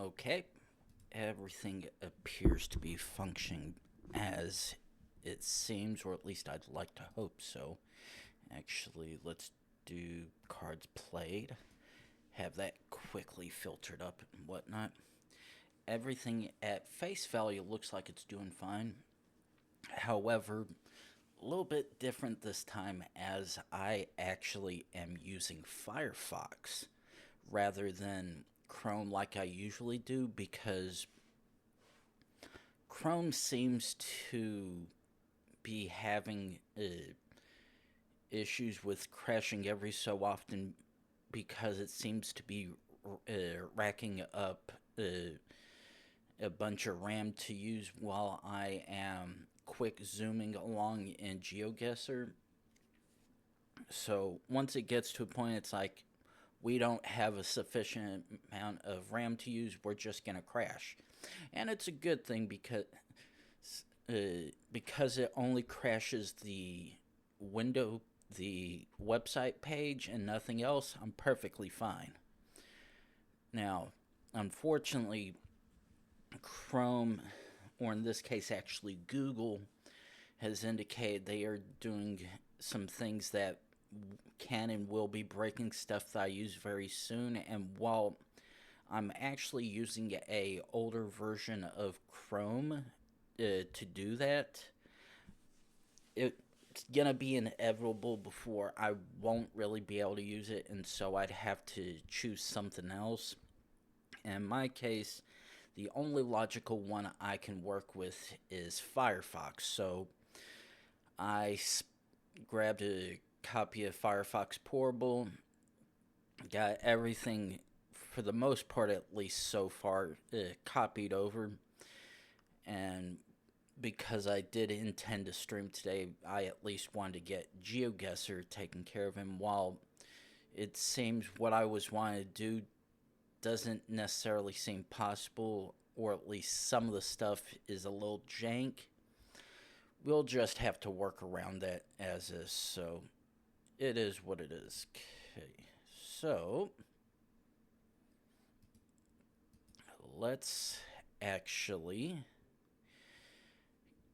Okay, everything appears to be functioning as it seems, or at least I'd like to hope so. Actually, let's do cards played, have that quickly filtered up and whatnot. Everything at face value looks like it's doing fine. However, a little bit different this time as I actually am using Firefox rather than Chrome like I usually do because Chrome seems to be having issues with crashing every so often because it seems to be racking up a bunch of RAM to use while I am quick zooming along in Geoguessr. So once it gets to a point, it's like we don't have a sufficient amount of RAM to use. We're just gonna crash, and it's a good thing because it only crashes the website page and nothing else. I'm perfectly fine. Now, unfortunately, Chrome, or in this case, actually Google, has indicated they are doing some things that can and will be breaking stuff that I use very soon. And while I'm actually using a older version of Chrome to do that, it's gonna be inevitable before I won't really be able to use it, and so I'd have to choose something else. In my case, the only logical one I can work with is Firefox. So I grabbed a copy of Firefox Portable, got everything, for the most part at least so far, copied over. And because I did intend to stream today, I at least wanted to get Geoguessr taken care of. And while it seems what I was wanting to do doesn't necessarily seem possible, or at least some of the stuff is a little jank, we'll just have to work around that as is. So it is what it is. Okay, so let's actually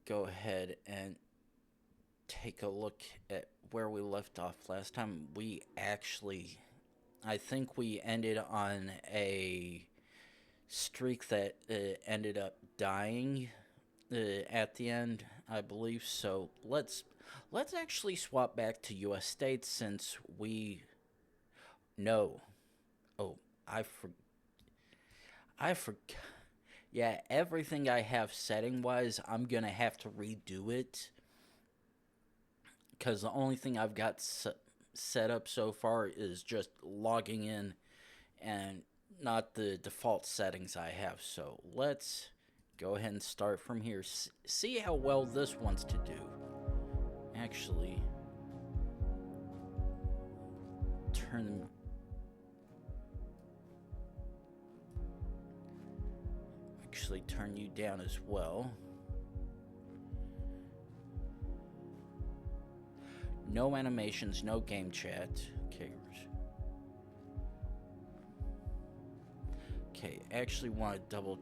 go ahead and take a look at where we left off last time. I think we ended on a streak that ended up dying at the end, I believe. So let's actually swap back to U.S. states since we know. Oh, I forgot. Yeah, everything I have setting wise, I'm gonna have to redo it because the only thing I've got set up so far is just logging in and not the default settings I have. So let's go ahead and start from here. See how well this wants to do. Actually, turn turn you down as well. No animations, no game chat. Okay. Okay, actually want to double.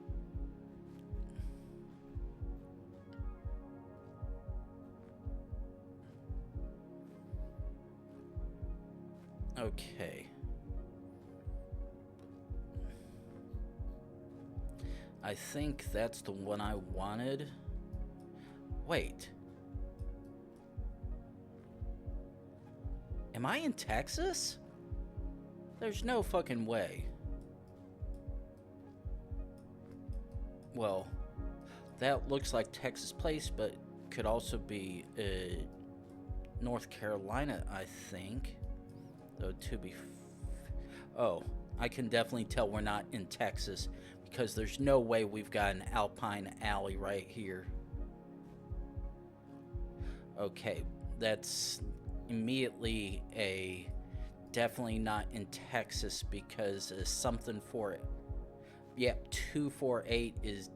Okay. I think that's the one I wanted. Wait. Am I in Texas? There's no fucking way. Well, that looks like Texas Place, but could also be North Carolina, I think. Though to be... Oh, I can definitely tell we're not in Texas because there's no way we've got an Alpine Alley right here. Okay, that's immediately a definitely not in Texas because something for it. Yep, 248 is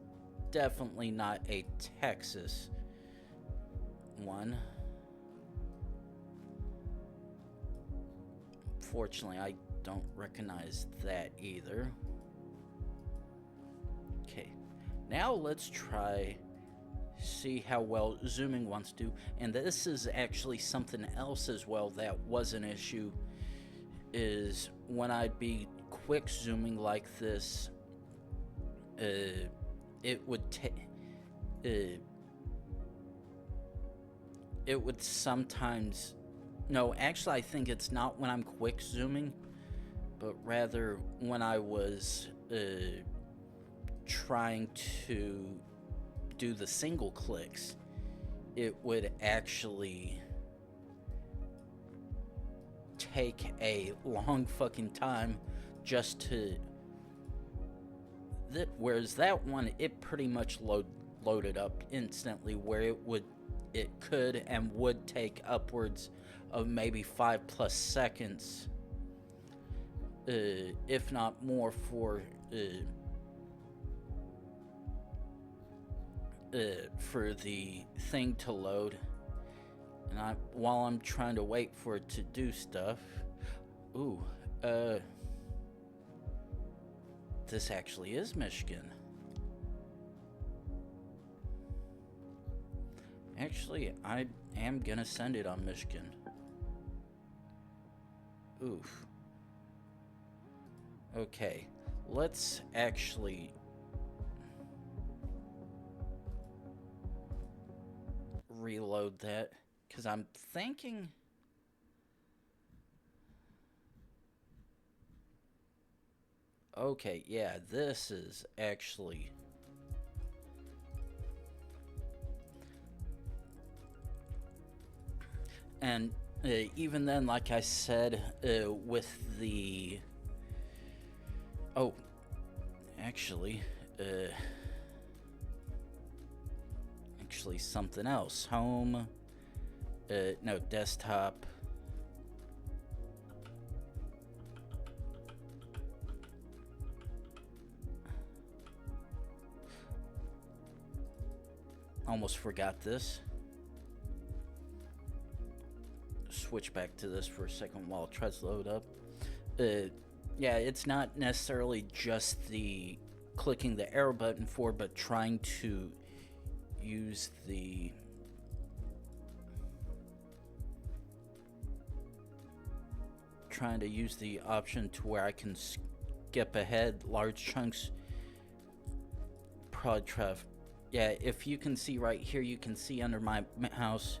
definitely not a Texas one. Fortunately, I don't recognize that either. Now let's try, see how well zooming wants to do. And this is actually something else as well that was an issue, is when I'd be quick zooming like this, it would sometimes, no, actually I think it's not when I'm quick zooming, but rather when I was trying to do the single clicks, it would actually take a long fucking time just to whereas that one, it pretty much loaded up instantly, where it could and would take upwards of maybe 5+ seconds, if not more, for the thing to load. And while I'm trying to wait for it to do stuff, this actually is Michigan. Actually, I am gonna send it on Michigan. Oof. Okay, let's actually reload that, because I'm thinking... Okay, yeah, this is actually... And even then, like I said, with the... Oh, actually, something else. Home, no, desktop. Almost forgot this. Switch back to this for a second while it tries to load up. Yeah, it's not necessarily just the clicking the arrow button for, but trying to use the option to where I can skip ahead large chunks. Probably try. Yeah, if you can see right here, you can see under my mouse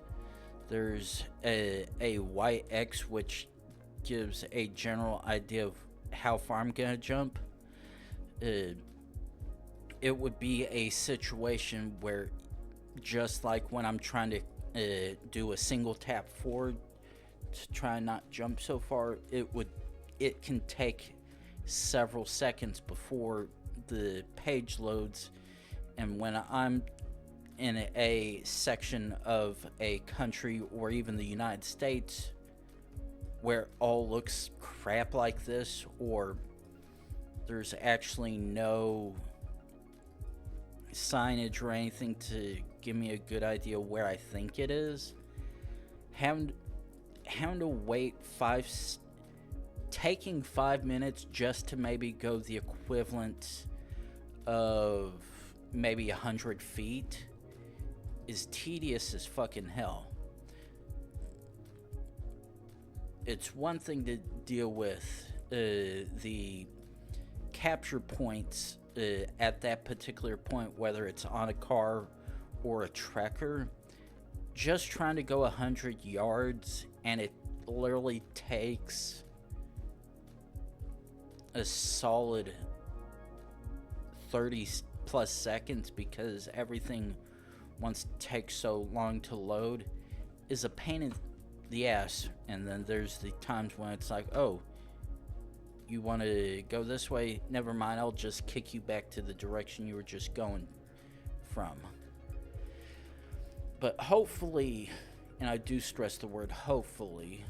there's a white X, which gives a general idea of how far I'm gonna jump. It would be a situation where, just like when I'm trying to do a single tap forward to try and not jump so far, it can take several seconds before the page loads. And when I'm in a section of a country or even the United States where it all looks crap like this, or there's actually no signage or anything to give me a good idea where I think it is, having to wait taking 5 minutes just to maybe go the equivalent of maybe 100 feet is tedious as fucking hell. It's one thing to deal with the capture points at that particular point, whether it's on a car or a trekker. Just trying to go 100 yards, and it literally takes a solid 30+ seconds, because everything, once it takes so long to load, is a pain in the ass. And then there's the times when it's like, oh, you want to go this way? Never mind, I'll just kick you back to the direction you were just going from. But hopefully, and I do stress the word hopefully,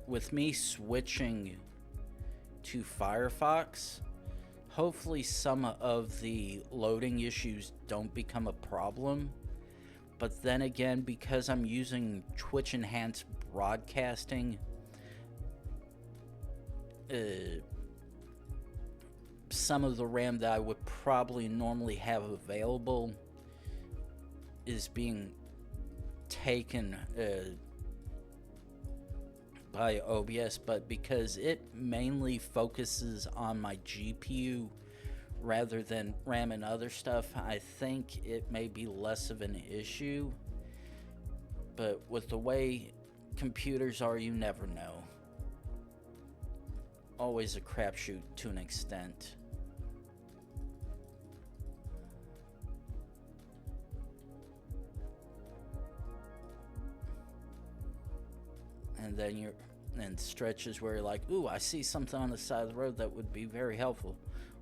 with me switching to Firefox, hopefully some of the loading issues don't become a problem. But then again, because I'm using Twitch Enhanced Broadcasting, some of the RAM that I would probably normally have available is being taken by OBS, but because it mainly focuses on my GPU rather than RAM and other stuff, I think it may be less of an issue. But with the way computers are, you never know. Always a crapshoot to an extent. And then you're in stretches where you're like, ooh, I see something on the side of the road that would be very helpful.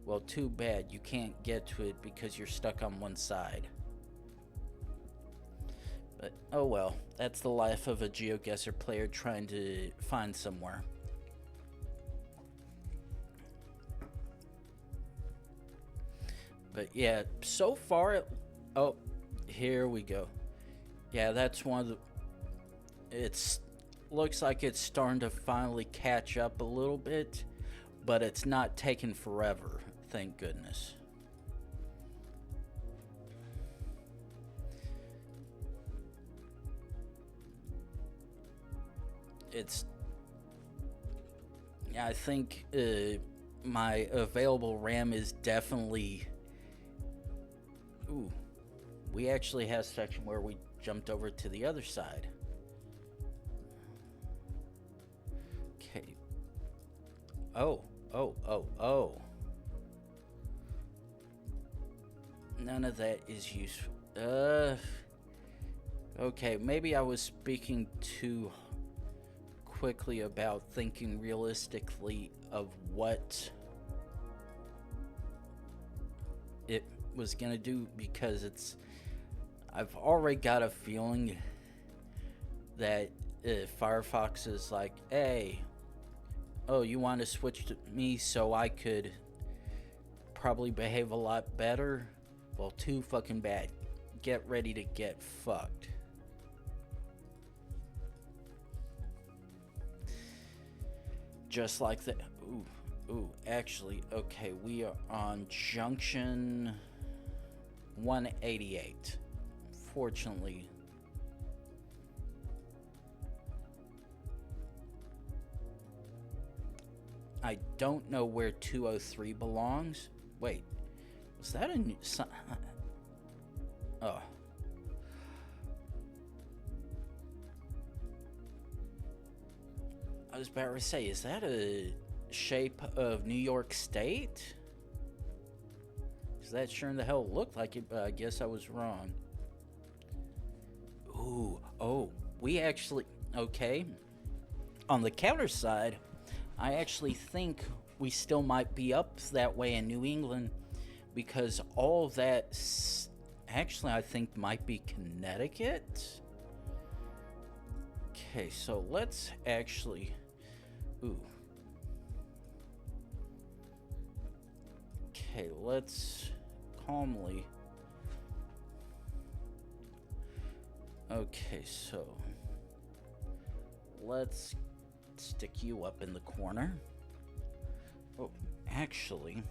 Well, too bad you can't get to it because you're stuck on one side. But oh well, that's the life of a Geoguessr player trying to find somewhere. But yeah, so far, oh, here we go. Yeah, that's one of the, it's looks like it's starting to finally catch up a little bit, but it's not taking forever, thank goodness. It's, yeah, I think my available RAM is definitely, ooh, we actually have a section where we jumped over to the other side. Okay. Oh. None of that is useful. Okay, maybe I was speaking too quickly about thinking realistically of what it was gonna do, because I've already got a feeling that Firefox is like, hey, oh, you want to switch to me so I could probably behave a lot better? Well, too fucking bad. Get ready to get fucked. Just like that. Ooh, actually, okay, we are on junction 188. Fortunately, I don't know where 203 belongs. Wait, was that a new... Oh. I was about to say, is that a shape of New York State? Because that sure in the hell looked like it, but I guess I was wrong. Ooh, oh, we actually... Okay. On the counter side, I actually think we still might be up that way in New England, because all of that actually I think might be Connecticut. Okay, so let's actually... Ooh. Okay, let's calmly... Okay, so... Let's stick you up in the corner. Oh, actually...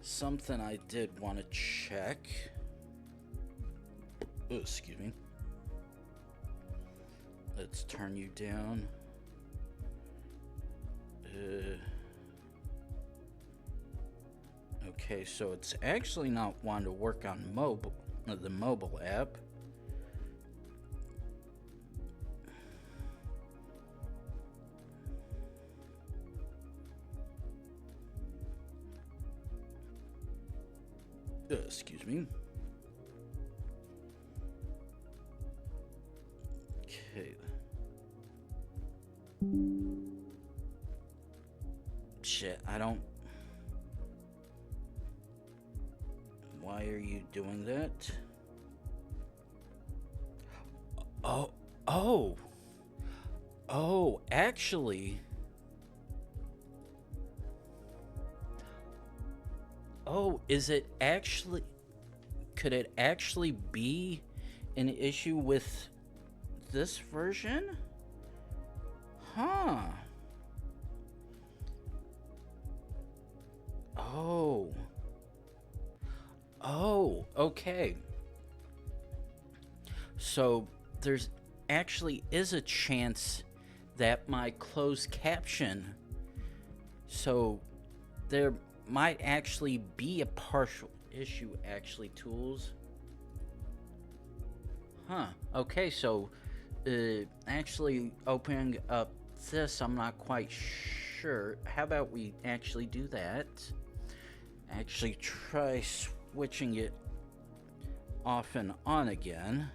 Something I did want to check... Oh, excuse me. Let's turn you down. Okay, so it's actually not wanting to work on mobile, the mobile app. Excuse me. Okay. Shit, I don't... Why are you doing that? Oh, actually... Oh, is it actually... Could it actually be an issue with this version? Huh. Oh. Oh, okay. So there's actually is a chance that my closed caption, so there might actually be a partial issue, actually, tools. Huh. Okay, so actually opening up this, I'm not quite sure. How about we actually do that? Actually try switching it off and on again.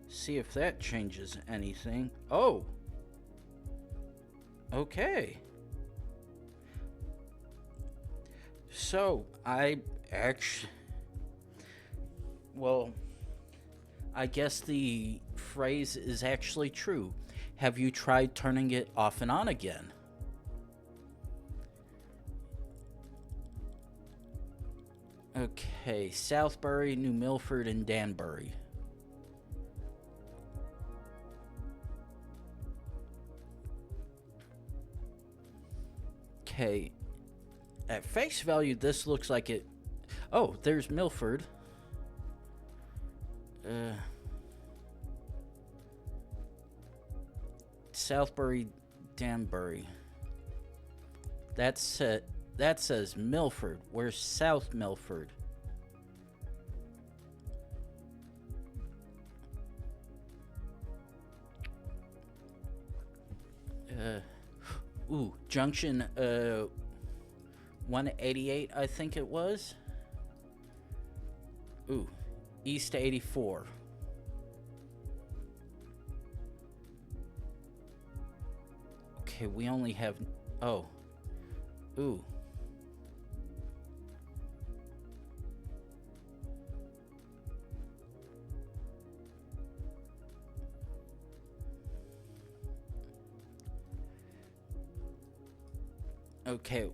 See if that changes anything. Oh! Okay. So, I guess the phrase is actually true. Have you tried turning it off and on again? Okay, Southbury, New Milford, and Danbury. Okay, at face value, this looks like it. Oh, there's Milford. Southbury, Danbury. That says Milford. Where's South Milford? Junction 188, I think it was. East 84. Okay, we only have... Oh. Okay.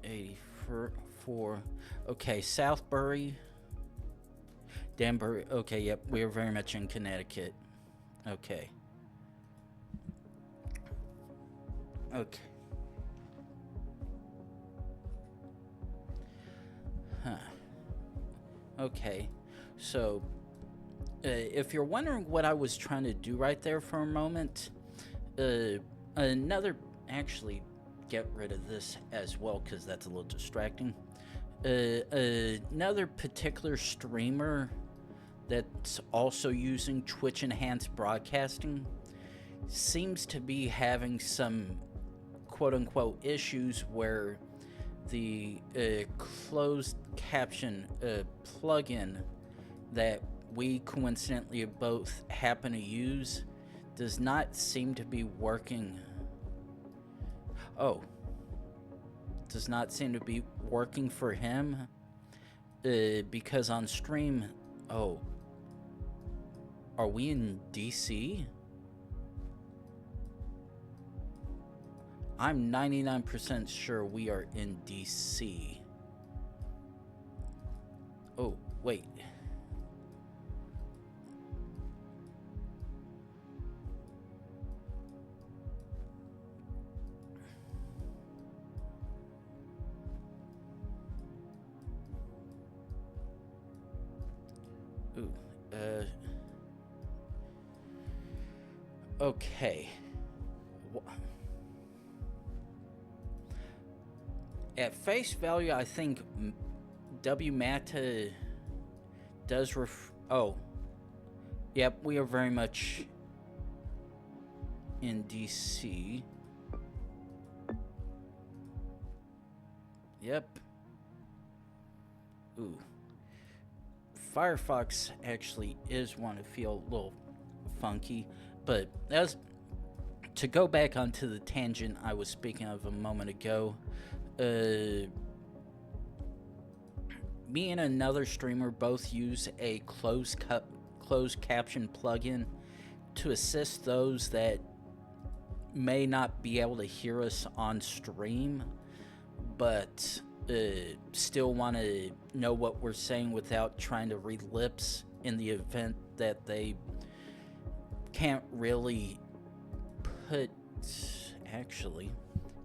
84. Okay, Southbury, Danbury. Okay, yep, we are very much in Connecticut. Okay. Okay. Huh. Okay. So, if you're wondering what I was trying to do right there for a moment, actually, get rid of this as well because that's a little distracting. Another particular streamer that's also using Twitch enhanced broadcasting seems to be having some quote-unquote issues where the closed caption plugin that we coincidentally both happen to use does not seem to be working. Does not seem to be working for him because on stream, are we in DC? I'm 99% sure we are in DC. Oh, wait. Okay. At face value, I think WMATA does yep, we are very much in DC. Yep. Firefox actually is one to feel a little funky, but as to go back onto the tangent I was speaking of a moment ago, me and another streamer both use a closed caption plugin to assist those that may not be able to hear us on stream, but still want to know what we're saying without trying to read lips in the event that they can't really put,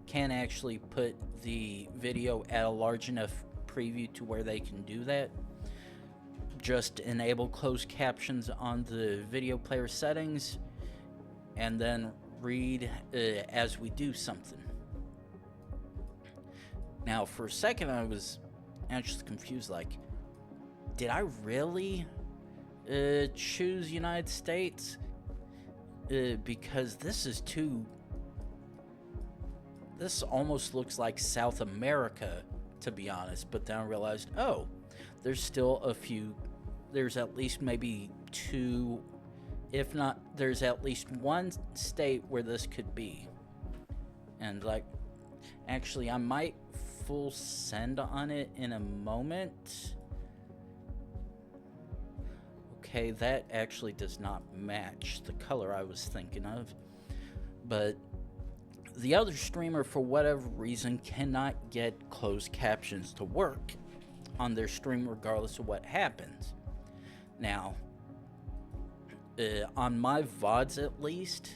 can't actually put the video at a large enough preview to where they can do that. Just enable closed captions on the video player settings and then read as we do something. Now, for a second, I was actually confused, like, did I really choose United States? Because this almost looks like South America, to be honest. But then I realized, oh, there's still a few, there's at least maybe two, if not, there's at least one state where this could be. And like, actually, I might full send on it in a moment. Okay, that actually does not match the color I was thinking of. But the other streamer, for whatever reason, cannot get closed captions to work on their stream regardless of what happens. Now, on my VODs at least,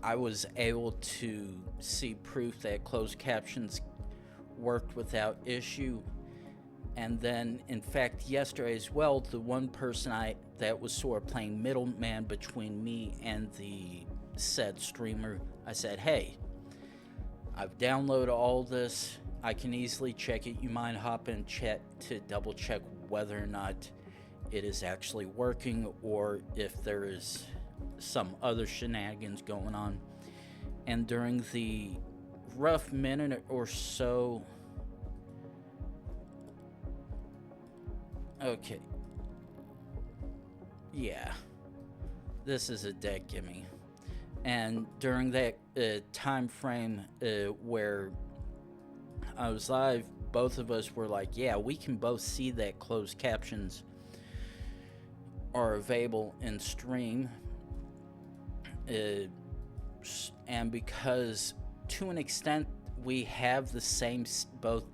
I was able to see proof that closed captions worked without issue. And then, in fact, yesterday as well, the one person that was sort of playing middleman between me and the said streamer, I said, hey, I've downloaded all this. I can easily check it. You mind hopping in chat to double check whether or not it is actually working or if there is some other shenanigans going on. And during the rough minute or so, okay, yeah, this is a dead gimme. And during that time frame where I was live, both of us were like, yeah, we can both see that closed captions are available in stream. And because to an extent we have the same both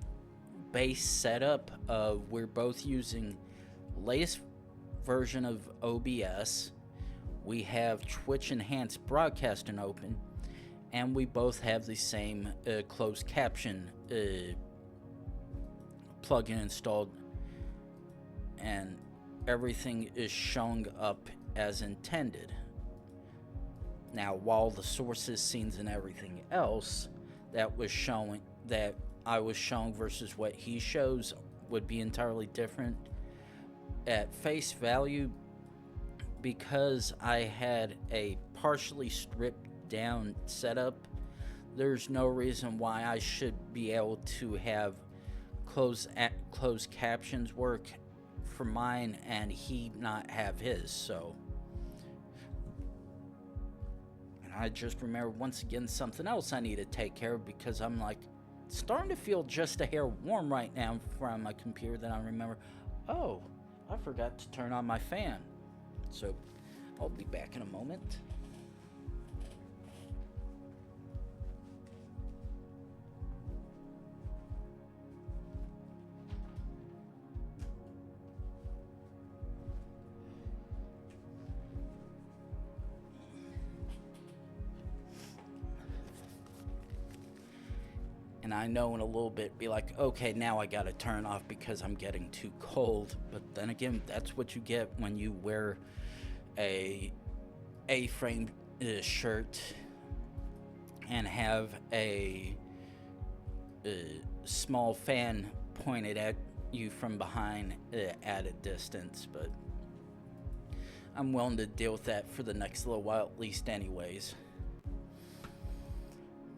base setup of we're both using latest version of OBS, we have Twitch enhanced broadcasting open, and we both have the same closed caption plugin installed, and everything is showing up as intended. Now, while the sources, scenes, and everything else that was showing, that I was showing versus what he shows would be entirely different, at face value, because I had a partially stripped down setup, there's no reason why I should be able to have closed captions work for mine and he not have his. So, and I just remember once again something else I need to take care of, because I'm like starting to feel just a hair warm right now from my computer. Then I remember, oh, I forgot to turn on my fan. So I'll be back in a moment. And I know in a little bit be like, okay, now I gotta turn off because I'm getting too cold. But then again, that's what you get when you wear a A-frame shirt and have a small fan pointed at you from behind at a distance. But I'm willing to deal with that for the next little while at least anyways.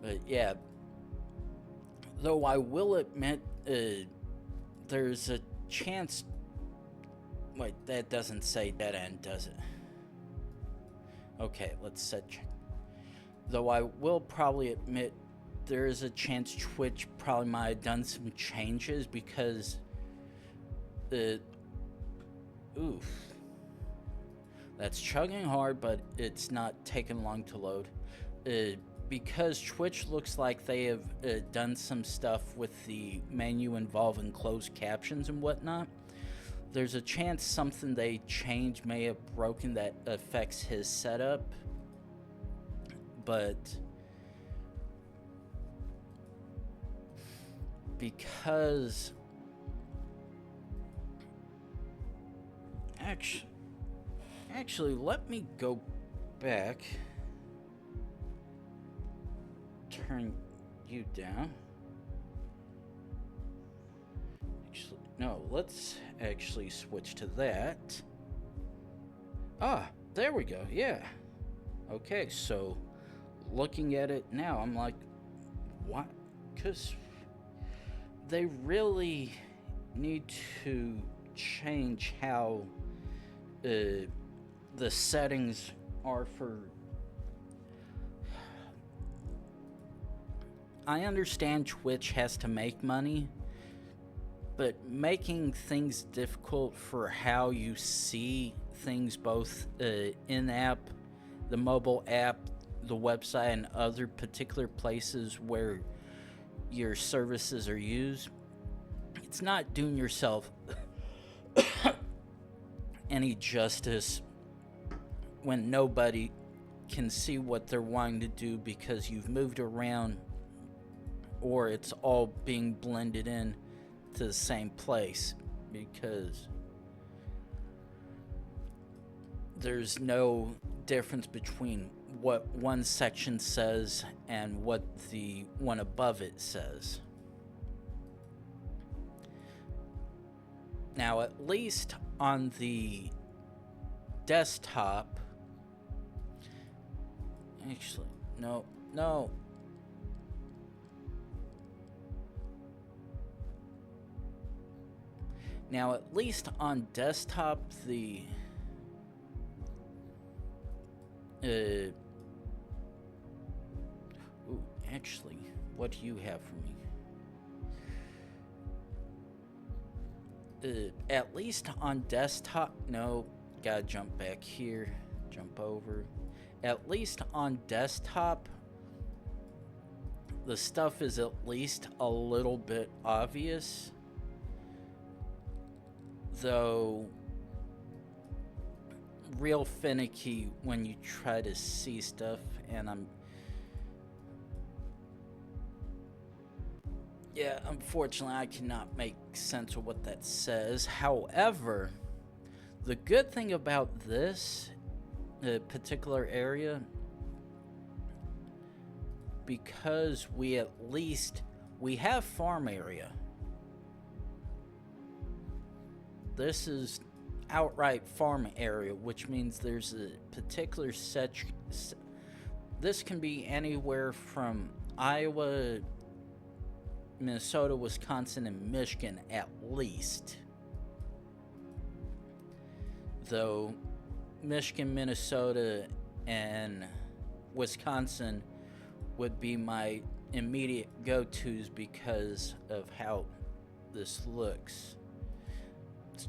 But yeah, though I will admit there's a chance. Wait, that doesn't say dead end, does it? Okay, let's set check. Though I will probably admit there is a chance Twitch probably might have done some changes, because oof, that's chugging hard, but it's not taking long to load. Because Twitch looks like they have done some stuff with the menu involving closed captions and whatnot. there's a chance something they changed may have broken that affects his setup, but because actually let me go back, turn you down. Actually, no, let's actually switch to that. Ah, there we go. Yeah. Okay, so looking at it now, I'm like, what? Because they really need to change how the settings are for... I understand Twitch has to make money, but making things difficult for how you see things both in-app, the mobile app, the website, and other particular places where your services are used, it's not doing yourself any justice when nobody can see what they're wanting to do because you've moved around, or it's all being blended in to the same place, because there's no difference between what one section says and what the one above it says. Now, at least on the desktop, actually, no. Now, at least on desktop, the actually, what do you have for me? At least on desktop, no, gotta jump back here, jump over. At least on desktop, the stuff is at least a little bit obvious. Though real finicky when you try to see stuff, and unfortunately I cannot make sense of what that says. However, the good thing about this particular area, because we have farm area. This is outright farm area, which means there's a particular this can be anywhere from Iowa, Minnesota, Wisconsin, and Michigan at least. Though Michigan, Minnesota, and Wisconsin would be my immediate go-tos because of how this looks.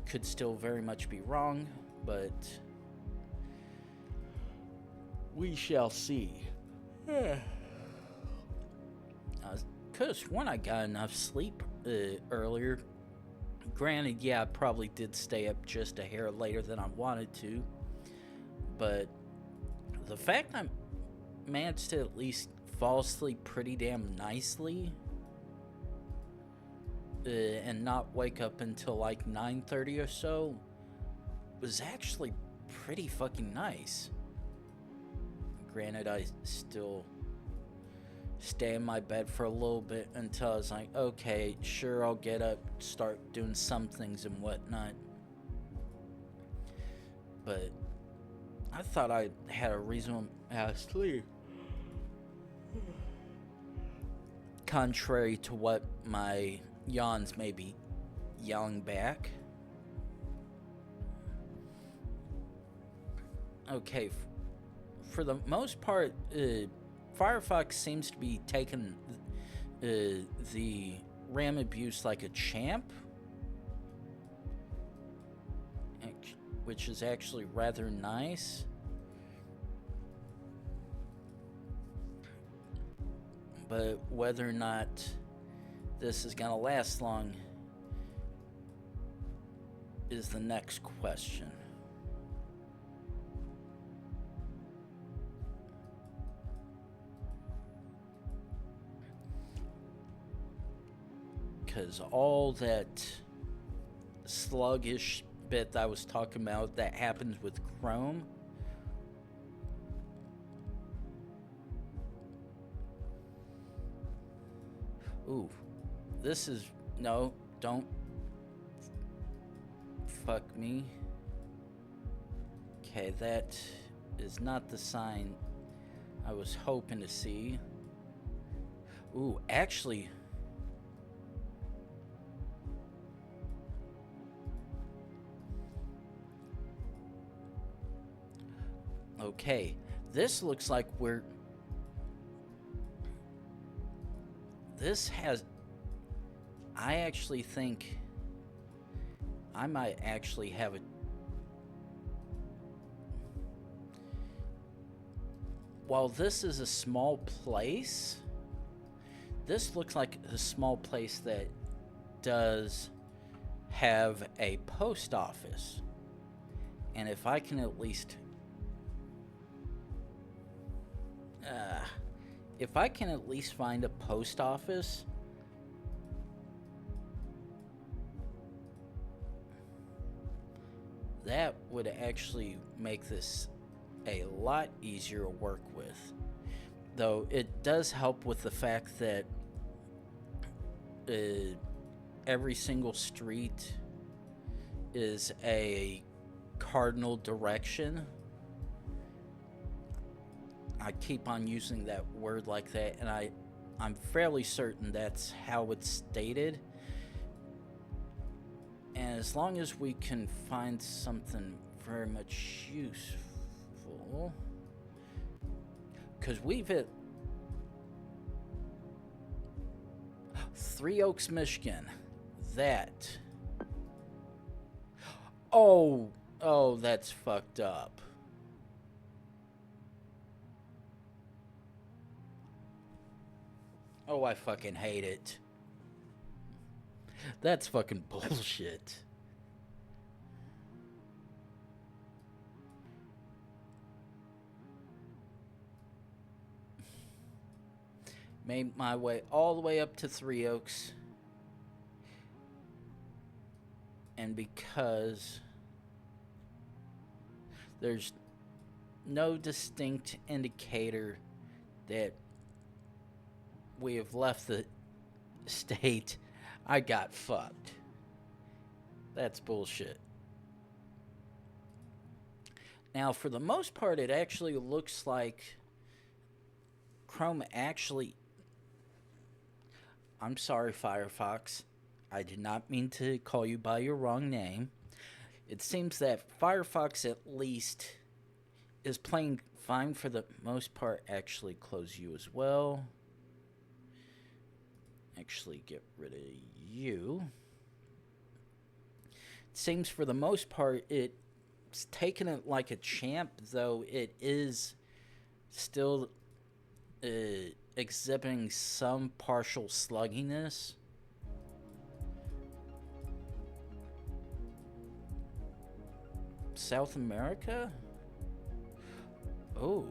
Could still very much be wrong, but we shall see. Could have sworn I got enough sleep earlier. Granted, yeah, I probably did stay up just a hair later than I wanted to, but the fact I managed to at least fall asleep pretty damn nicely and not wake up until like 9:30 or so was actually pretty fucking nice. Granted, I still stay in my bed for a little bit until I was like, okay, sure, I'll get up, start doing some things and whatnot. But I thought I had a reasonable amount of sleep, contrary to what my yawns may be yelling back. Okay, for the most part, Firefox seems to be taking the RAM abuse like a champ, which is actually rather nice. But whether or not this is gonna last long is the next question. Because all that sluggish bit that I was talking about that happens with Chrome, ooh, this is, no, don't fuck me. Okay, that is not the sign I was hoping to see. Ooh, actually, okay, this looks like this has, I actually think I might actually have a, while this is a small place, this looks like a small place that does have a post office. And if I can at least find a post office, that would actually make this a lot easier to work with. Though it does help with the fact that every single street is a cardinal direction. I keep on using that word like that, and I'm fairly certain that's how it's stated. And as long as we can find something very much useful, because we've hit Three Oaks, Michigan. That. Oh, that's fucked up. Oh, I fucking hate it. That's fucking bullshit. Made my way all the way up to Three Oaks. And because there's no distinct indicator that we have left the state, I got fucked. That's bullshit. Now, for the most part, it actually looks like Chrome actually... I'm sorry, Firefox. I did not mean to call you by your wrong name. It seems that Firefox at least is playing fine for the most part. Actually, close you as well. Actually, get rid of you. It seems for the most part it's taken it like a champ, though it is still exhibiting some partial slugginess. South America? Oh.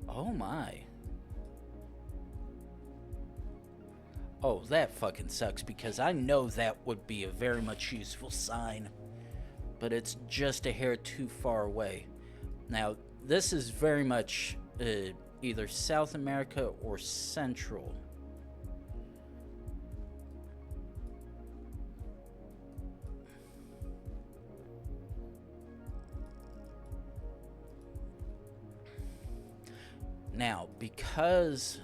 Oh my. Oh, that fucking sucks, because I know that would be a very much useful sign. But it's just a hair too far away. Now, this is very much either South America or Central. Now, because...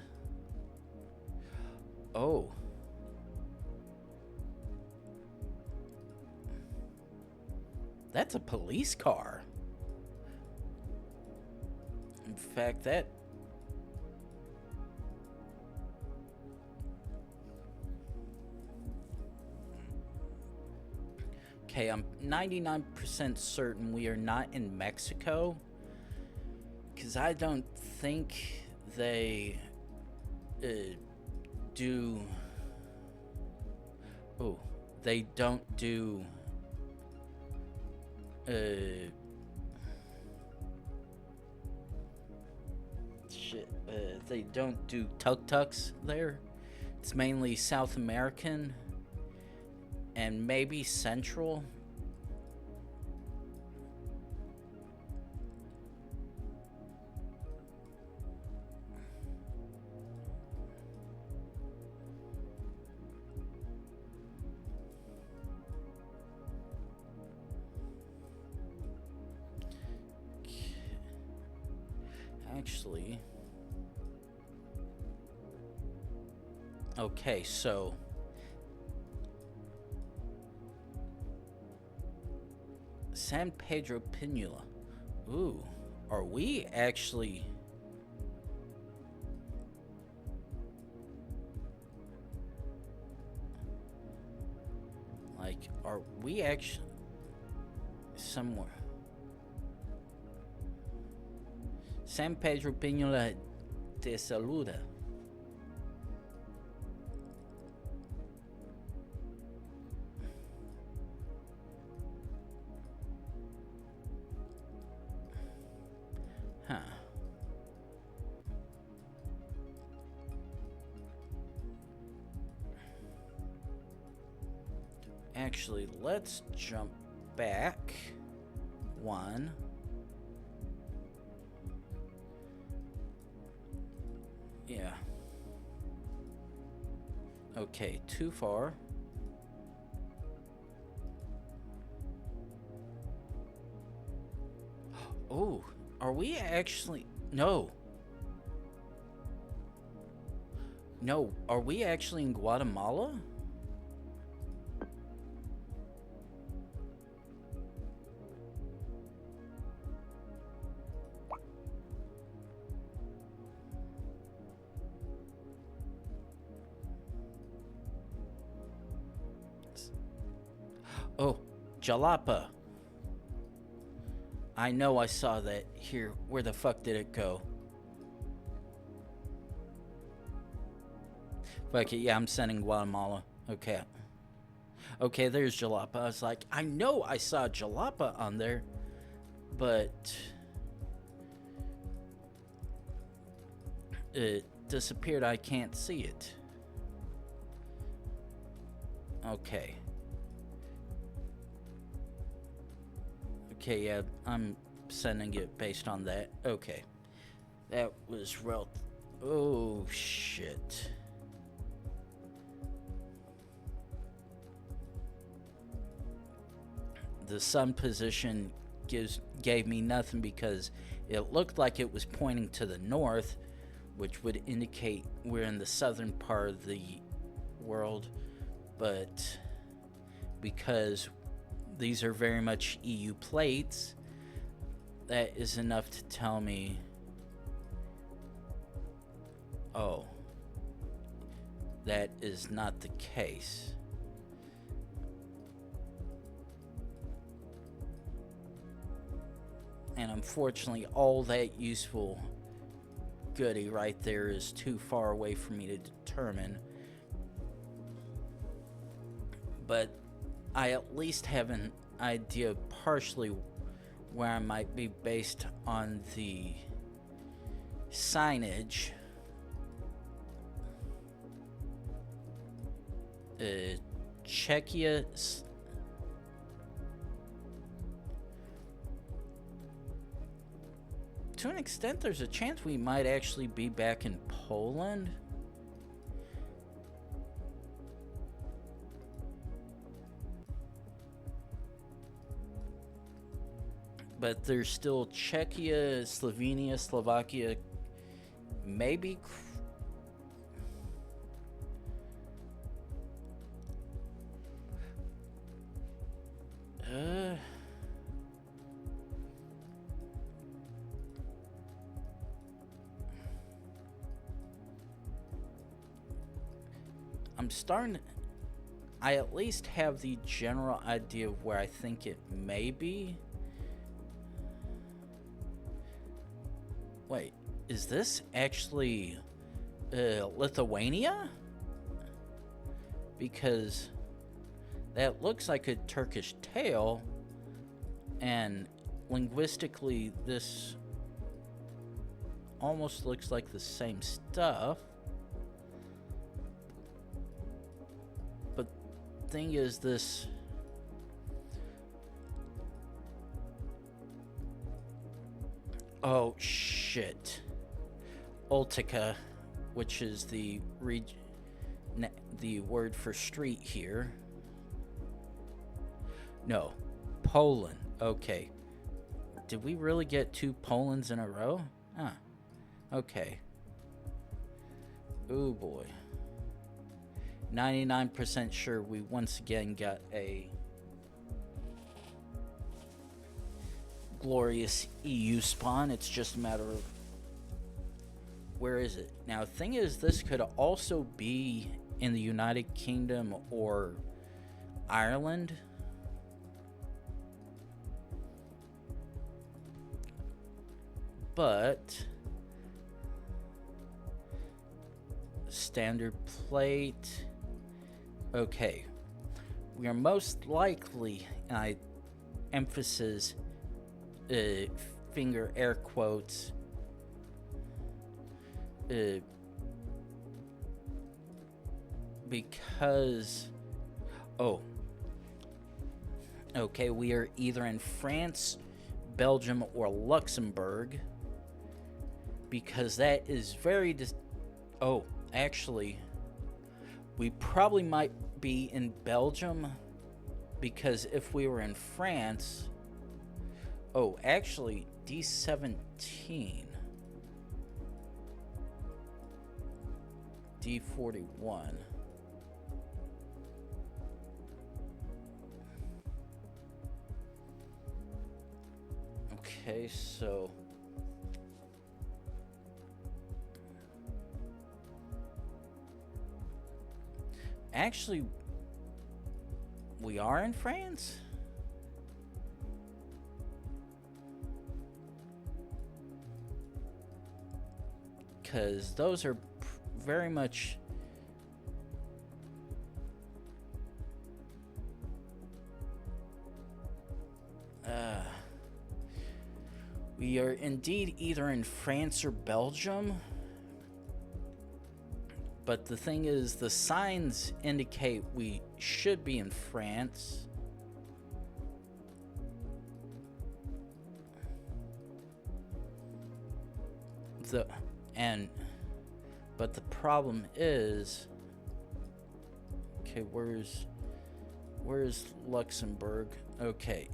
Oh. That's a police car. In fact, that... Okay, I'm 99% certain we are not in Mexico, because I don't think they do... Oh, they don't do... they don't do tuk-tuks there. It's mainly South American and maybe Central. Actually, okay, so San Pedro Pinula. Ooh, are we actually... Like, are we actually somewhere? San Pedro Pinula te saluda. Huh. Actually, let's jump back one. Yeah. Okay, too far. Oh, are we actually... No. No, are we actually in Guatemala? Oh, Jalapa. I know I saw that here. Where the fuck did it go? Fuck it, yeah, I'm sending Guatemala. Okay. Okay, there's Jalapa. I was like, I know I saw Jalapa on there, but it disappeared. I can't see it. Okay. Okay, yeah, I'm sending it based on that. Okay. That was real... Oh, shit. The sun position gave me nothing because it looked like it was pointing to the north, which would indicate we're in the southern part of the world, but because these are very much EU plates, that is enough to tell me, oh, that is not the case. And unfortunately, all that useful goody right there is too far away for me to determine. But I at least have an idea partially where I might be based on the signage. Czechia. To an extent, there's a chance we might actually be back in Poland. But there's still Czechia, Slovenia, Slovakia, maybe. I'm starting. I at least have the general idea of where I think it may be. Wait, is this actually Lithuania? because that looks like a Turkish tale, and linguistically this almost looks like the same stuff. But thing is, this oh shit, Ultica, which is the word for street here. No, Poland. Okay. Did we really get 2 Polands in a row? Huh. Okay. Oh boy. 99% sure we once again got a glorious EU spawn. It's just a matter of where is it? Now, thing is, this could also be in the United Kingdom or Ireland. But standard plate. Okay. We are most likely, and I emphasis finger air quotes, because okay, we are either in France, Belgium, or Luxembourg, because that is very actually we probably might be in Belgium, because if we were in France, actually D17, D41. Okay, so actually we are in France? Because those are very much we are indeed either in France or Belgium, but the thing is, the signs indicate we should be in France. But the problem is, okay, where's Luxembourg? Okay,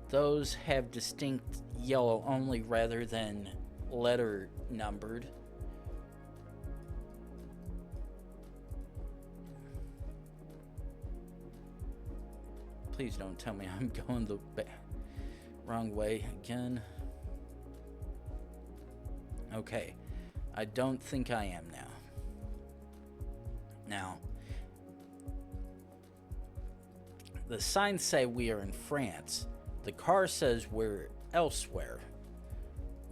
those have distinct yellow only rather than letter numbered. Please don't tell me I'm going the wrong way again. Okay, I don't think I am now. Now, the signs say we are in France. The car says we're elsewhere.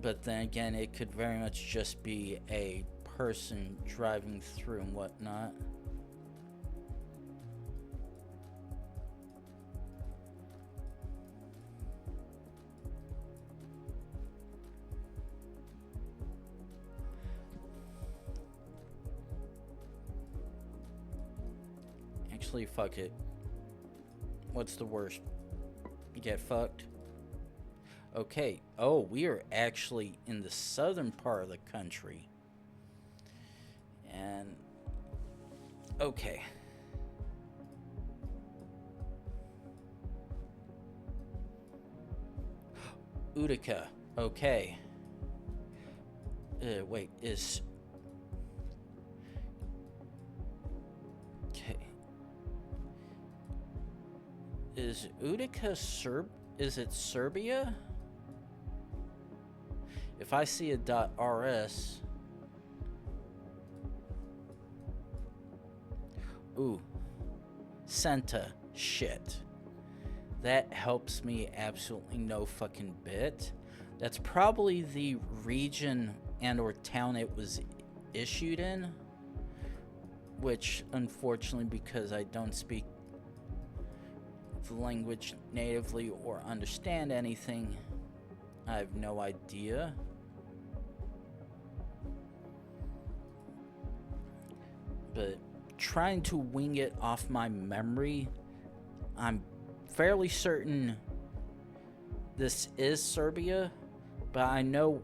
But then again, it could very much just be a person driving through and whatnot. Actually, fuck it. What's the worst? Get fucked? Okay. Oh, we are actually in the southern part of the country. And okay. Utica. Okay. Wait, is Utica is it Serbia? If I see a .rs. Ooh. Senta. Shit. That helps me absolutely no fucking bit. That's probably the region and or town it was issued in. which unfortunately, because I don't speak the language natively or understand anything, I have no idea. But trying to wing it off my memory, I'm fairly certain this is Serbia, but I know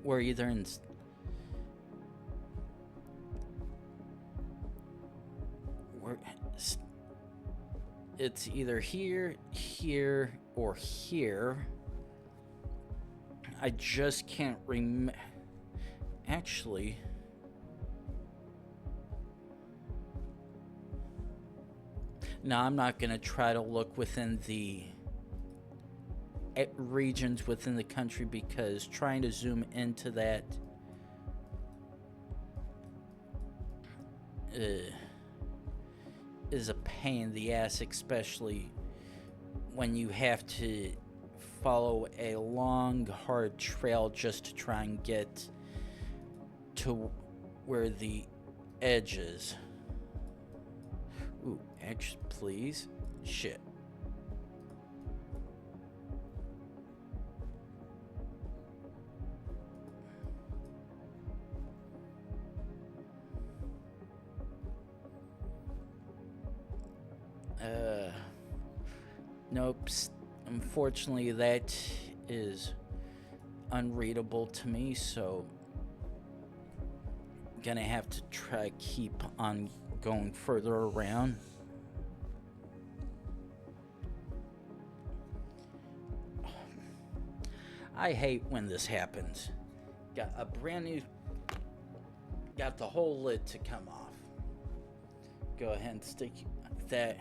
we're either in it's either here, here, or here. I just can't remember. Actually, no, I'm not going to try to look within the regions within the country, because trying to zoom into that is a pain in the ass, especially when you have to follow a long, hard trail just to try and get to where the edge is. Ooh, edge, please. Shit. Nope. Unfortunately, that is unreadable to me, so I'm gonna have to try keep on going further around. I hate when this happens. Got a brand new... Got the whole lid to come off. Go ahead and stick that...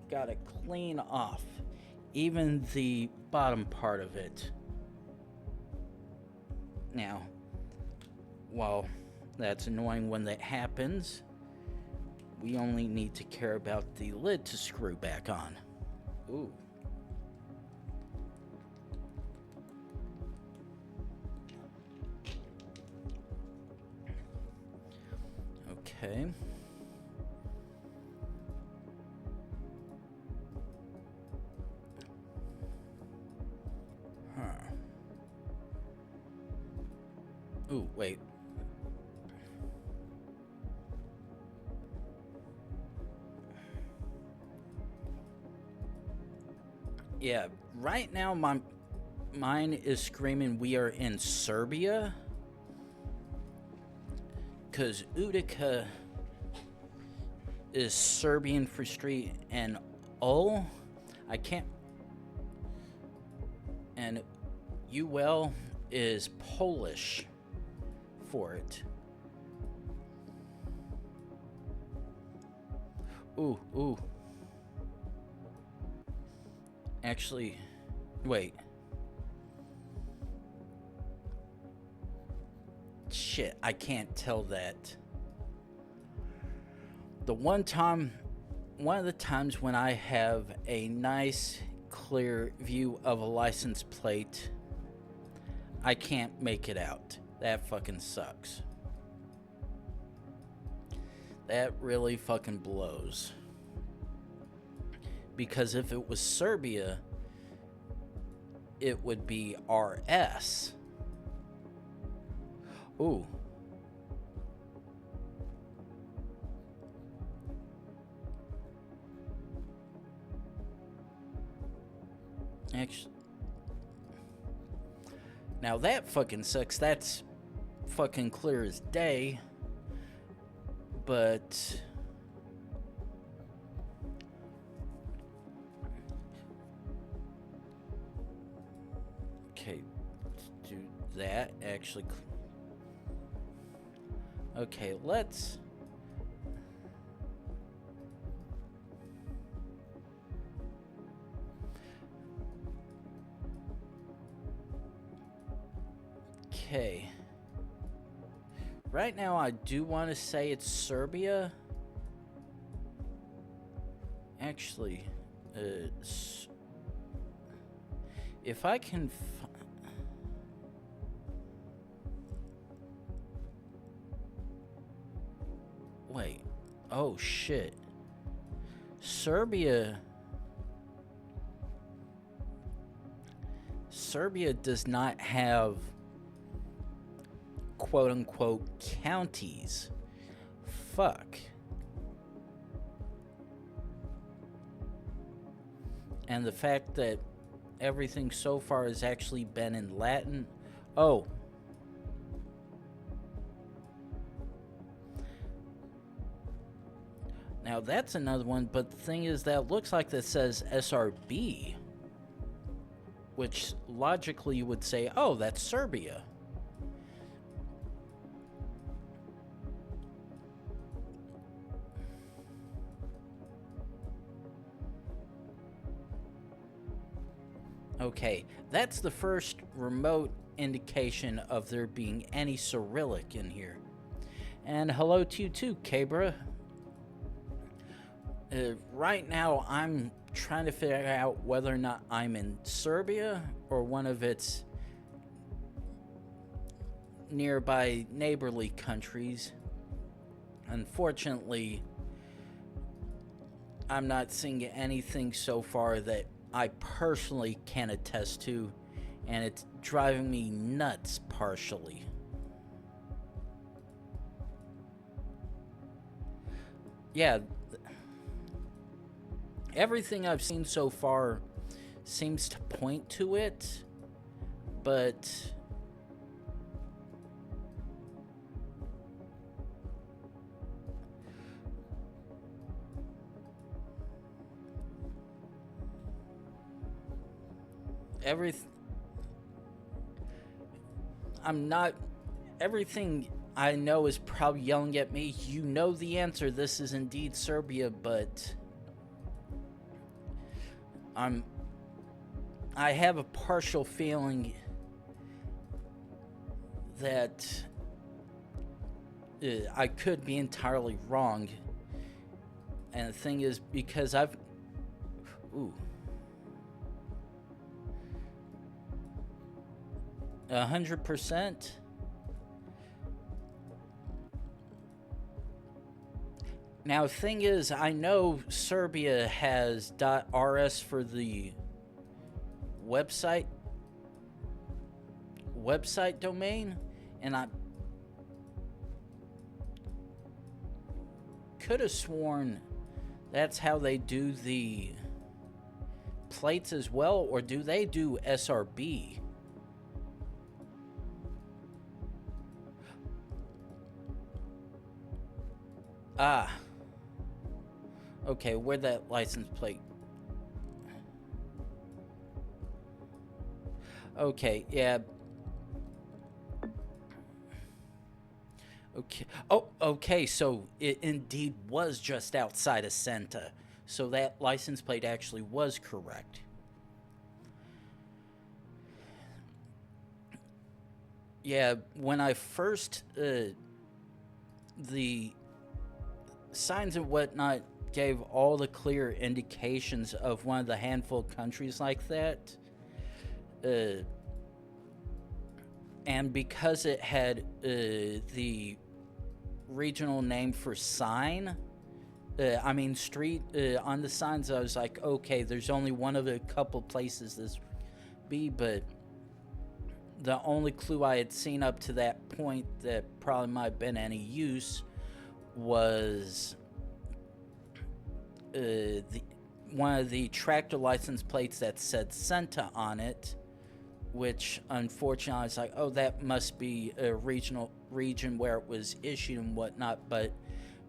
Got it clean off. Even the bottom part of it. Now, while that's annoying when that happens, we only need to care about the lid to screw back on. Ooh. Okay. Ooh, wait. Yeah, right now mine is screaming we are in Serbia, because Utica is Serbian for street, and I can't, and UL is Polish for it. Ooh. Actually, wait. Shit, I can't tell that. One of the times when I have a nice, clear view of a license plate, I can't make it out. That fucking sucks. That really fucking blows. Because if it was Serbia, it would be RS. Ooh. Actually, now that fucking sucks. That's fucking clear as day. But okay, let's do that. Actually, okay, let's. Okay. Right now, I do want to say it's Serbia. Actually, if I can... Oh, shit. Serbia does not have quote-unquote counties. Fuck. And the fact that everything so far has actually been in Latin. Oh. Now that's another one, but the thing is that looks like that says SRB, which logically you would say, oh, that's Serbia. Okay, that's the first remote indication of there being any Cyrillic in here. And hello to you too, Cabra. Right now, I'm trying to figure out whether or not I'm in Serbia or one of its nearby neighborly countries. Unfortunately, I'm not seeing anything so far that I personally can attest to, and it's driving me nuts partially. Yeah, everything I've seen so far seems to point to it, but everything I know is probably yelling at me, you know the answer, this is indeed Serbia, but I have a partial feeling that I could be entirely wrong. And the thing is, because I've 100%. Now, the thing is, I know Serbia has .rs for the website domain, and I could have sworn that's how they do the plates as well, or do they do SRB? Ah. Okay, where'd that license plate? Okay, yeah. Okay. Oh, okay, so it indeed was just outside of Senta. So that license plate actually was correct. Yeah, when I first, the signs and whatnot gave all the clear indications of one of the handful of countries like that. And because it had the regional name for sign, street, on the signs, I was like, okay, there's only one of a couple places this be, but the only clue I had seen up to that point that probably might have been any use was one of the tractor license plates that said Senta on it, which unfortunately I was like, oh, that must be a region where it was issued and whatnot, but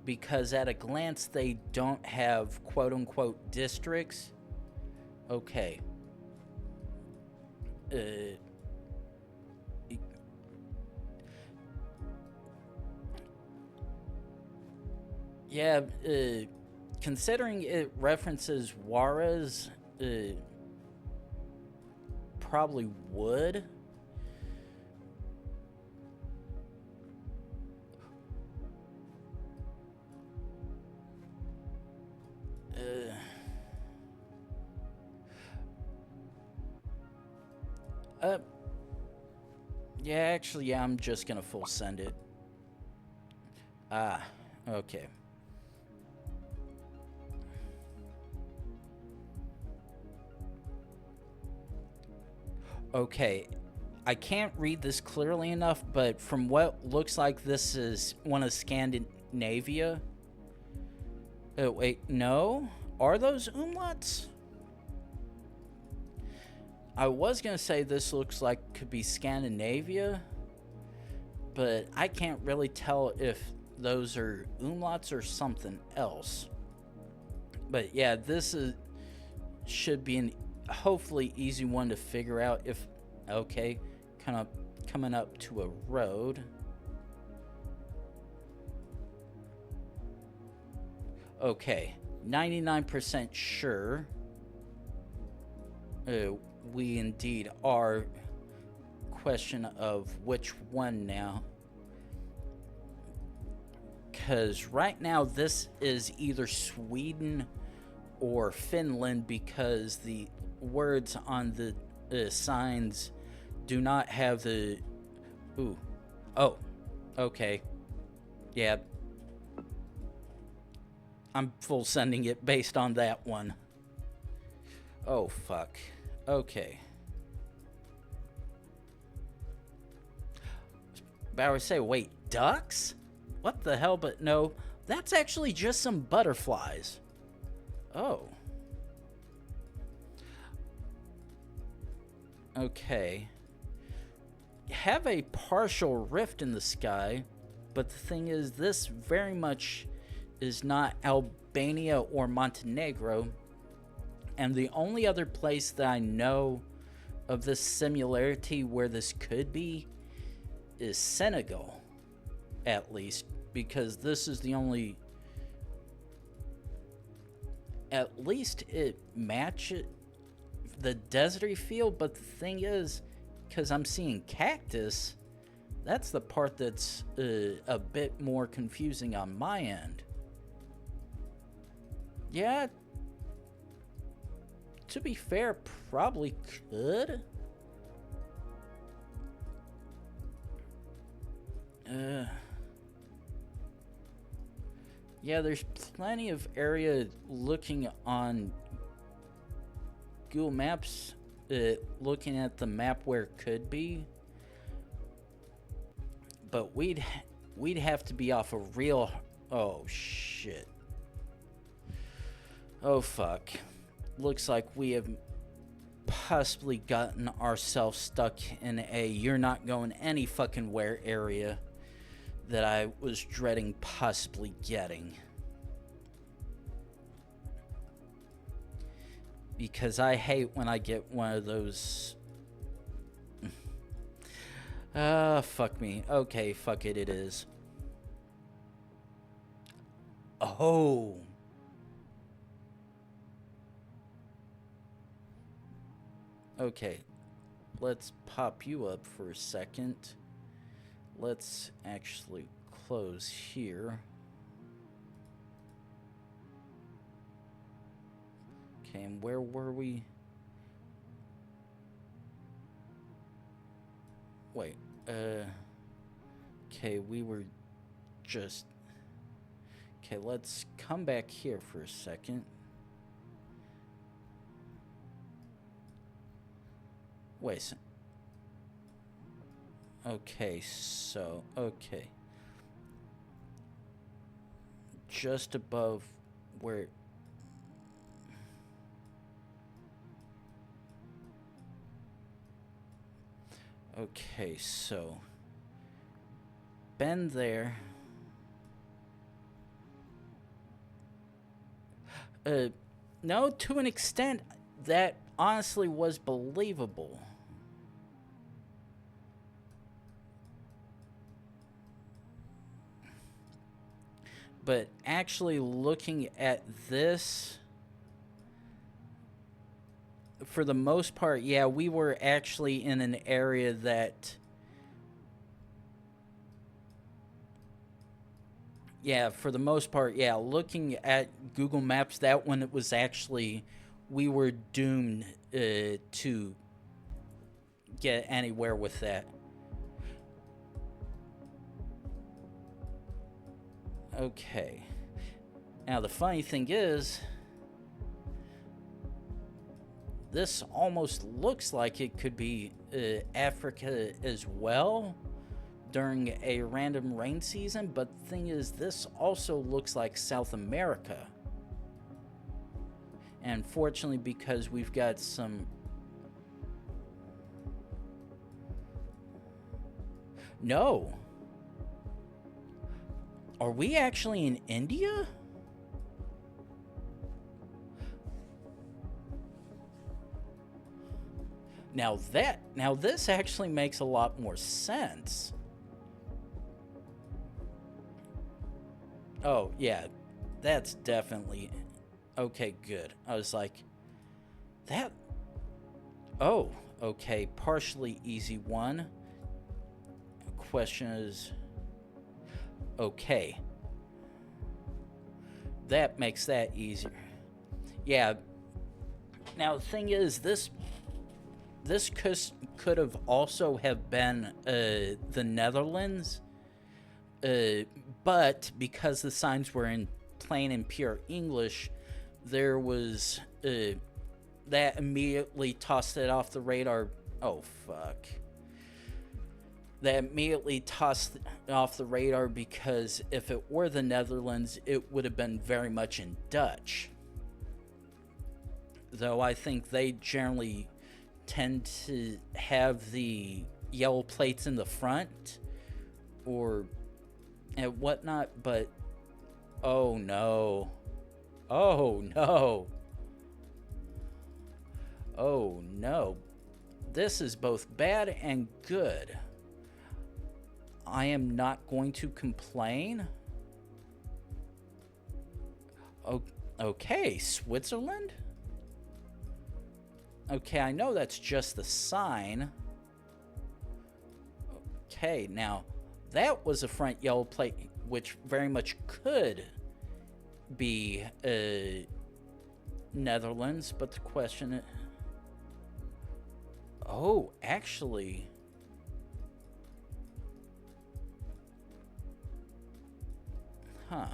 because at a glance they don't have quote-unquote districts. Okay. Yeah, considering it references Juarez, probably would. Yeah, actually, yeah, I'm just gonna full send it. Ah, okay. Okay, I can't read this clearly enough, but from what looks like this is one of Scandinavia. Wait, no? Are those umlauts? I was gonna say this looks like could be Scandinavia, but I can't really tell if those are umlauts or something else. But yeah, this should be an hopefully easy one to figure out. If okay, kind of coming up to a road. Okay, 99% sure we indeed are. Question of which one now, because right now this is either Sweden or Finland, because the words on the signs do not have the oh, okay, yeah, I'm full sending it based on that one. Oh fuck. Okay. About to say, wait, ducks? What the hell? But no, that's actually just some butterflies. Oh. Okay. Have a partial rift in the sky, but the thing is, this very much is not Albania or Montenegro. And the only other place that I know of this similarity where this could be is Senegal, at least, because this is the only, at least it matches the deserty feel. But the thing is, because I'm seeing cactus, that's the part that's a bit more confusing on my end. Yeah, to be fair, probably could. Yeah, there's plenty of area looking on Google Maps, looking at the map where it could be. But we'd have to be off a real... Oh, shit. Oh, fuck. Looks like we have possibly gotten ourselves stuck in a you're not going any fucking where area that I was dreading possibly getting. Because I hate when I get one of those... fuck me. Okay, fuck it, it is. Oh. Okay, let's pop you up for a second. Let's actually close here. Okay, and where were we? Wait, okay, we were just... Okay, let's come back here for a second. Wait. Okay, so, okay. Just above where... Okay, so... Been there. No, to an extent, that honestly was believable. But actually looking at this, for the most part, yeah, we were actually in an area that... Yeah, for the most part, yeah, looking at Google Maps, that one, it was actually... We were doomed to get anywhere with that. Okay. Now, the funny thing is... this almost looks like it could be Africa as well during a random rain season, but the thing is, this also looks like South America. And fortunately, because we've got some... No. Are we actually in India? Now this actually makes a lot more sense. Oh, yeah. That's definitely... Okay, good. I was like... That... Oh, okay. Partially easy one. Question is... Okay. That makes that easier. Yeah. Now, the thing is, this could have also have been the Netherlands, but because the signs were in plain and pure English, there was that immediately tossed it off the radar. Oh fuck! That immediately tossed it off the radar, because if it were the Netherlands, it would have been very much in Dutch. Though I think they generally tend to have the yellow plates in the front or and whatnot, but oh no. Oh no. Oh no. This is both bad and good. I am not going to complain. Okay, Switzerland? Okay, I know that's just the sign. Okay, now, that was a front yellow plate, which very much could be Netherlands, but the question is... Oh, actually... Huh.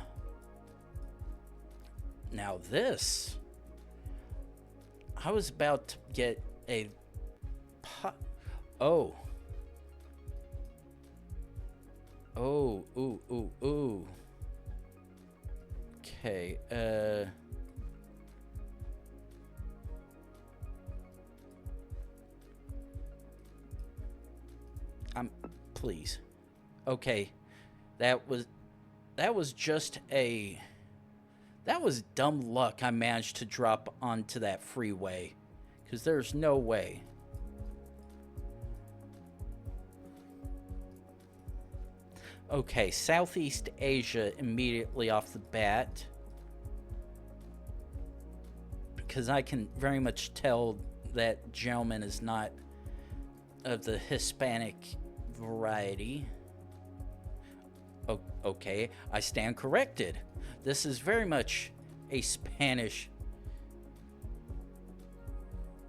Now this... I was about to get a... Oh. Oh, ooh. Okay, please. Okay. That was just a... That was dumb luck I managed to drop onto that freeway. Because there's no way. Okay, Southeast Asia immediately off the bat. Because I can very much tell that gentleman is not of the Hispanic variety. Oh, okay, I stand corrected. This is very much a Spanish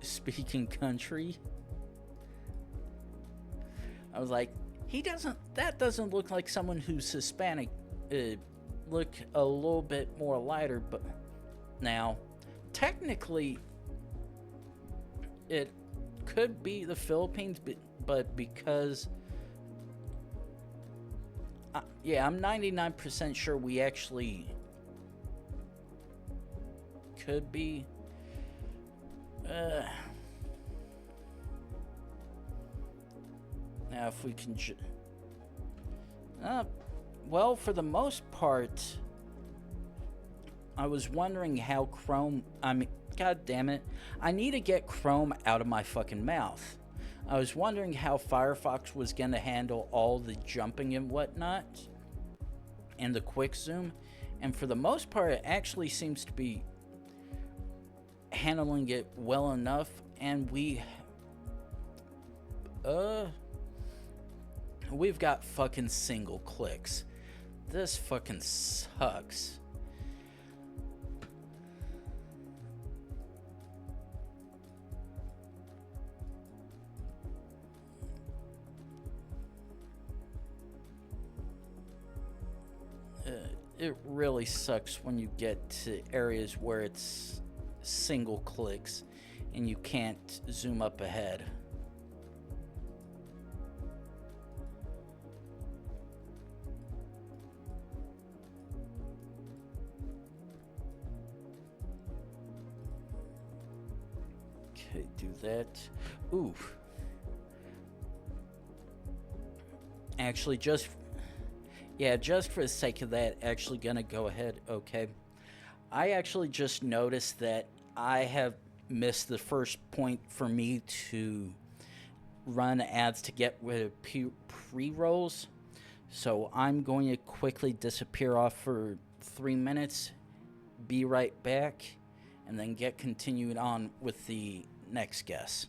speaking country. I was like, that doesn't look like someone who's Hispanic. Look a little bit more lighter, but now, technically, it could be the Philippines, but because... yeah, I'm 99% sure we actually... could be. Now, if we can... well, for the most part, I was wondering how Chrome... God damn it. I need to get Chrome out of my fucking mouth. I was wondering how Firefox was going to handle all the jumping and whatnot, and the quick zoom. And for the most part, it actually seems to be handling it well enough. And we've got fucking single clicks. This fucking sucks. It really sucks when you get to areas where it's single clicks, and you can't zoom up ahead. Okay, do that. Ooh. Actually, just for the sake of that, actually gonna go ahead. Okay. I actually just noticed that I have missed the first point for me to run ads to get rid of pre-rolls. So I'm going to quickly disappear off for 3 minutes, be right back, and then get continued on with the next guess.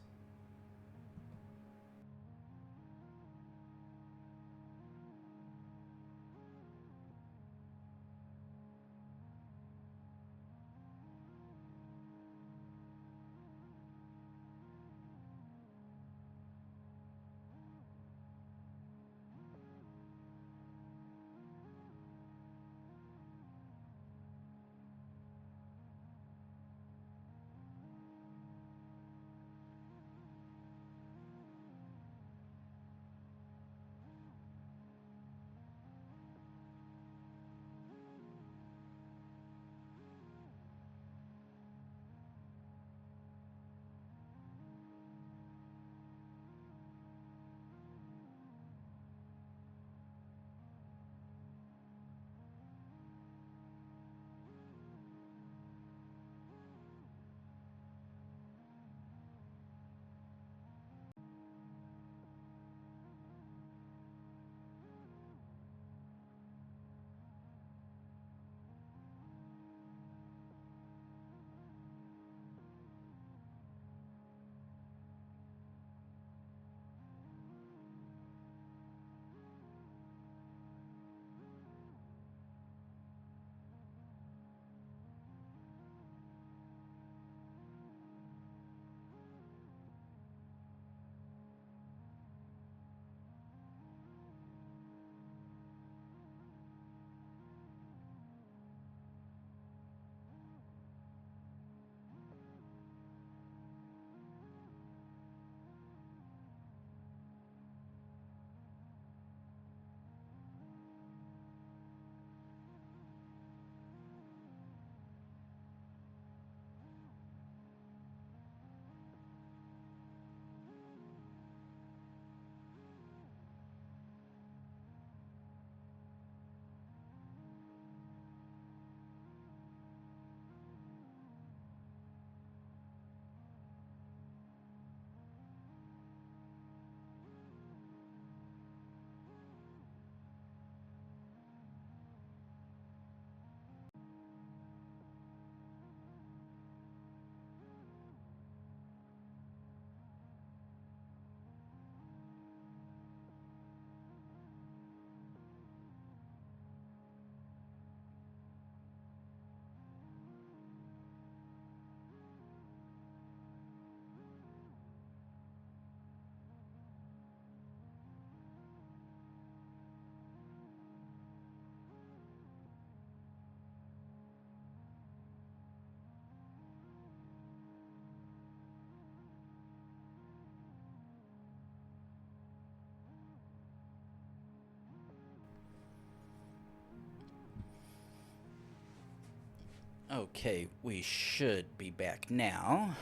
Okay, we should be back now.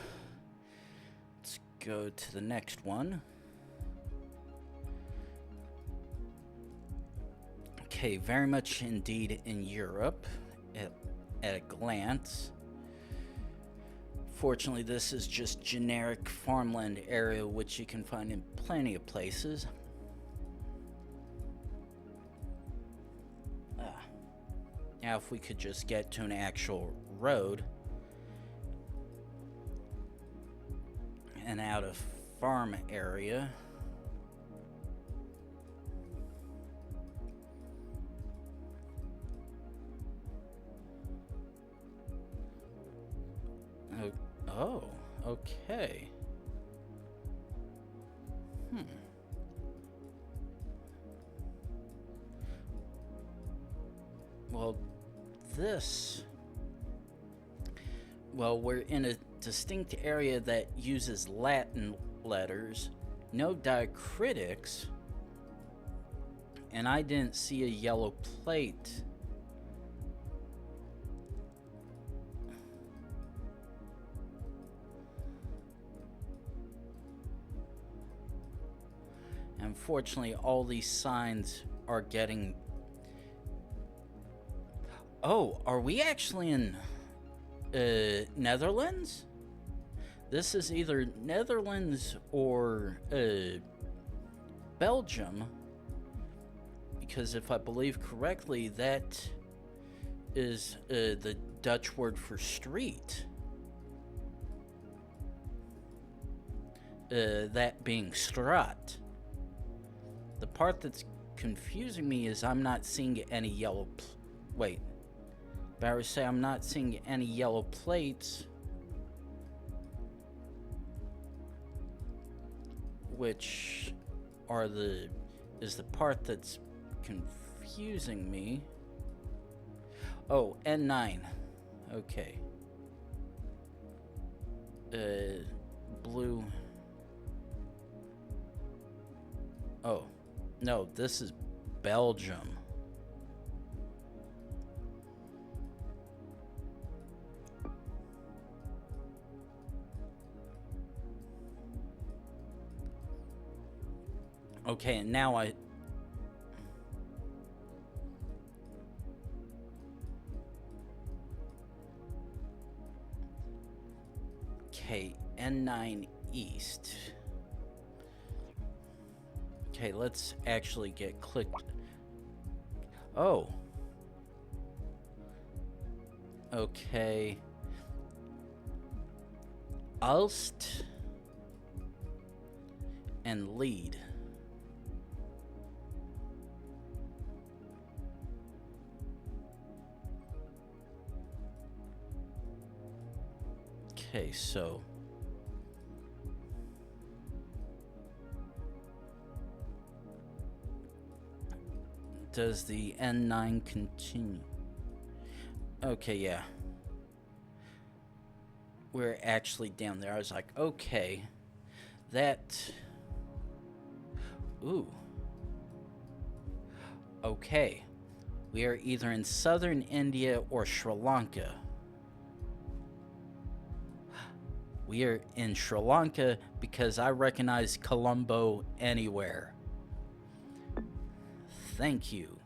Let's go to the next one. Okay, very much indeed in Europe at a glance. Fortunately, this is just generic farmland area, which you can find in plenty of places. Now, if we could just get to an actual road and out of farm area. Oh, okay. Well, this Well, we're in a distinct area that uses Latin letters, no diacritics, and I didn't see a yellow plate. Unfortunately, all these signs are getting... Oh, are we actually in Netherlands? This is either Netherlands or Belgium, because if I believe correctly, that is the Dutch word for street. That being straat. The part that's confusing me is I'm not seeing any yellow... Wait. Better say I'm not seeing any yellow plates. Which are is the part that's confusing me. Oh, N9. Okay. Blue. Oh. No, this is Belgium. Okay, and now Okay, N9 East. Okay, let's actually get clicked. Oh. Okay. Ulst and lead. Okay, so does the N9 continue? Okay, yeah. We're actually down there. I was like, okay, that... Ooh. Okay. We are either in southern India or Sri Lanka. We are in Sri Lanka because I recognize Colombo anywhere. Thank you.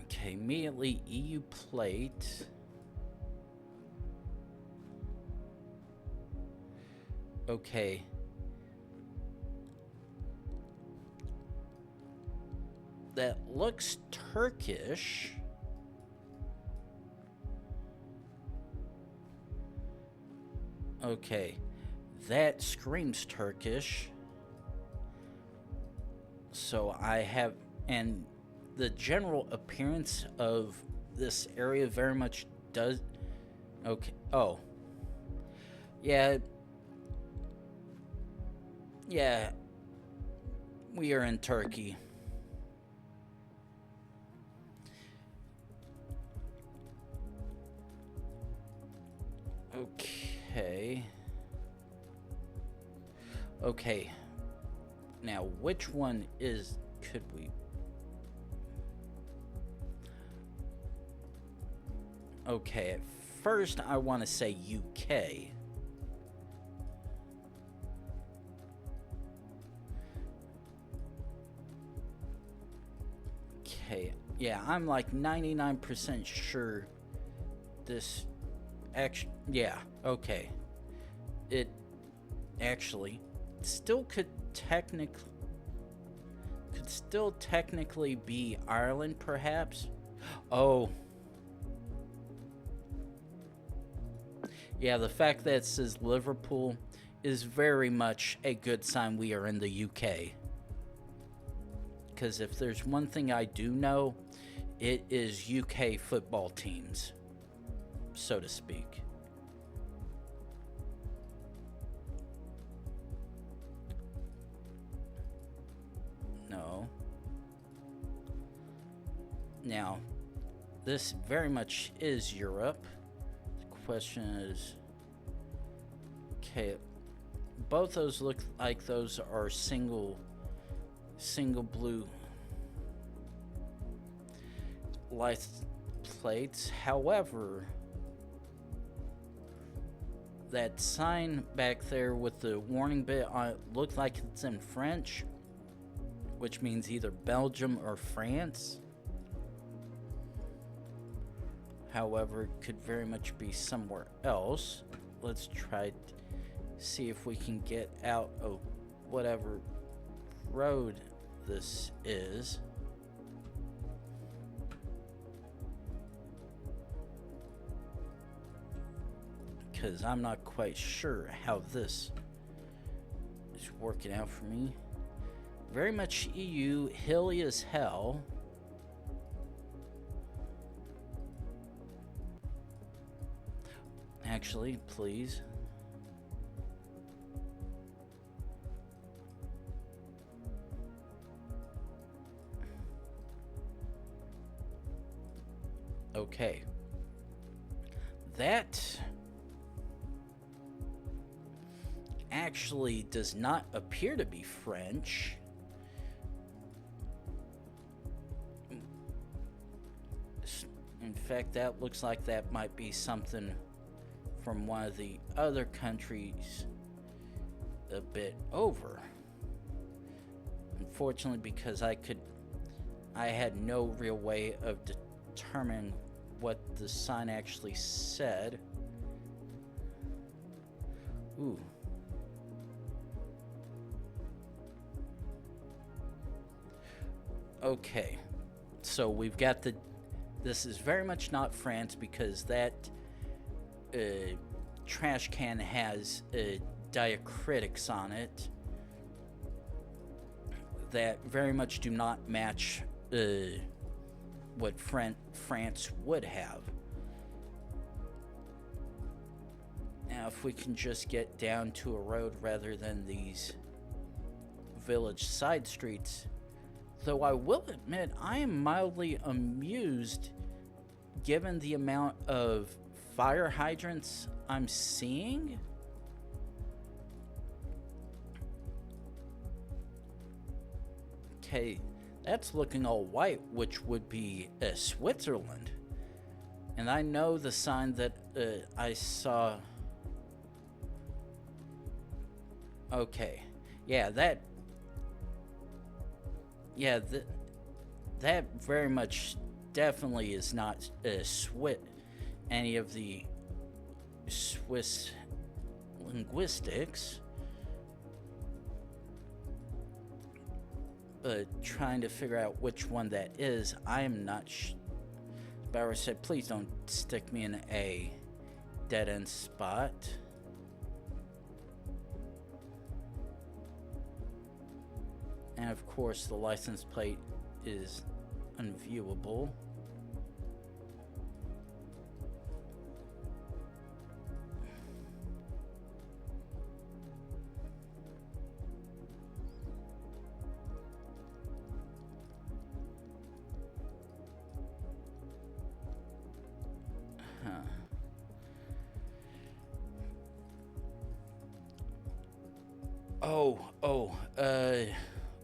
Okay, immediately EU plate. Okay. That looks Turkish. Okay. That screams Turkish. So I have... And the general appearance of this area very much does... Okay. Oh. Yeah. Yeah. We are in Turkey. Okay. Okay. Now, which one could we... Okay, at first I want to say UK. Okay, yeah, I'm like 99% sure this... Yeah, okay. It actually still could technically be Ireland, perhaps. Oh. Yeah, the fact that it says Liverpool is very much a good sign we are in the UK. Because if there's one thing I do know, it is UK football teams, so to speak. No. Now, this very much is Europe. The question is, okay, both those look like those are single blue license plates. However, that sign back there with the warning bit on it looked like it's in French, which means either Belgium or France. However, it could very much be somewhere else. Let's try to see if we can get out of whatever road this is. Because I'm not quite sure how this is working out for me. Very much EU, hilly as hell. Actually, please. Okay. That actually does not appear to be French. In fact, that looks like that might be something from one of the other countries a bit over. Unfortunately, because I had no real way of determining what the sign actually said. Ooh. Okay. So we've got this is very much not France, because that trash can has diacritics on it that very much do not match what France would have. Now, if we can just get down to a road rather than these village side streets, though I will admit I am mildly amused given the amount of fire hydrants I'm seeing. Okay, that's looking all white, which would be Switzerland. And I know the sign that I saw. Okay, yeah, that very much definitely is not any of the Swiss linguistics. But trying to figure out which one that is, I am not Bauer said, please don't stick me in a dead-end spot. And of course, the license plate is unviewable.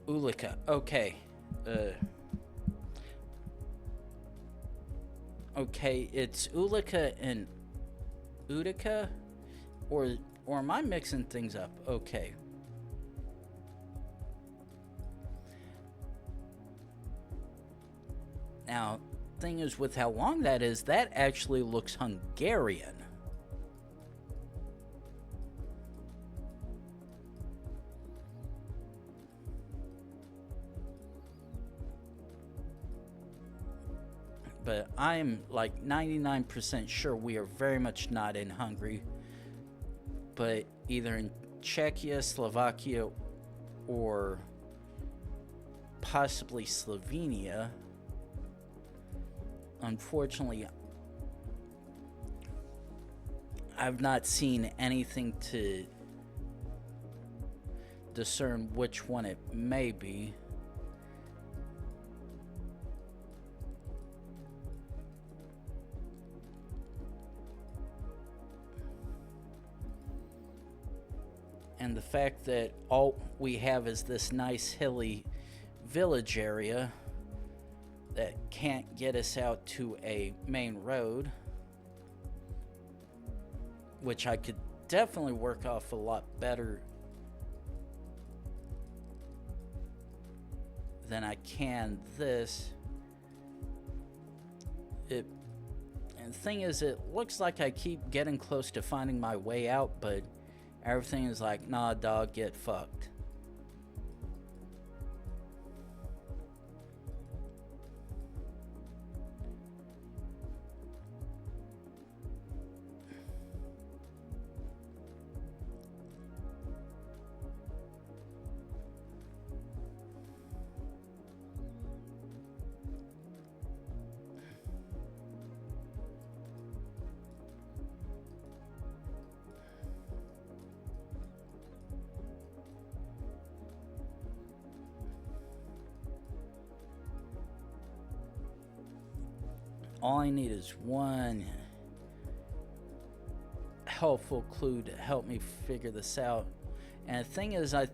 Ulika. Okay. Okay, it's Ulika and Utica, or am I mixing things up? Okay. Now, thing is, with how long that is, that actually looks Hungarian. But I'm like 99% sure we are very much not in Hungary, but either in Czechia, Slovakia, or possibly Slovenia. Unfortunately, I've not seen anything to discern which one it may be. And the fact that all we have is this nice hilly village area that can't get us out to a main road, which I could definitely work off a lot better than I can this. And the thing is, it looks like I keep getting close to finding my way out, but everything is like, nah, dog, get fucked. All I need is one helpful clue to help me figure this out. And the thing is, I've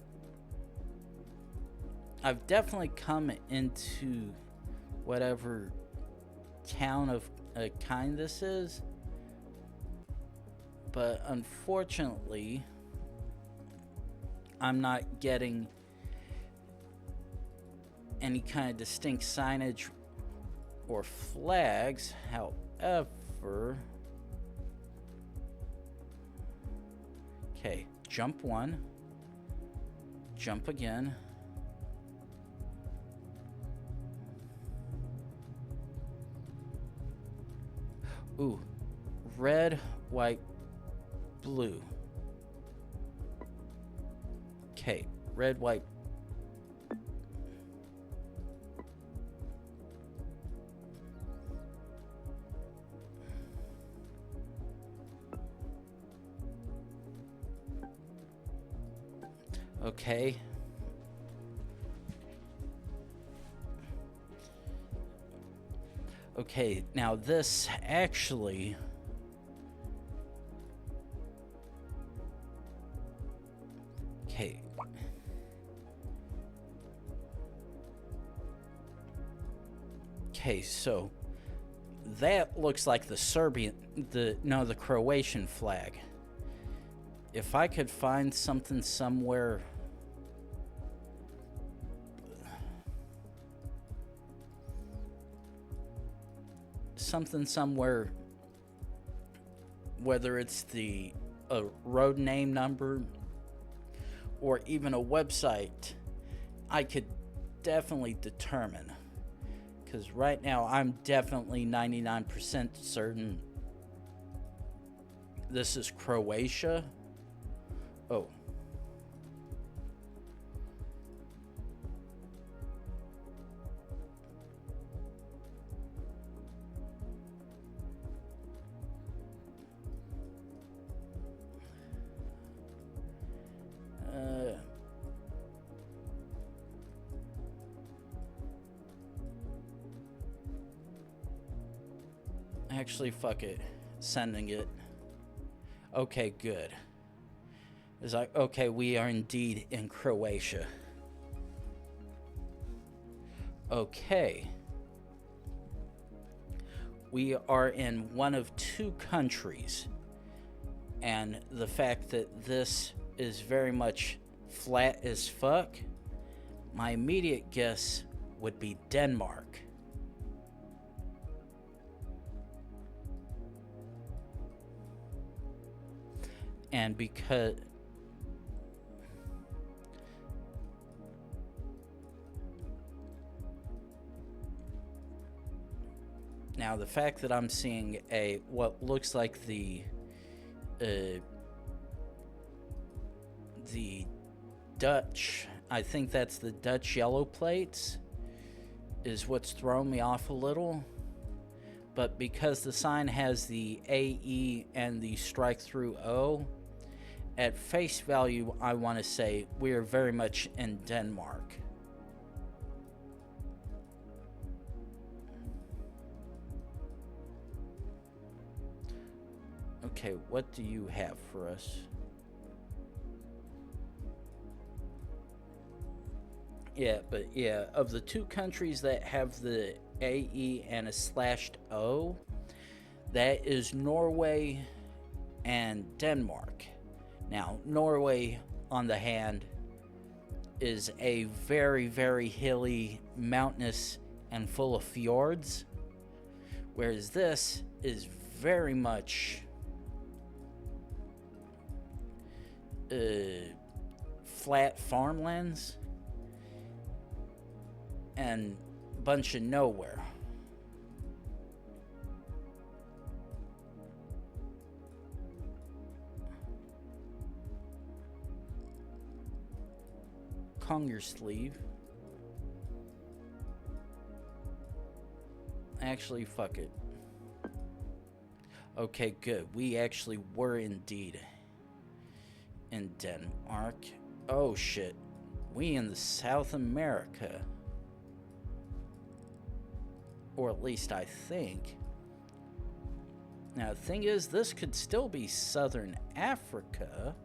definitely come into whatever town of a kind this is, but unfortunately I'm not getting any kind of distinct signage or flags. However, okay, jump one, jump again. Ooh, red, white, blue. Okay, red, white. Okay. Okay, now this actually... Okay. Okay, so that looks like the Serbian, the Croatian flag. If I could find something somewhere... something somewhere, whether it's a road name number or even a website, I could definitely determine. Because right now I'm definitely 99% certain this is Croatia. Oh. Actually, fuck it. Sending it. Okay, good. It's like, okay, we are indeed in Croatia. Okay. We are in one of two countries. And the fact that this is very much flat as fuck, my immediate guess would be Denmark. And because now the fact that I'm seeing what looks like the Dutch, I think that's the Dutch yellow plates, is what's thrown me off a little. But because the sign has the AE and the strike through O, at face value, I want to say we are very much in Denmark. Okay, what do you have for us? Yeah, but yeah, of the two countries that have the AE and a slashed O, that is Norway and Denmark. Now, Norway, on the hand, is a very, very hilly, mountainous, and full of fjords, whereas this is very much flat farmlands and a bunch of nowhere. Conger sleeve. Actually, fuck it. Okay, good. We actually were indeed in Denmark. Oh shit. We in the South America. Or at least I think. Now, the thing is, this could still be Southern Africa.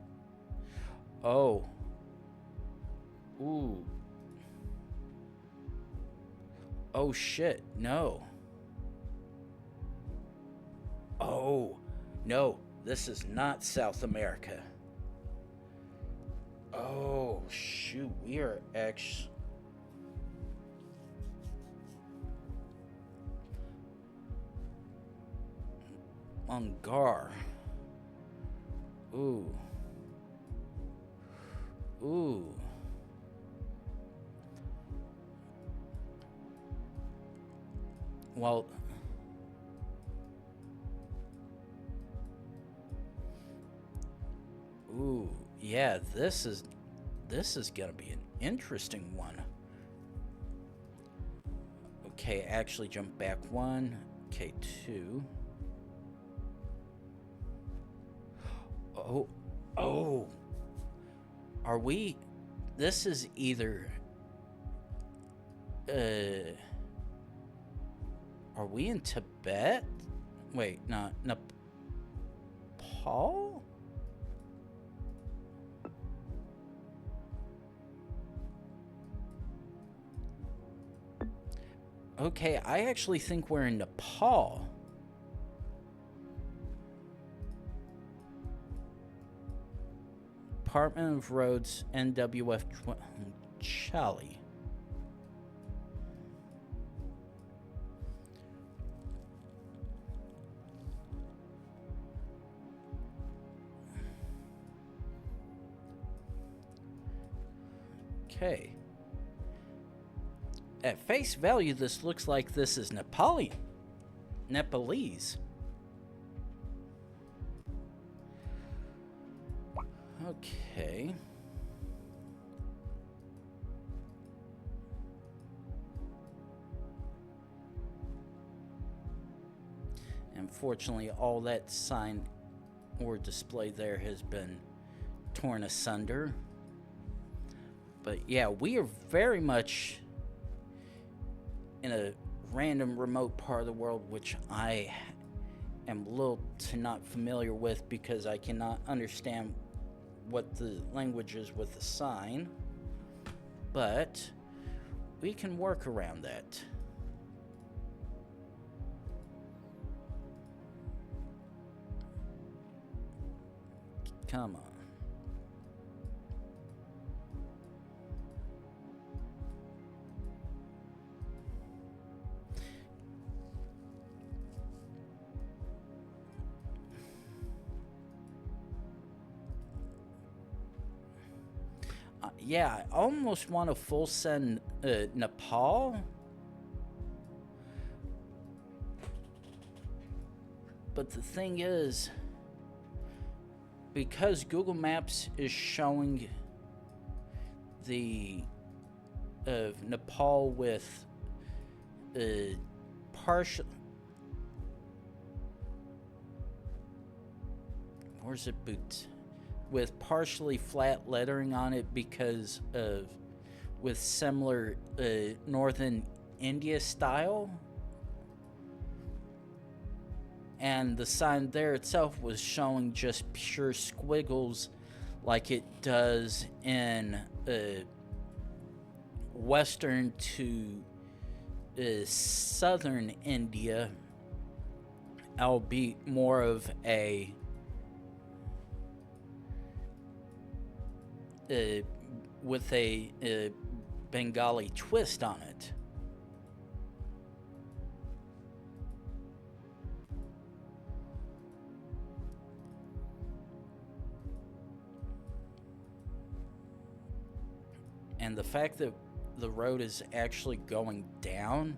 Oh. Ooh. Oh shit, no. Oh, no, this is not South America. Oh, shoot, we are actually... Ungar. Ooh. Ooh. Well... Ooh, yeah, this is gonna be an interesting one. Okay, actually jump back one. Okay, two. Oh. Are we... This is either... Are we in Tibet? Wait, not Nepal? Okay, I actually think we're in Nepal. Department of Roads, NWF Chali. Okay. At face value, this looks like this is Nepalese. Okay. Unfortunately, all that sign or display there has been torn asunder. But yeah, we are very much in a random remote part of the world, which I am little to not familiar with because I cannot understand what the language is with the sign. But we can work around that. Come on. Yeah, I almost want to full send Nepal. But the thing is, because Google Maps is showing the Nepal with partial... Where's it boot? With partially flat lettering on it because of with similar northern India style, and the sign there itself was showing just pure squiggles like it does in western to southern India, I'll be more of a with a Bengali twist on it. And the fact that the road is actually going down,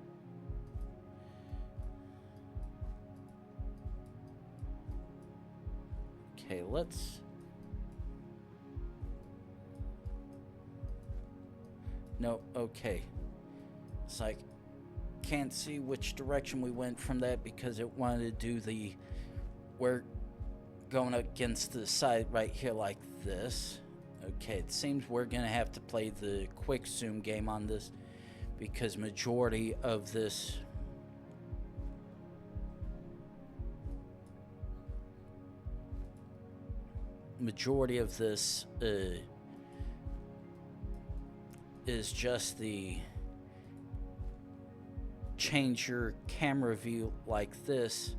okay, let's, no, okay, it's like, can't see which direction we went from that because it wanted to do the, we're going against the side right here like this. Okay, it seems we're gonna have to play the quick zoom game on this because majority of this is just the change your camera view like this,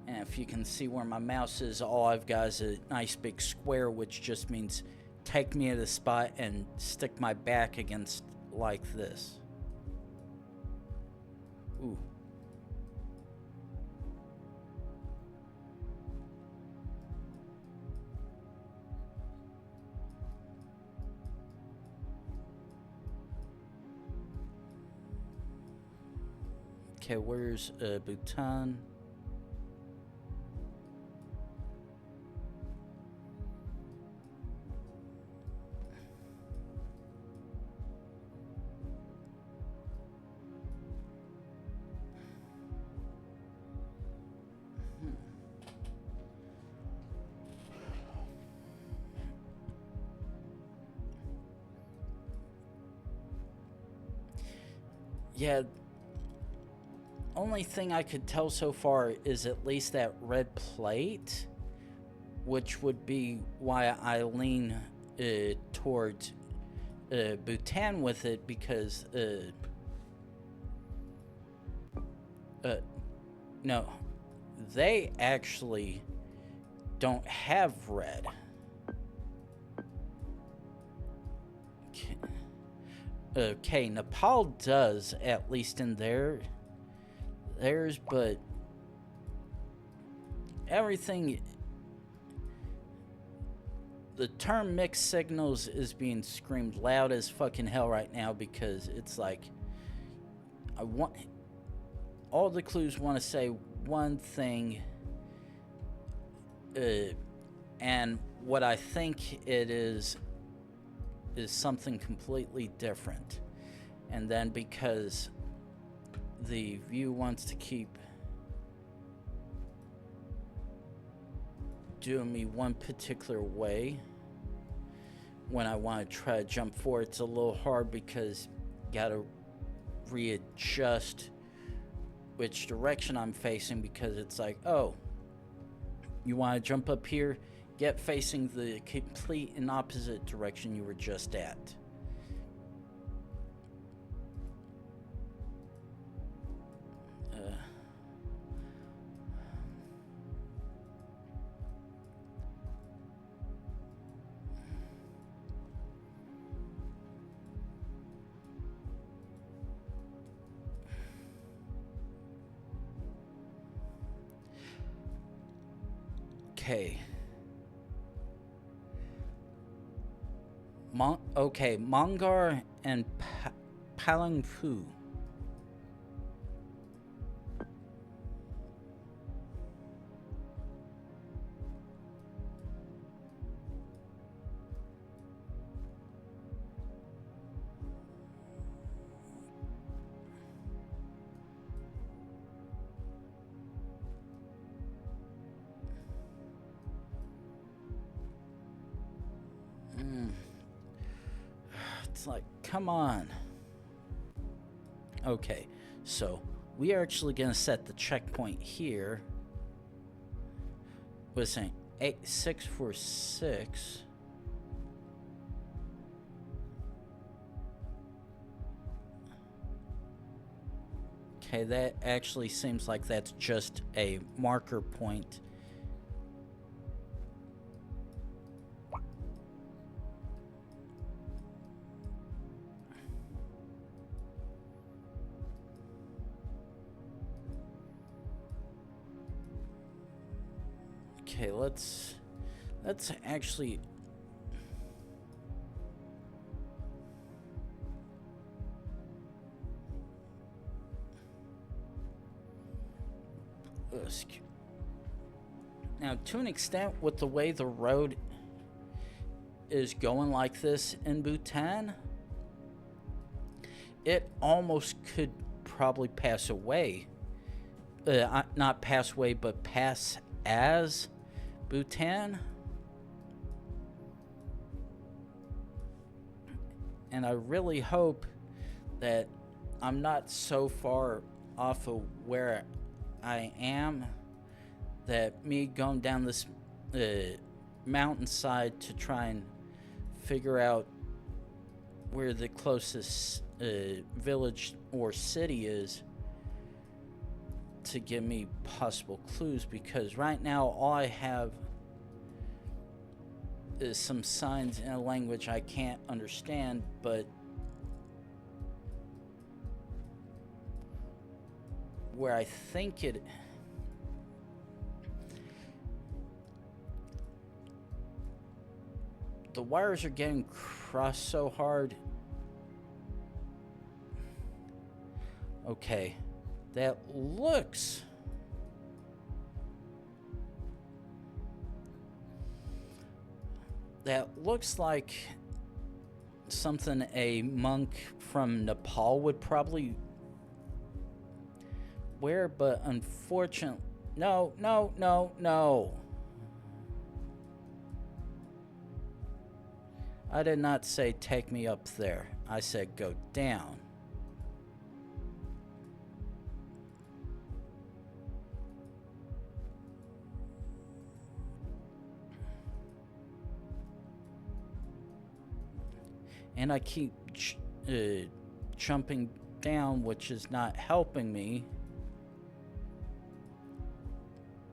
and if you can see where my mouse is, all I've got is a nice big square, which just means take me at a spot and stick my back against like this. Ooh. Okay, where's Bhutan? Yeah, only thing I could tell so far is at least that red plate, which would be why I lean towards Bhutan with it, because no, they actually don't have red. Okay, Nepal does, at least in theirs, but everything, the term mixed signals is being screamed loud as fucking hell right now, because it's like, I want, all the clues want to say one thing, and what I think it is something completely different. And then because the view wants to keep doing me one particular way, when I want to try to jump forward, it's a little hard because you gotta readjust which direction I'm facing, because it's like, oh, you want to jump up here, get facing the complete and opposite direction you were just at. Okay. Okay, Mongar and Palangfu. It's like, come on. Okay, so we are actually going to set the checkpoint here. We're saying 8646. Okay, that actually seems like that's just a marker point. Okay, let's actually now, to an extent, with the way the road is going like this in Bhutan, it almost could probably pass away. Not pass away, but pass as Bhutan. And I really hope that I'm not so far off of where I am that me going down this mountainside to try and figure out where the closest village or city is to give me possible clues, because right now all I have is some signs in a language I can't understand, but where I think it... The wires are getting crossed so hard. Okay, that looks... That looks like something a monk from Nepal would probably wear, but unfortunately... No, no, no, no. I did not say take me up there. I said go down. And I keep jumping down, which is not helping me,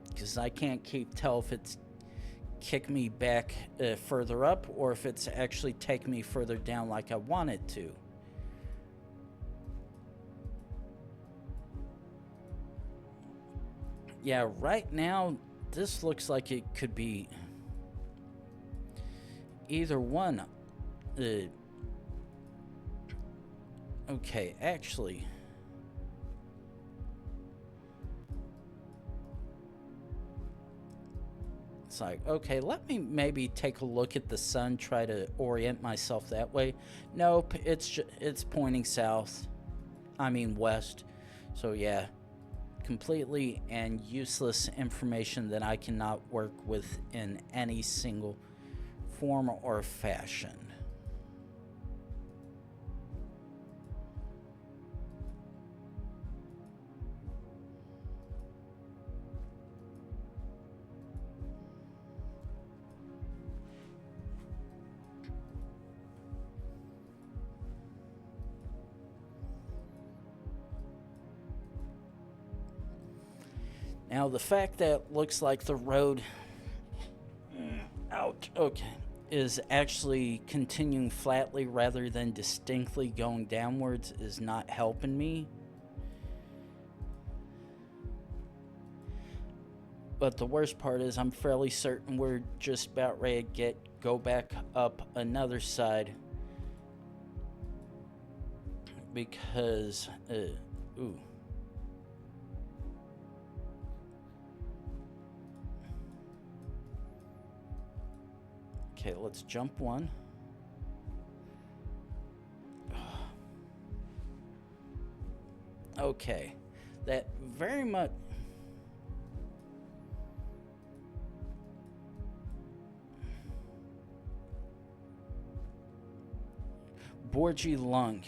because I can't keep tell if it's kick me back further up or if it's actually take me further down like I want it to. Yeah, right now this looks like it could be either one. Okay, actually, it's like, okay, let me maybe take a look at the sun, try to orient myself that way. Nope, it's pointing south. I mean west. So yeah, completely and useless information that I cannot work with in any single form or fashion. Now, the fact that looks like the road, ouch, okay, is actually continuing flatly rather than distinctly going downwards is not helping me. But the worst part is I'm fairly certain we're just about ready to go back up another side, because, ooh. Okay, let's jump one. Okay, that very much... Borgi lung.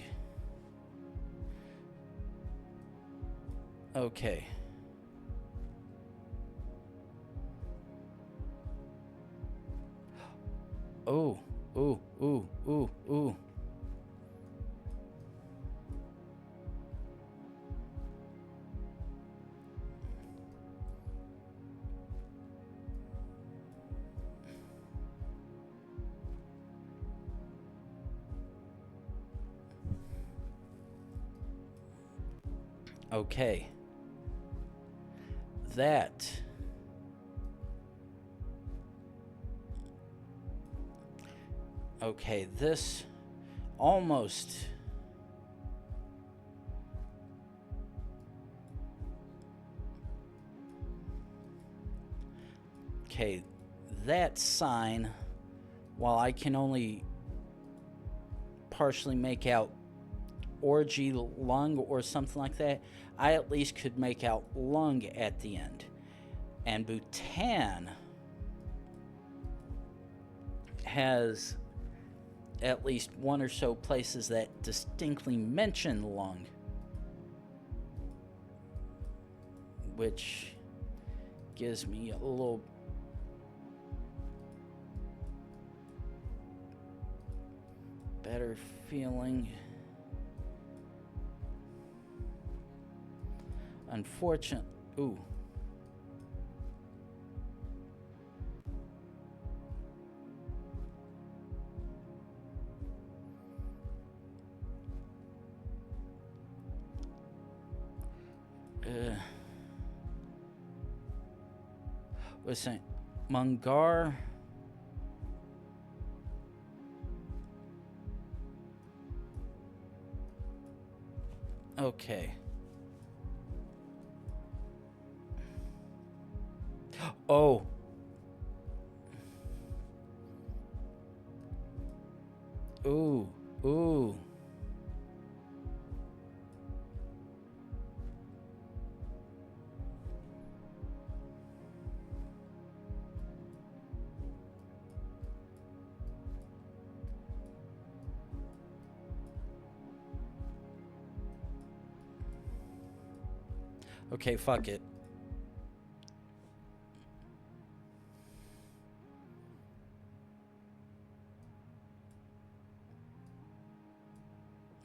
Okay. Oh, ooh, ooh, ooh, ooh. . 'Kay, Okay. That. Okay, this almost. Okay, that sign, while I can only partially make out orgy lung or something like that, I at least could make out lung at the end. And Bhutan has at least one or so places that distinctly mention lung, which gives me a little better feeling. Unfortunate. Ooh. What's that? Mungar. Okay. Oh. Ooh. Ooh. Okay, fuck it.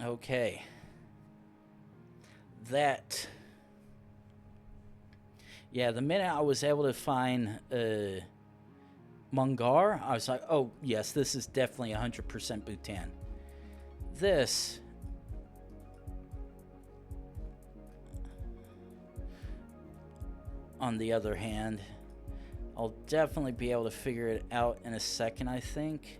Okay. That. Yeah, the minute I was able to find Mungar, I was like, oh, yes, this is definitely 100% Bhutan. This. On the other hand, I'll definitely be able to figure it out in a second, I think.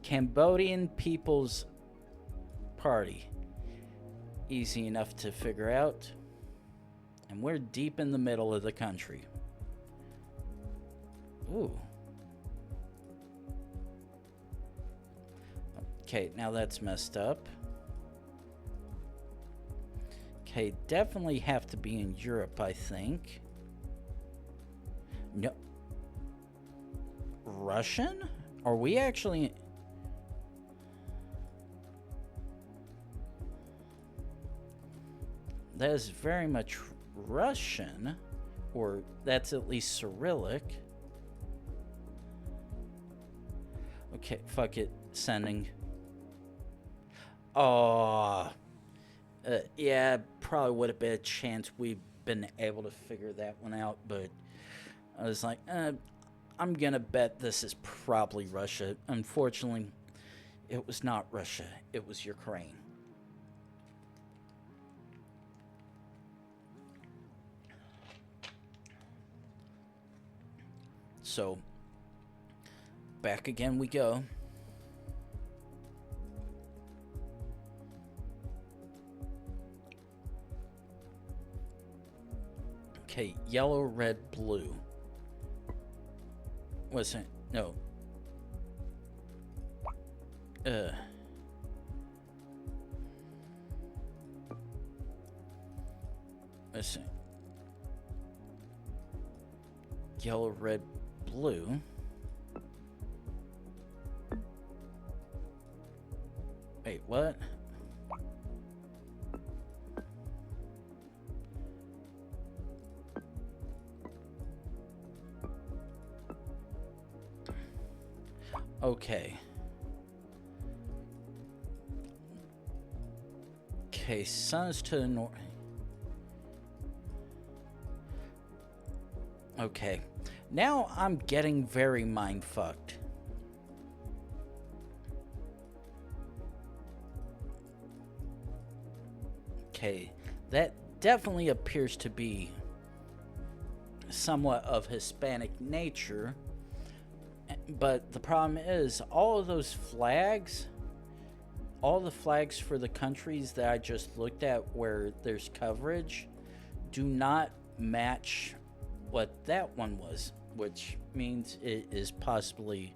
Cambodian People's Party. Easy enough to figure out. And we're deep in the middle of the country. Ooh. Okay, now that's messed up. Okay, definitely have to be in Europe, I think. No. Russian? Are we actually... That is very much Russian, or that's at least Cyrillic. Okay, fuck it. Sending. Oh... yeah, probably would have been a chance we'd been able to figure that one out, but I was like, I'm gonna bet this is probably Russia. Unfortunately, it was not Russia, it was Ukraine. So, back again we go. Okay, yellow, red, blue. What's it? No. Let's see. Yellow, red, blue. Wait, what? Okay. Okay, sun is to the north. Okay. Now I'm getting very mind-fucked. Okay, that definitely appears to be somewhat of Hispanic nature. But the problem is, all of those flags, all the flags for the countries that I just looked at where there's coverage, do not match what that one was, which means it is possibly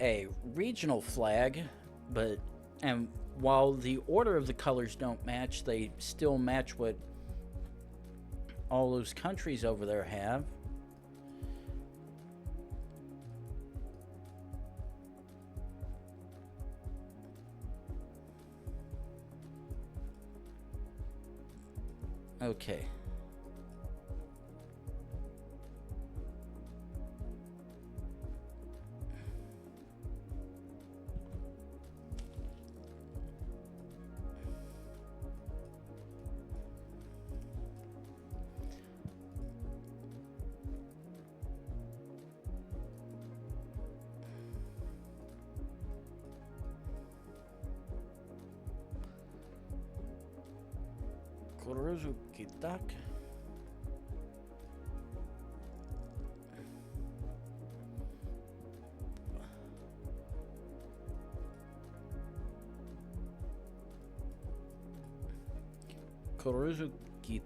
a regional flag. But and while the order of the colors don't match, they still match what all those countries over there have. Okay. Kitak. Kit.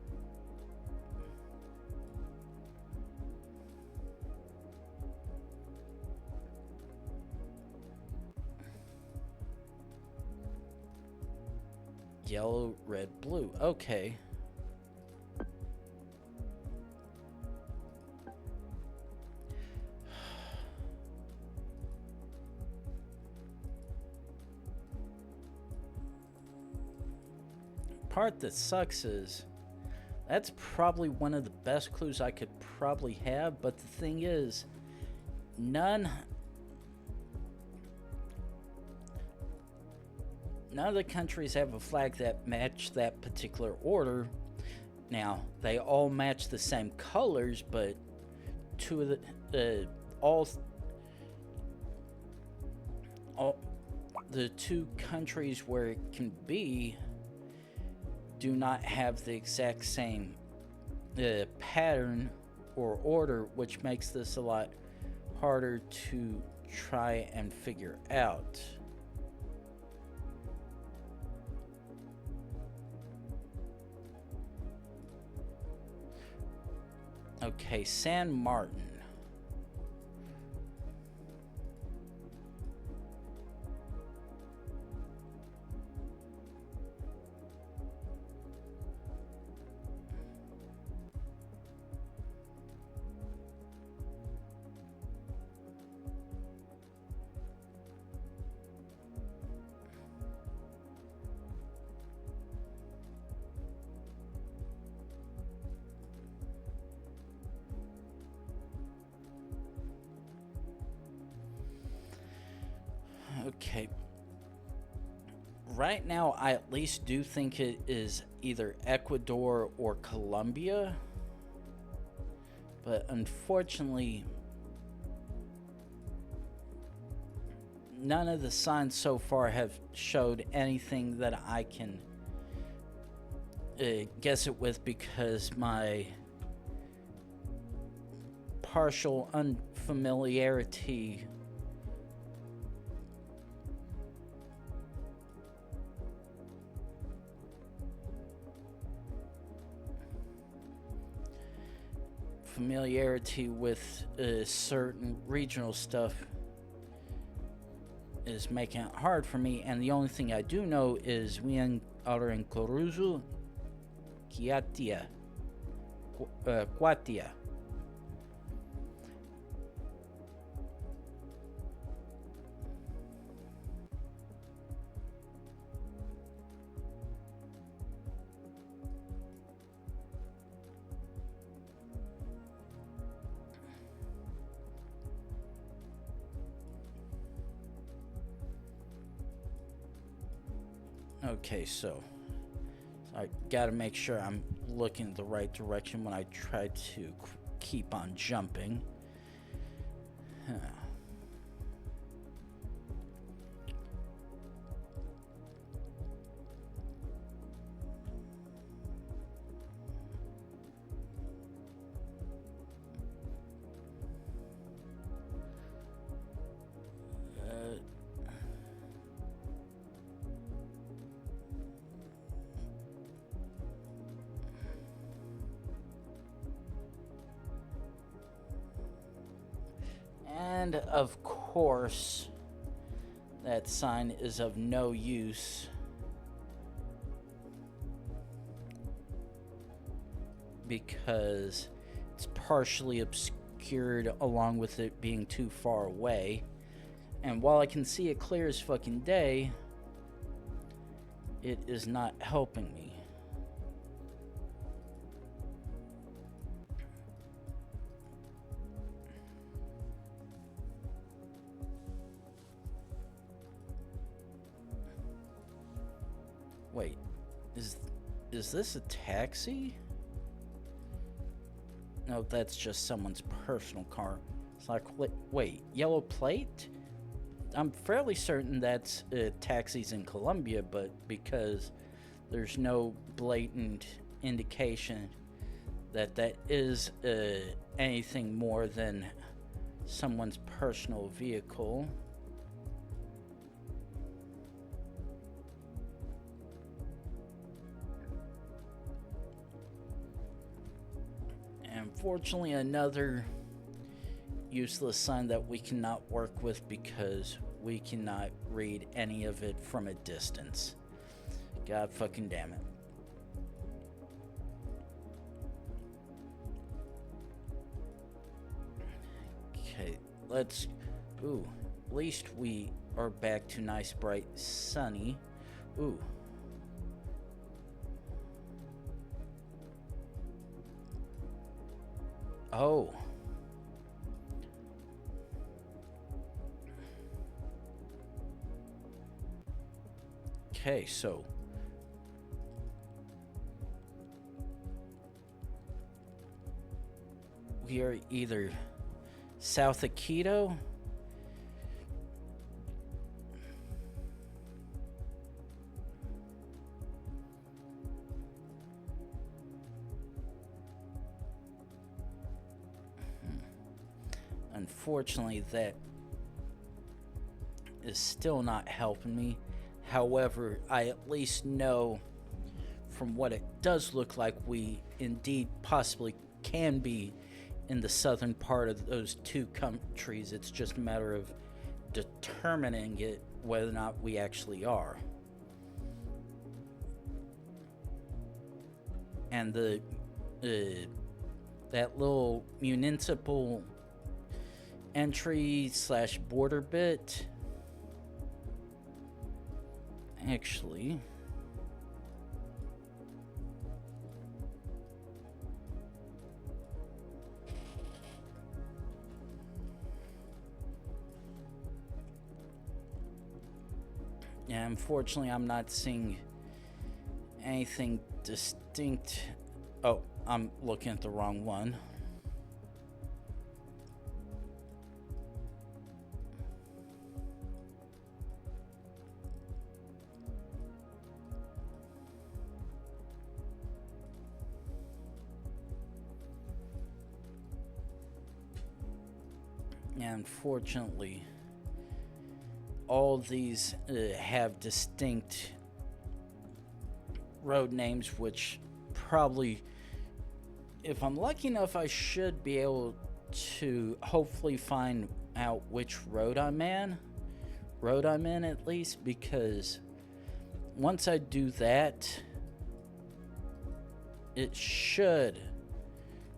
Yellow, red, blue. Okay. Part that sucks is that's probably one of the best clues I could probably have, but the thing is, none of the countries have a flag that match that particular order. Now, they all match the same colors, but two of the two countries where it can be do not have the exact same pattern or order, which makes this a lot harder to try and figure out. Okay, San Martin. Okay. Right now, I at least do think it is either Ecuador or Colombia. But unfortunately, none of the signs so far have showed anything that I can guess it with, because my partial unfamiliarity with certain regional stuff is making it hard for me, and the only thing I do know is we are in Coruzu, Quatia. Okay, so I gotta make sure I'm looking the right direction when I try to keep on jumping. And of course, that sign is of no use. Because it's partially obscured along with it being too far away. And while I can see it clear as fucking day, it is not helping me. Wait, is this a taxi? No, that's just someone's personal car. It's like, wait, yellow plate? I'm fairly certain that's taxis in Colombia, but because there's no blatant indication that that is anything more than someone's personal vehicle. Unfortunately, another useless sign that we cannot work with because we cannot read any of it from a distance. God fucking damn it. Okay, let's... Ooh, at least we are back to nice, bright, sunny. Ooh. Oh. Okay, so we are either south of Quito Unfortunately, that is still not helping me. However, I at least know from what it does look like we indeed possibly can be in the southern part of those two countries. It's just a matter of determining it, whether or not we actually are. And the that little municipal entry slash border bit actually yeah, unfortunately I'm not seeing anything distinct. Oh, I'm looking at the wrong one. Unfortunately, all these have distinct road names, which probably, if I'm lucky enough, I should be able to hopefully find out which road I'm in at least, because once I do that, it should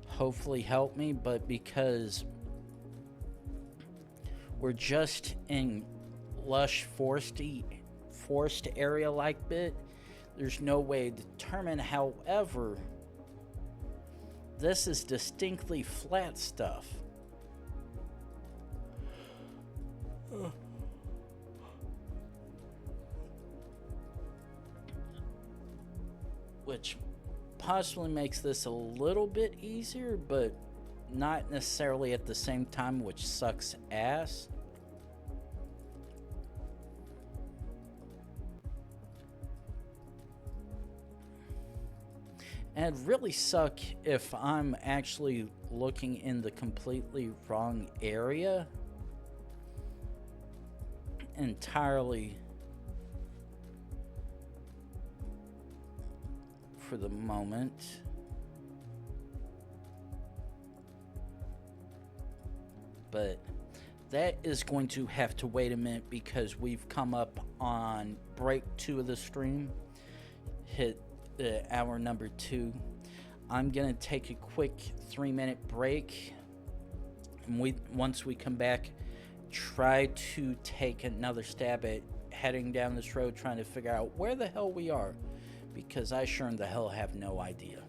hopefully help me. But because we're just in lush forest area like bit, there's no way to determine. However, this is distinctly flat stuff. Which possibly makes this a little bit easier, but not necessarily at the same time, which sucks ass. And it'd really suck if I'm actually looking in the completely wrong area entirely for the moment. But that is going to have to wait a minute because we've come up on break 2 of the stream. Hit hour number 2. I'm gonna take a quick 3-minute break, and once we come back, try to take another stab at heading down this road, trying to figure out where the hell we are, because I sure in the hell have no idea.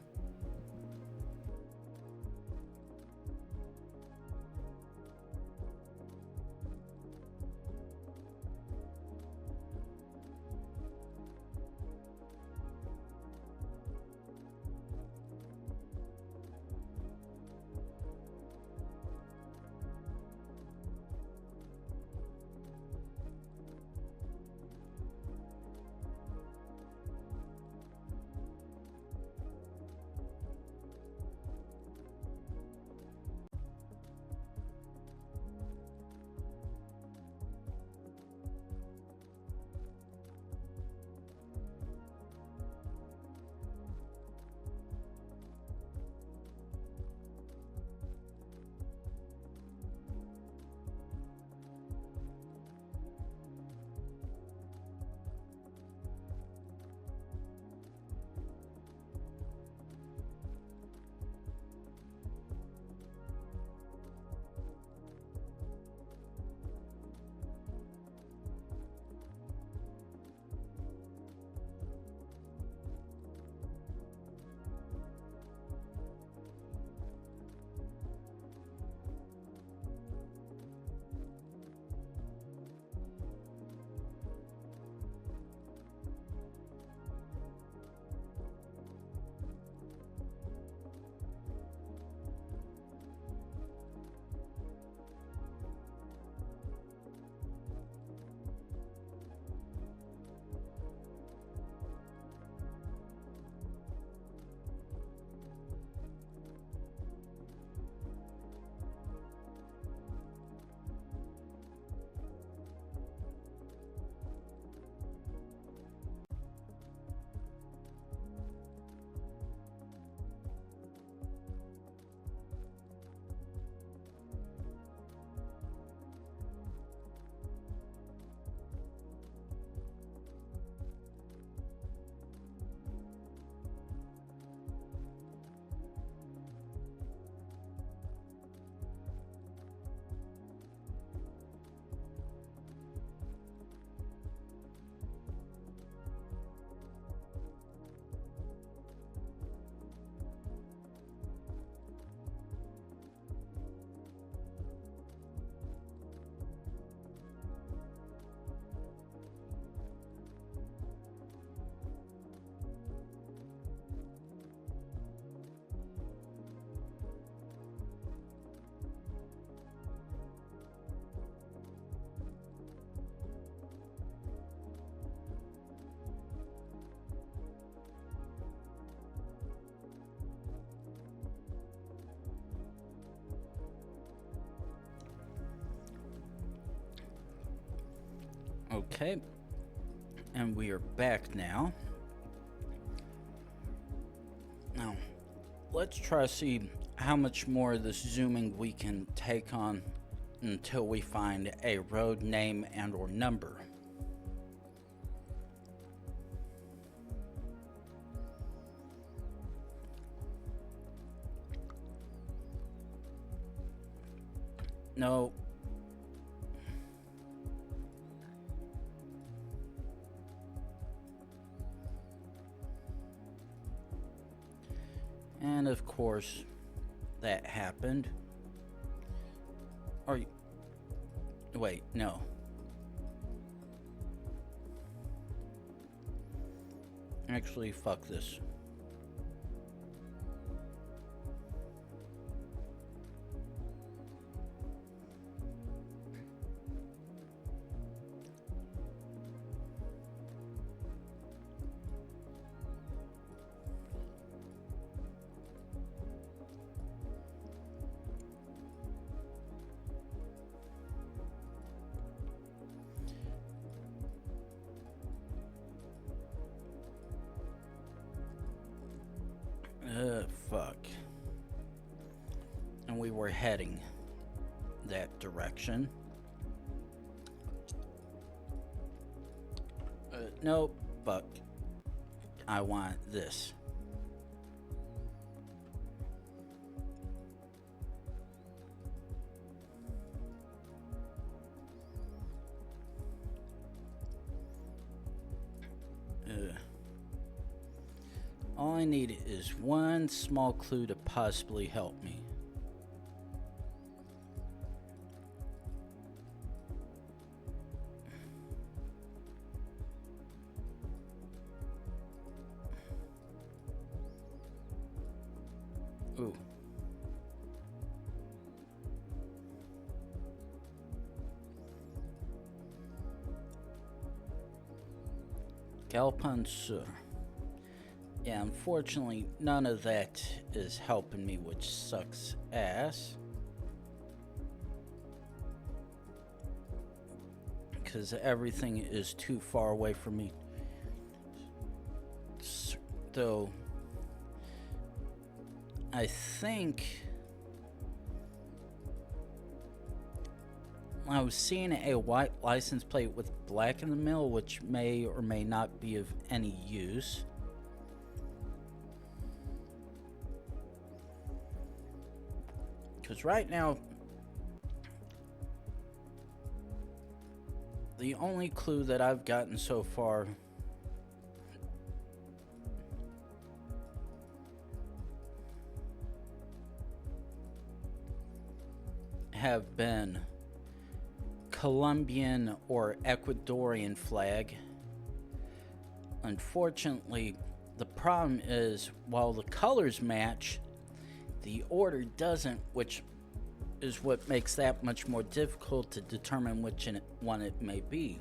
Okay, and we are back now. Now, let's try to see how much more of this zooming we can take on until we find a road name and or number. No. And of course, that happened. Are you... Wait, no. Actually, fuck this. Fuck. And we were heading that direction. Nope, but I want this. All I need is one small clue to possibly help me. Ooh. Galpansur. Yeah, unfortunately, none of that is helping me, which sucks ass. Because everything is too far away from me. So, I think I was seeing a white license plate with black in the middle, which may or may not be of any use. Because right now, the only clue that I've gotten so far have been Colombian or Ecuadorian flag. Unfortunately, the problem is while the colors match, the order doesn't, which is what makes that much more difficult to determine which one it may be.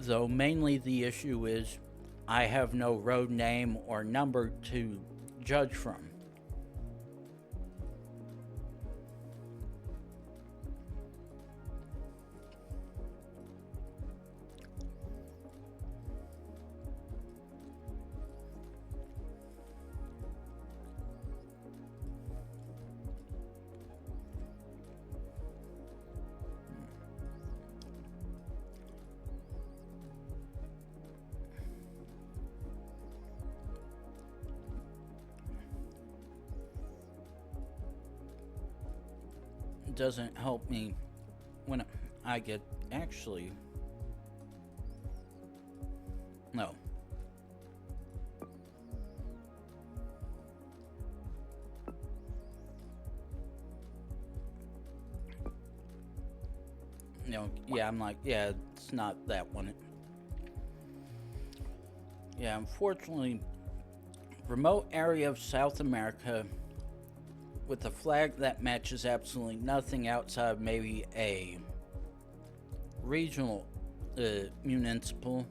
Though mainly the issue is I have no road name or number to judge from. Doesn't help me when I get actually no. No, yeah, I'm like, yeah, it's not that one. Yeah, unfortunately, remote area of South America with a flag that matches absolutely nothing outside maybe a regional municipal.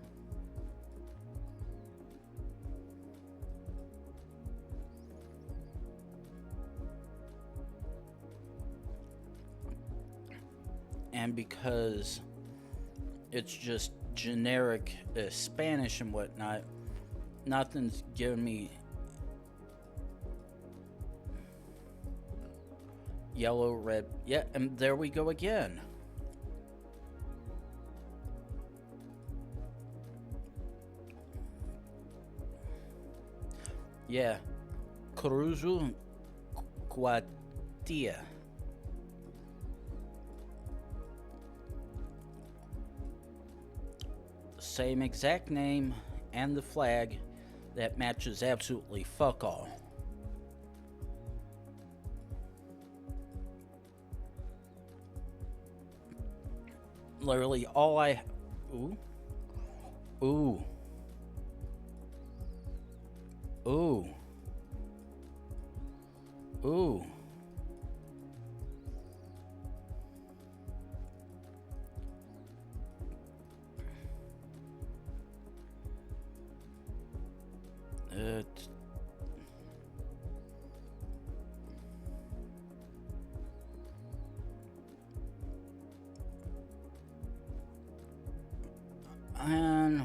And because it's just generic Spanish and whatnot, nothing's giving me yellow, red. Yeah, and there we go again. Yeah, Cruzu Guatia. Same exact name and the flag that matches absolutely fuck all. Literally all I... Ooh. Ooh. Ooh. Ooh. And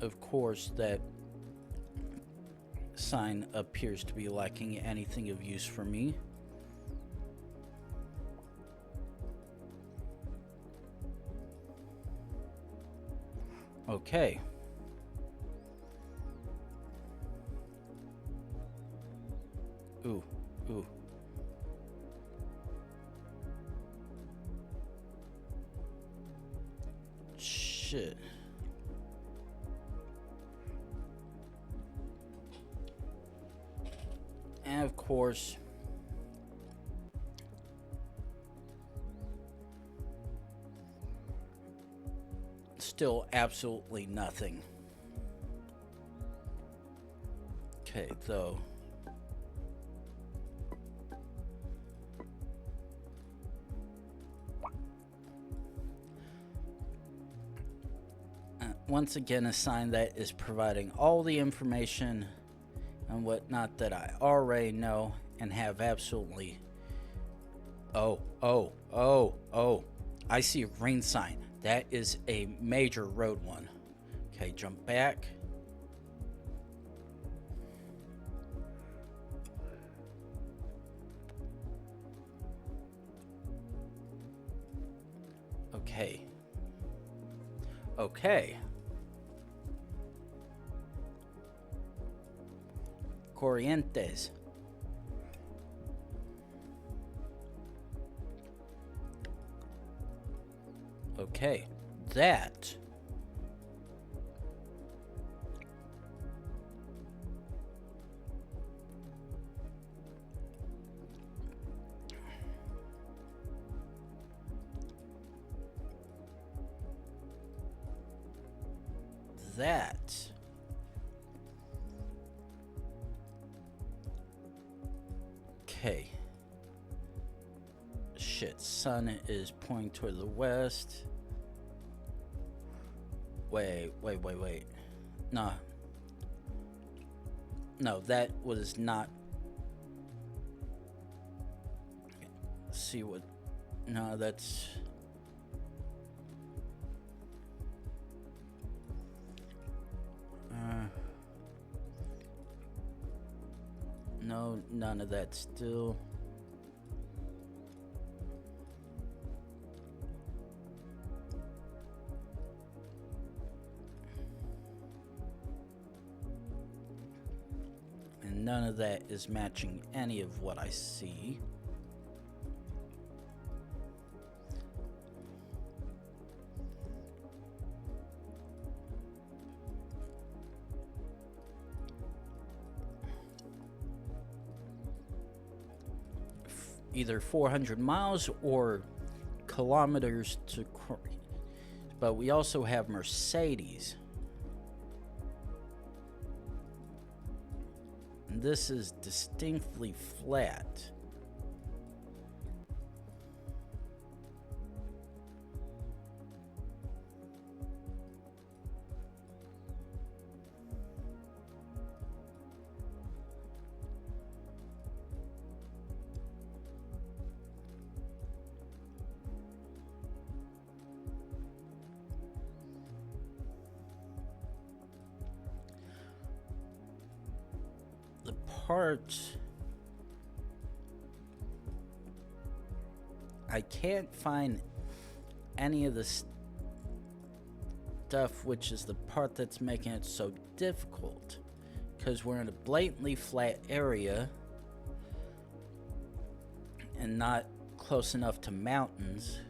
of course that sign appears to be lacking anything of use for me. Okay. Ooh, ooh. Shit. And of course, still absolutely nothing. Okay, though. Once again, a sign that is providing all the information and whatnot that I already know and have absolutely. Oh. I see a green sign. That is a major road one. Okay, jump back. Okay. Okay. Corrientes. Okay, that okay. Shit, sun is pointing toward the west. Wait. No, that was not. Let's see what. No, that's. No, none of that still. And none of that is matching any of what I see. Either 400 miles or kilometers to. But we also have Mercedes. And this is distinctly flat. Part I can't find any of the stuff, which is the part that's making it so difficult, because we're in a blatantly flat area and not close enough to mountains.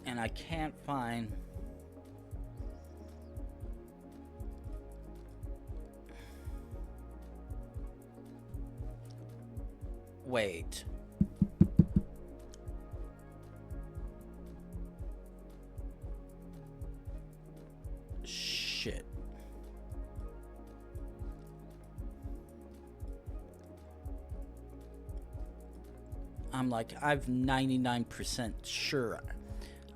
And I can't find. Wait. Shit. I'm like, I've 99% sure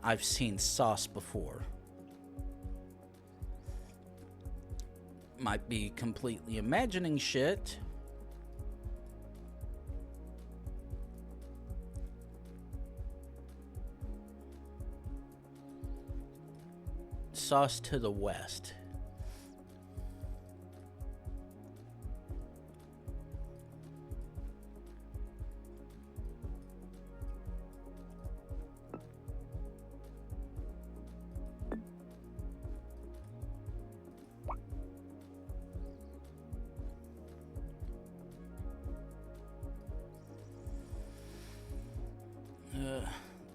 I've seen sauce before. Might be completely imagining shit. sauce to the west.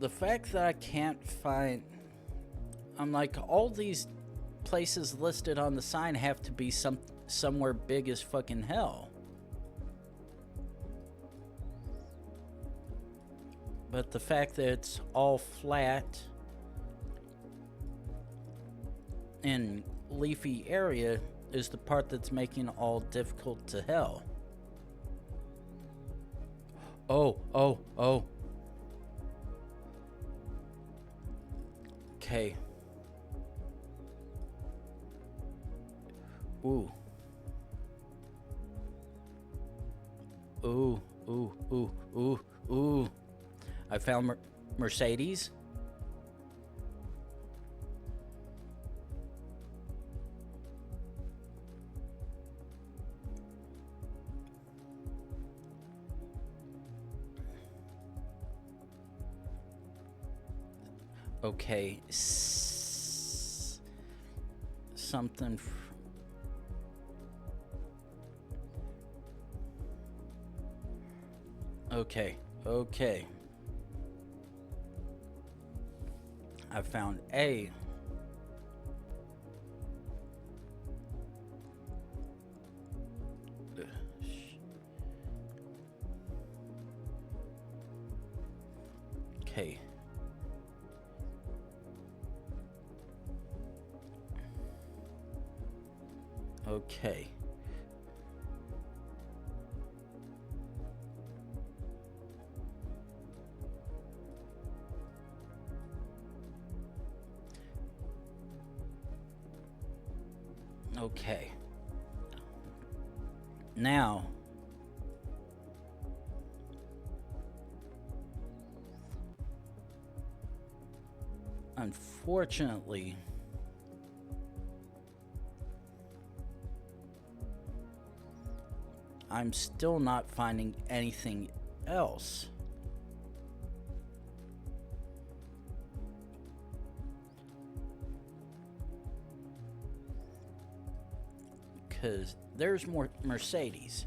The fact that I can't find... I'm like, all these places listed on the sign have to be somewhere big as fucking hell. But the fact that it's all flat and leafy area is the part that's making it all difficult to hell. Oh. Okay. Ooh. I found Mercedes. Okay. Something. Okay. I found A. Okay. Okay. Okay. Now, unfortunately, I'm still not finding anything else. Because there's more Mercedes.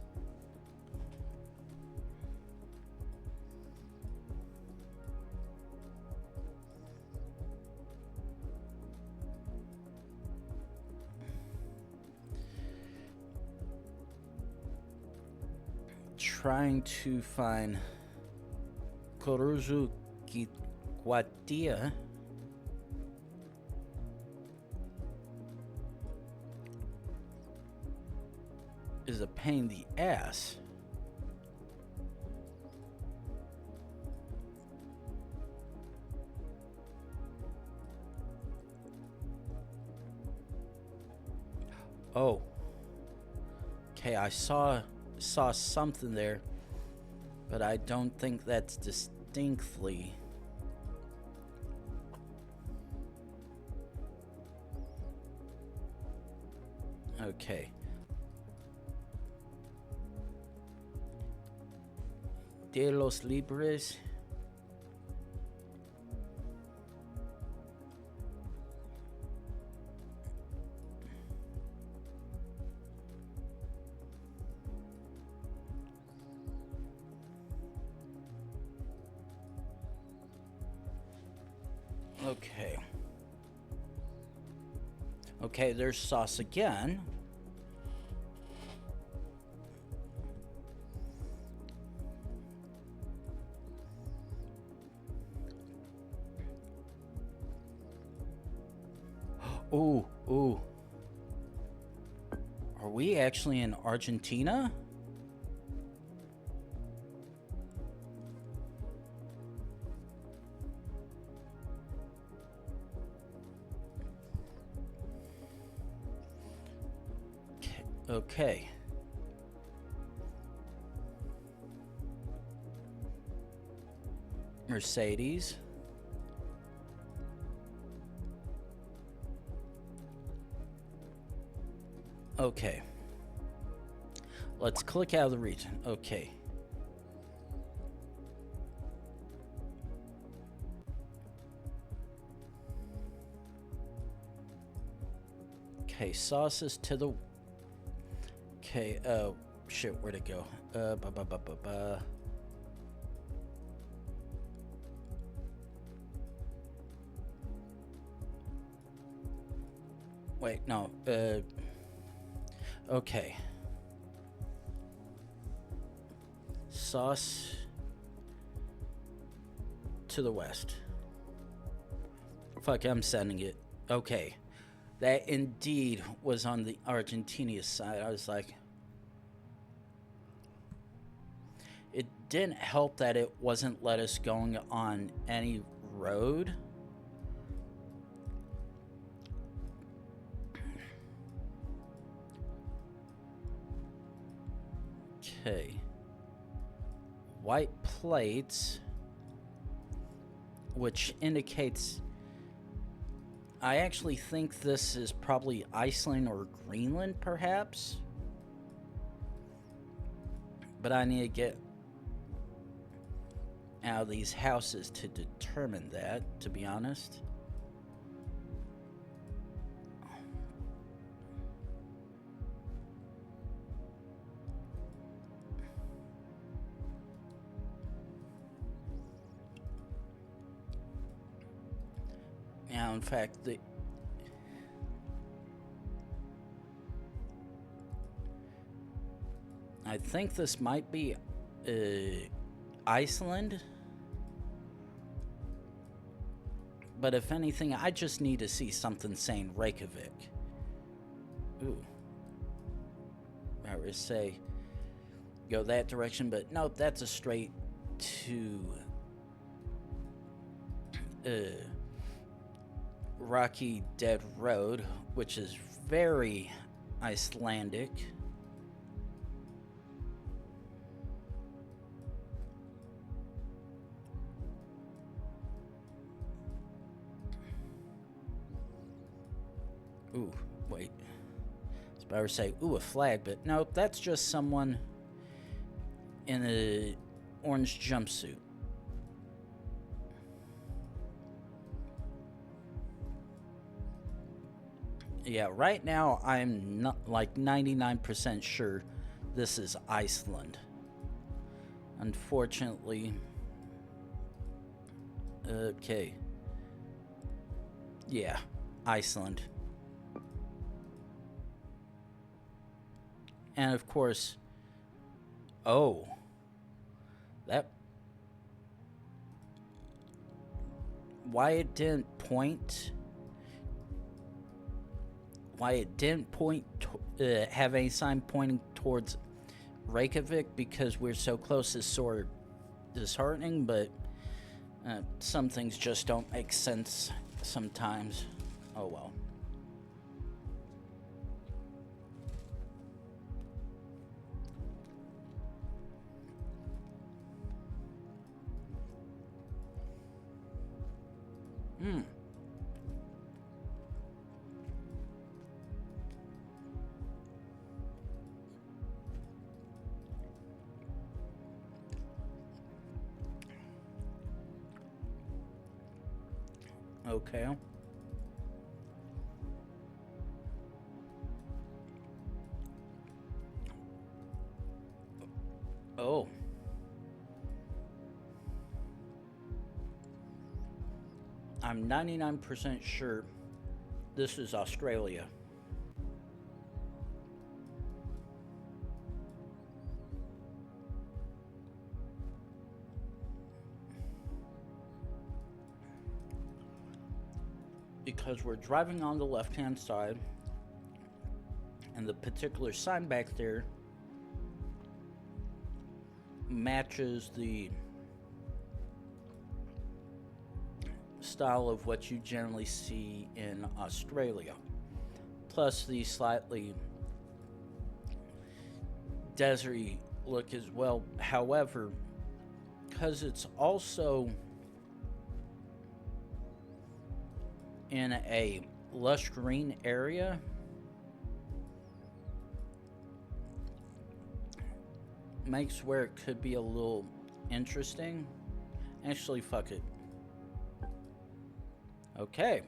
Trying to find Kuruzu Guatia. Is a pain in the ass. Oh. Okay, I saw something there, but I don't think that's distinctly. Okay. De los Libres. Okay. Okay, there's sauce again. Ooh. Are we actually in Argentina? Okay. Mercedes. Okay. Let's click out of the region. Okay. Okay, sauces to the... Okay, oh, shit, where'd it go? Wait, no, okay. Sauce to the west. Fuck, I'm sending it. Okay. That indeed was on the Argentina side. I was like... It didn't help that it wasn't let us going on any road. Okay. White plates, which indicates... I actually think this is probably Iceland or Greenland, perhaps. But I need to get out of these houses to determine that, to be honest. Now, in fact, I think this might be Iceland. But if anything, I just need to see something saying Reykjavik. Ooh. I would say go that direction, but nope, that's a straight to Rocky Dead Road, which is very Icelandic. Ooh, wait. I was about to say, ooh, a flag, but nope, that's just someone in an orange jumpsuit. Yeah, right now I'm not like 99% sure this is Iceland. Unfortunately. Okay. Yeah, Iceland. And of course, oh, that, why it didn't point have any sign pointing towards Reykjavik, because we're so close, is sort of disheartening, but some things just don't make sense sometimes. Oh well. Okay. Oh. I'm 99% sure this is Australia. Because we're driving on the left-hand side, and the particular sign back there matches the style of what you generally see in Australia, plus the slightly deserty look as well. However, because it's also in a lush green area, makes where it could be a little interesting. Actually, fuck it. Okay.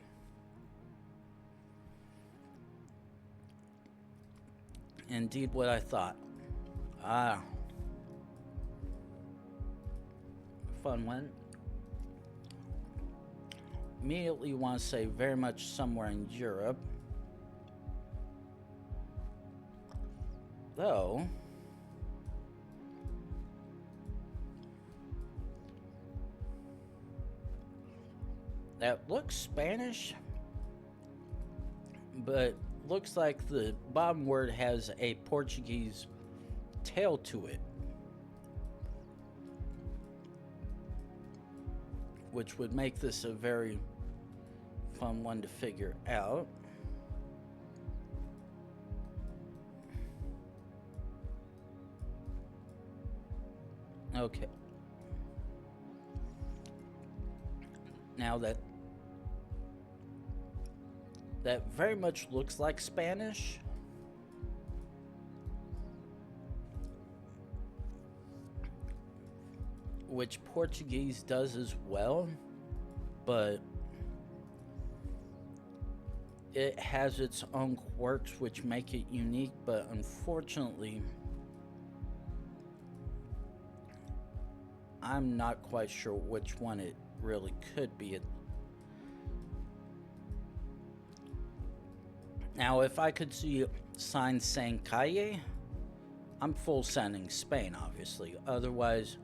Indeed what I thought. Ah. Fun one. Immediately want to say very much somewhere in Europe. Though, that looks Spanish, but looks like the bottom word has a Portuguese tail to it, which would make this a very fun one to figure out. Okay. Now that very much looks like Spanish. Which Portuguese does as well, but it has its own quirks which make it unique, but unfortunately I'm not quite sure which one it really could be. Now, if I could see signs saying calle, I'm full sending Spain, obviously. Otherwise,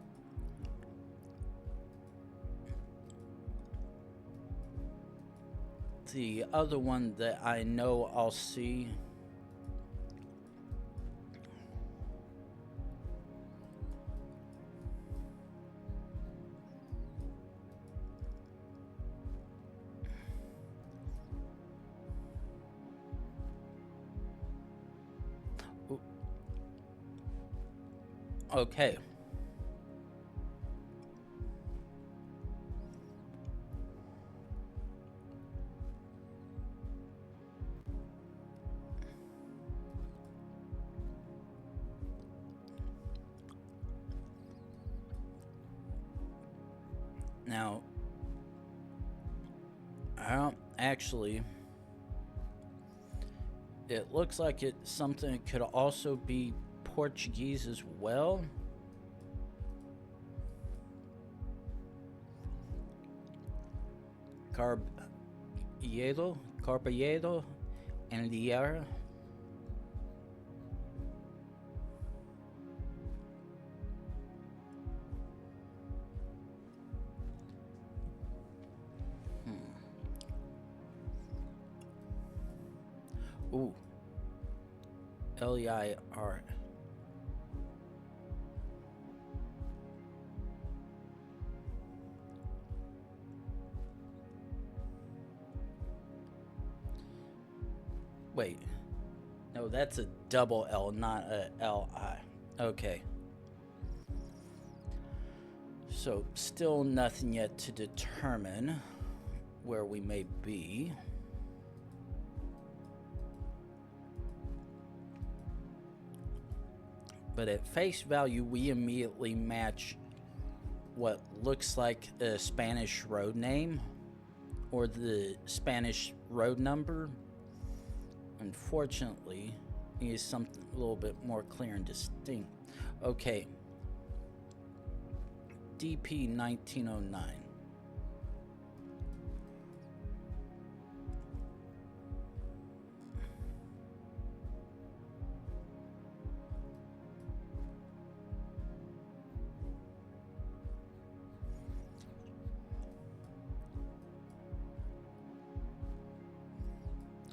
the other one that I know I'll see okay. Now, I don't actually. It looks like it's something that could also be Portuguese as well. Carballedo, and Liera. Ooh. L-E-I-R. Wait. No, that's a double L, not a L-I. Okay. So, still nothing yet to determine where we may be. But at face value, we immediately match what looks like a Spanish road name or the Spanish road number. Unfortunately, it is something a little bit more clear and distinct. Okay. DP 1909.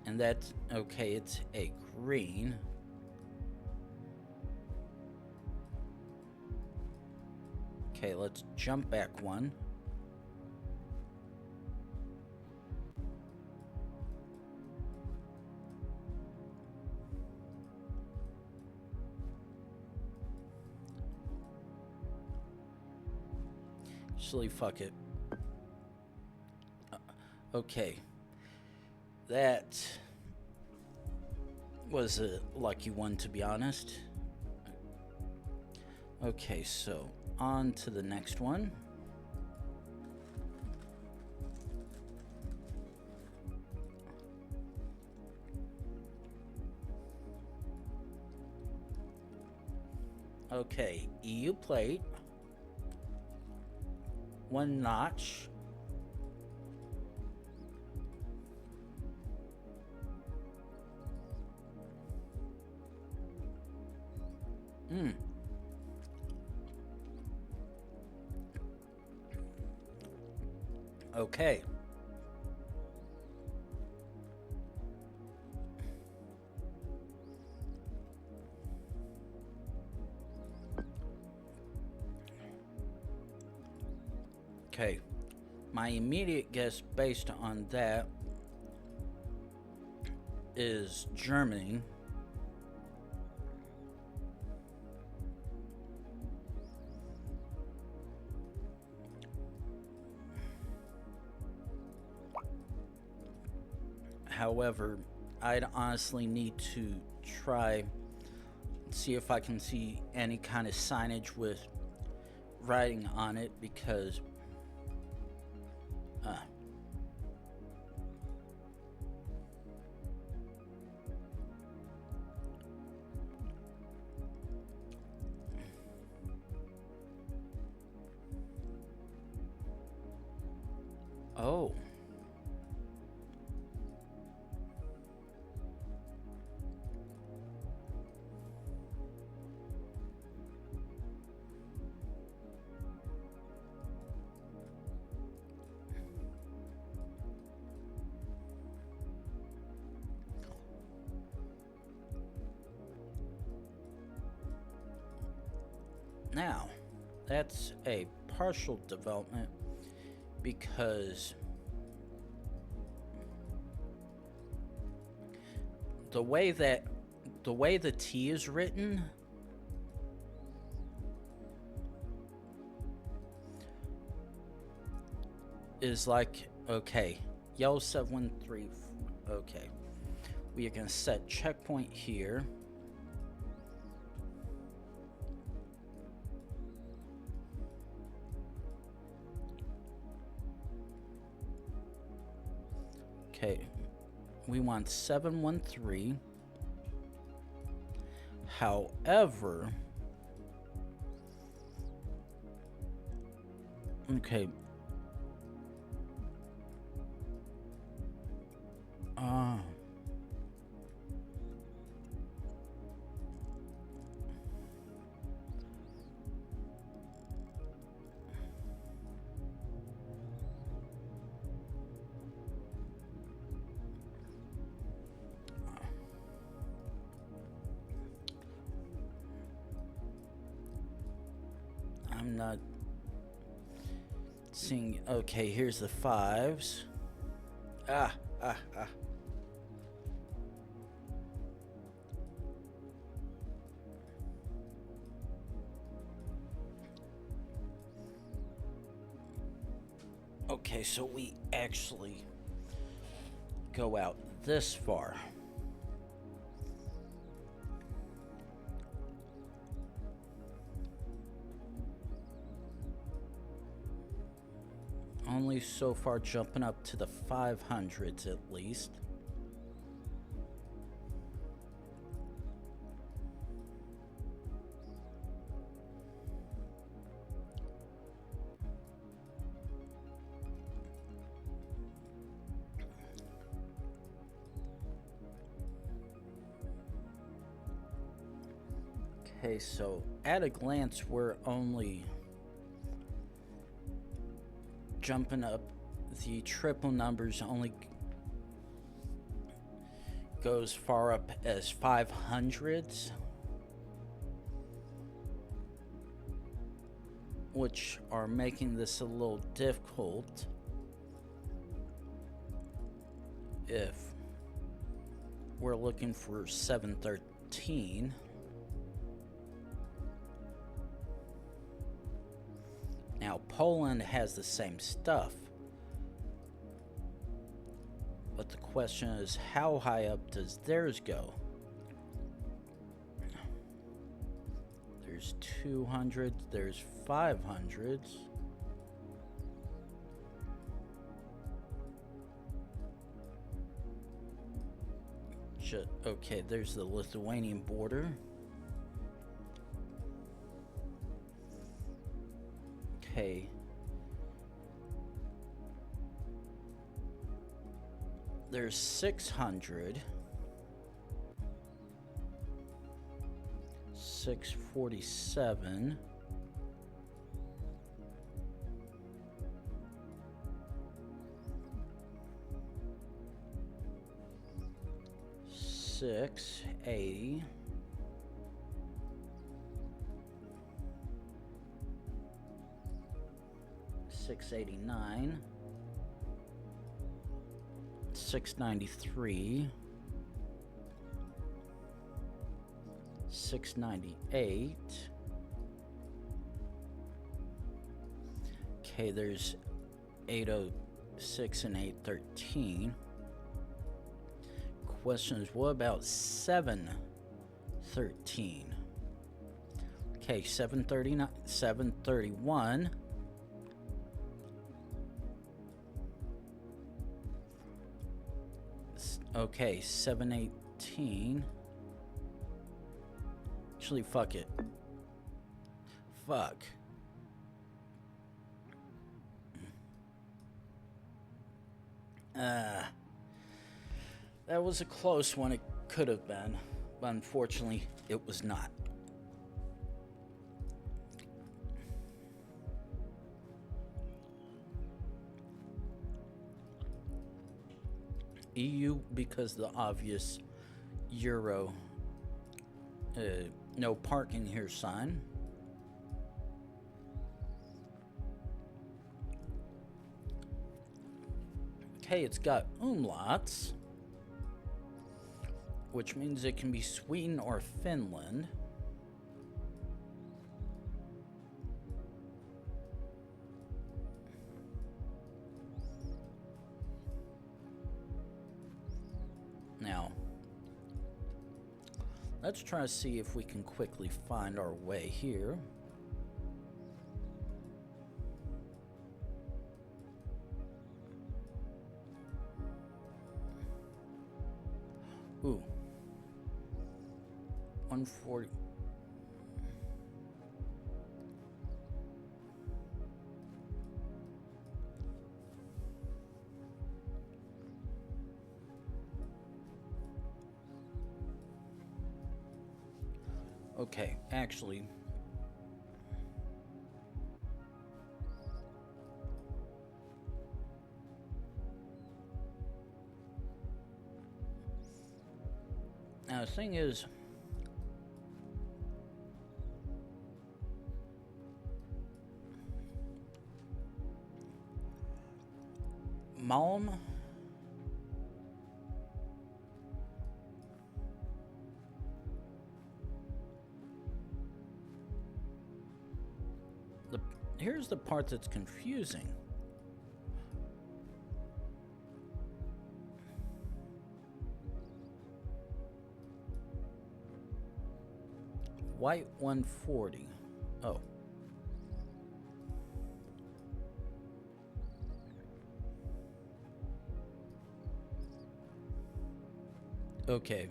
And that's okay, it's a green. Okay, let's jump back one. Actually, fuck it. Okay. That was a lucky one, to be honest. Okay, so on to the next one. Okay, EU plate, one notch, okay. Okay, my immediate guess based on that is Germany. However, I'd honestly need to try see if I can see any kind of signage with writing on it, because oh, now that's a partial development, because the way the T is written is like, okay, yellow 713. Okay, we are gonna set checkpoint here. Okay, we want 713. However, okay, I'm not seeing. Okay, here's the fives. Okay, so we actually go out this far. Only so far, jumping up to the 500s at least. Okay, so at a glance, we're only jumping up. The triple numbers only goes far up as 500s, which are making this a little difficult if we're looking for 713. Now, Poland has the same stuff, but the question is, how high up does theirs go? There's There's 200s, there's 500s. Okay, there's the Lithuanian border. Okay. There's 600. 647. A 689, 693, 698. Okay, there's 806 and 813. Question is, what about 713? Okay, 739, 731. Okay, 718. Actually, fuck it. Fuck. That was a close one. It could have been, but unfortunately, it was not. EU, because the obvious Euro no parking here sign. Okay, it's got umlauts, which means it can be Sweden or Finland. Now, let's try to see if we can quickly find our way here. Ooh. 140. Okay, actually, now the thing is, Malm, here's the part that's confusing. White 140. Oh. Okay.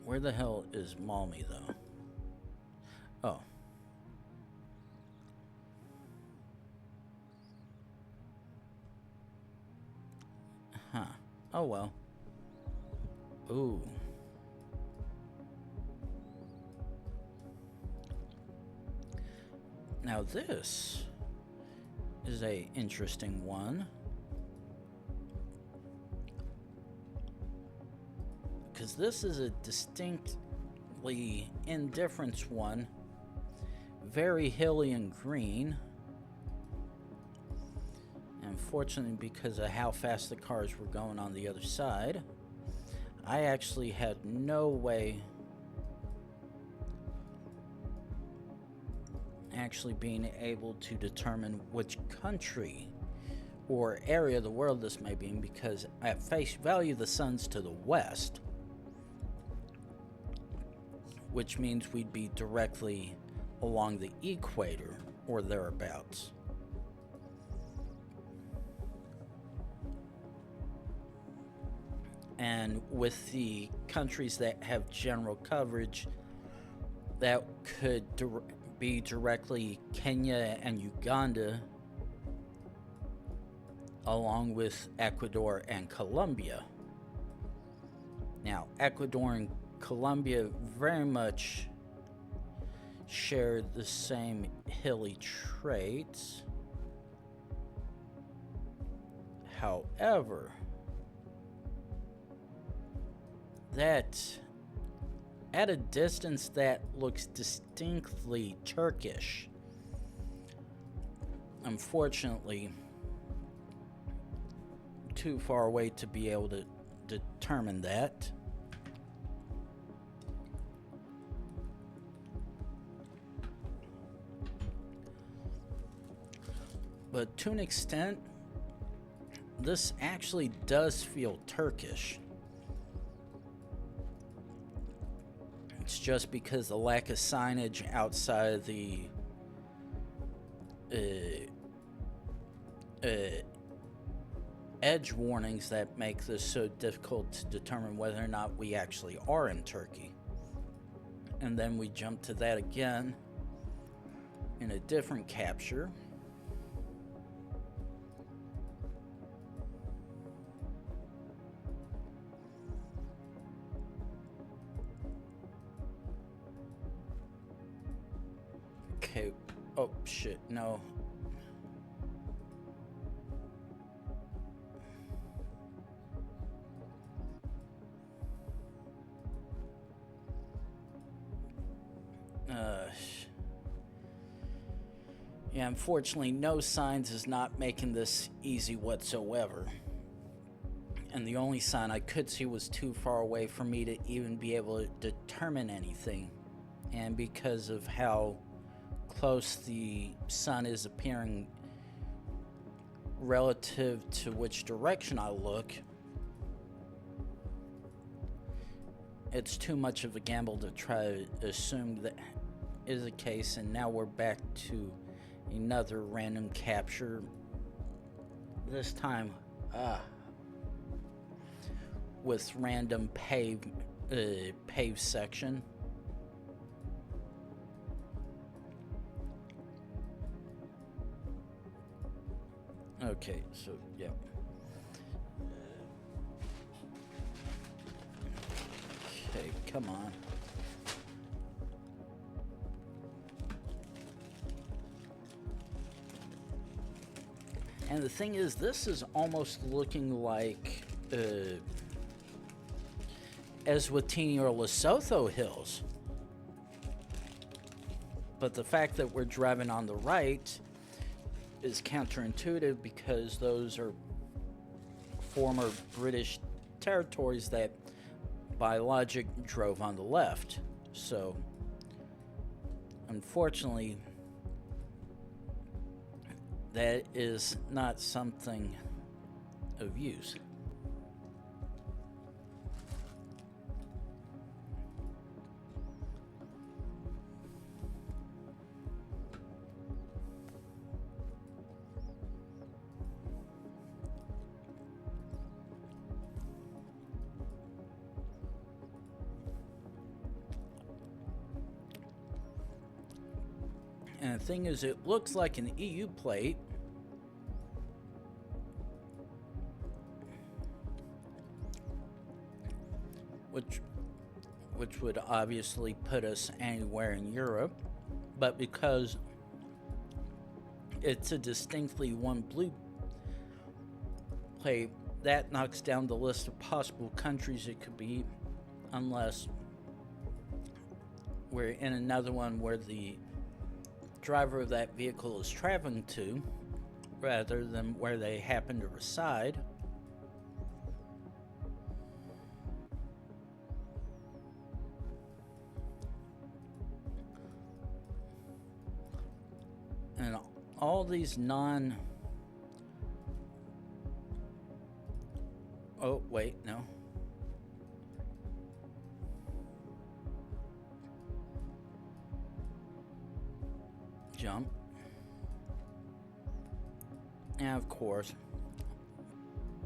Where the hell is Malmi, though? Oh. Huh. Oh, well. Ooh. Now this is a interesting one. Because this is a distinctly indifference one. Very hilly and green. Unfortunately, because of how fast the cars were going on the other side, I actually had no way actually being able to determine which country or area of the world this may be in, because at face value the sun's to the west, which means we'd be directly along the equator or thereabouts. And with the countries that have general coverage, that could be directly Kenya and Uganda, along with Ecuador and Colombia. Now, Ecuador and Colombia very much share the same hilly traits. However, that at a distance that looks distinctly Turkish. Unfortunately, too far away to be able to determine that. But to an extent, this actually does feel Turkish. It's just because the lack of signage outside of the edge warnings that make this so difficult to determine whether or not we actually are in Turkey. And then we jump to that again in a different capture. Okay, oh shit, no. Yeah, unfortunately, no signs is not making this easy whatsoever. And the only sign I could see was too far away for me to even be able to determine anything. And because of how close the sun is appearing relative to which direction I look, it's too much of a gamble to try to assume that is the case. And now we're back to another random capture, this time with random paved section. Okay, so yeah. Okay, come on. And the thing is, this is almost looking like Eswatini or Lesotho hills. But the fact that we're driving on the right is counterintuitive, because those are former British territories that by logic drove on the left. So unfortunately, that is not something of use. And the thing is, it looks like an EU plate. Which would obviously put us anywhere in Europe. But because it's a distinctly one blue plate, that knocks down the list of possible countries it could be, unless we're in another one where the driver of that vehicle is traveling to, rather than where they happen to reside. And all these non Oh, wait, no. Jump. And of course,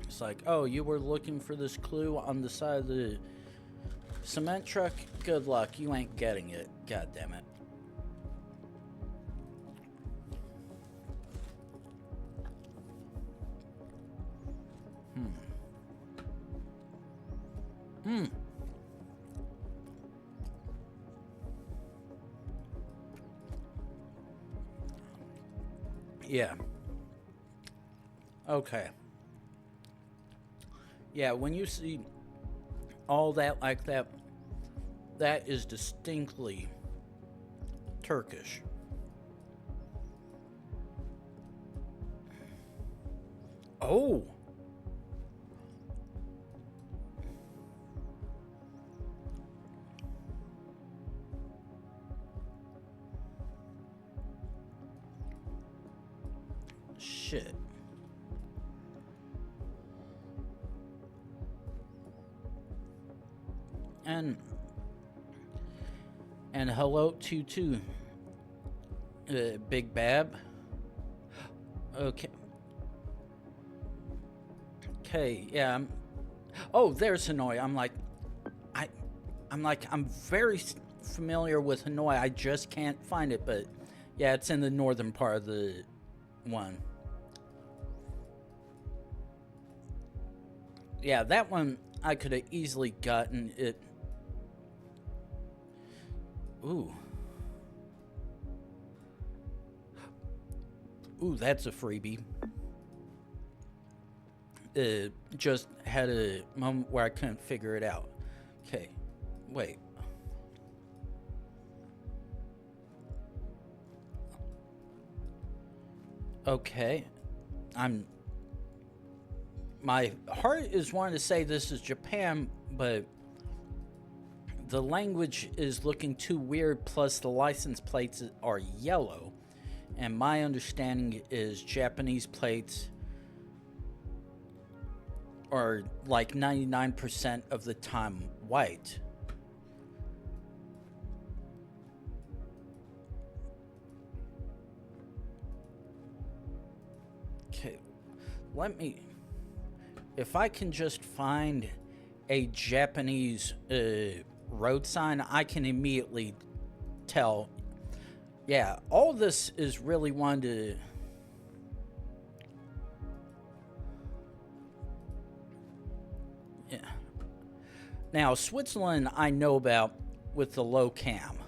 it's like, oh, you were looking for this clue on the side of the cement truck? Good luck, you ain't getting it. God damn it. Yeah. Okay. Yeah, when you see all that like that, that is distinctly Turkish. Oh. Shit. And hello to Big Bab. Okay. Okay, yeah. Oh, there's Hanoi. I'm very familiar with Hanoi. I just can't find it, but yeah, it's in the northern part of the one. Yeah, that one I could have easily gotten it. Ooh. Ooh, that's a freebie. Just had a moment where I couldn't figure it out. Okay, wait. Okay, my heart is wanting to say this is Japan, but the language is looking too weird, plus the license plates are yellow. And my understanding is Japanese plates are like 99% of the time white. Okay, let me... If I can just find a Japanese road sign, I can immediately tell. Yeah, all this is really one to... Yeah. Now, Switzerland I know about with the low cam.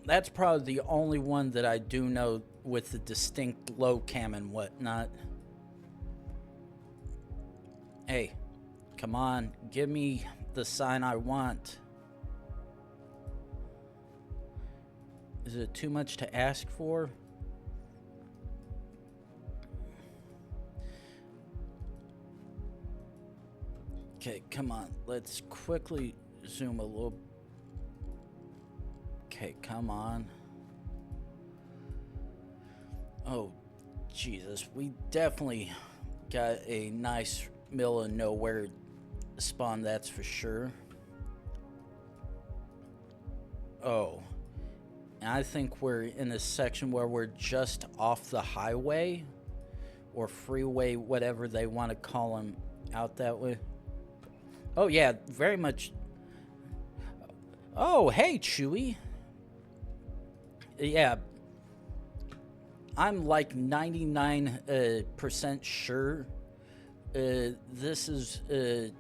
That's probably the only one that I do know with the distinct low cam and whatnot. Hey, come on, give me the sign I want. Is it too much to ask for? Okay, come on. Let's quickly zoom a little. Okay, come on. Oh, Jesus. We definitely got a nice middle of nowhere spawn, that's for sure. Oh. And I think we're in a section where we're just off the highway or freeway, whatever they want to call them out that way. Oh, yeah, very much. Oh, hey, Chewy. Yeah, I'm like 99% sure this is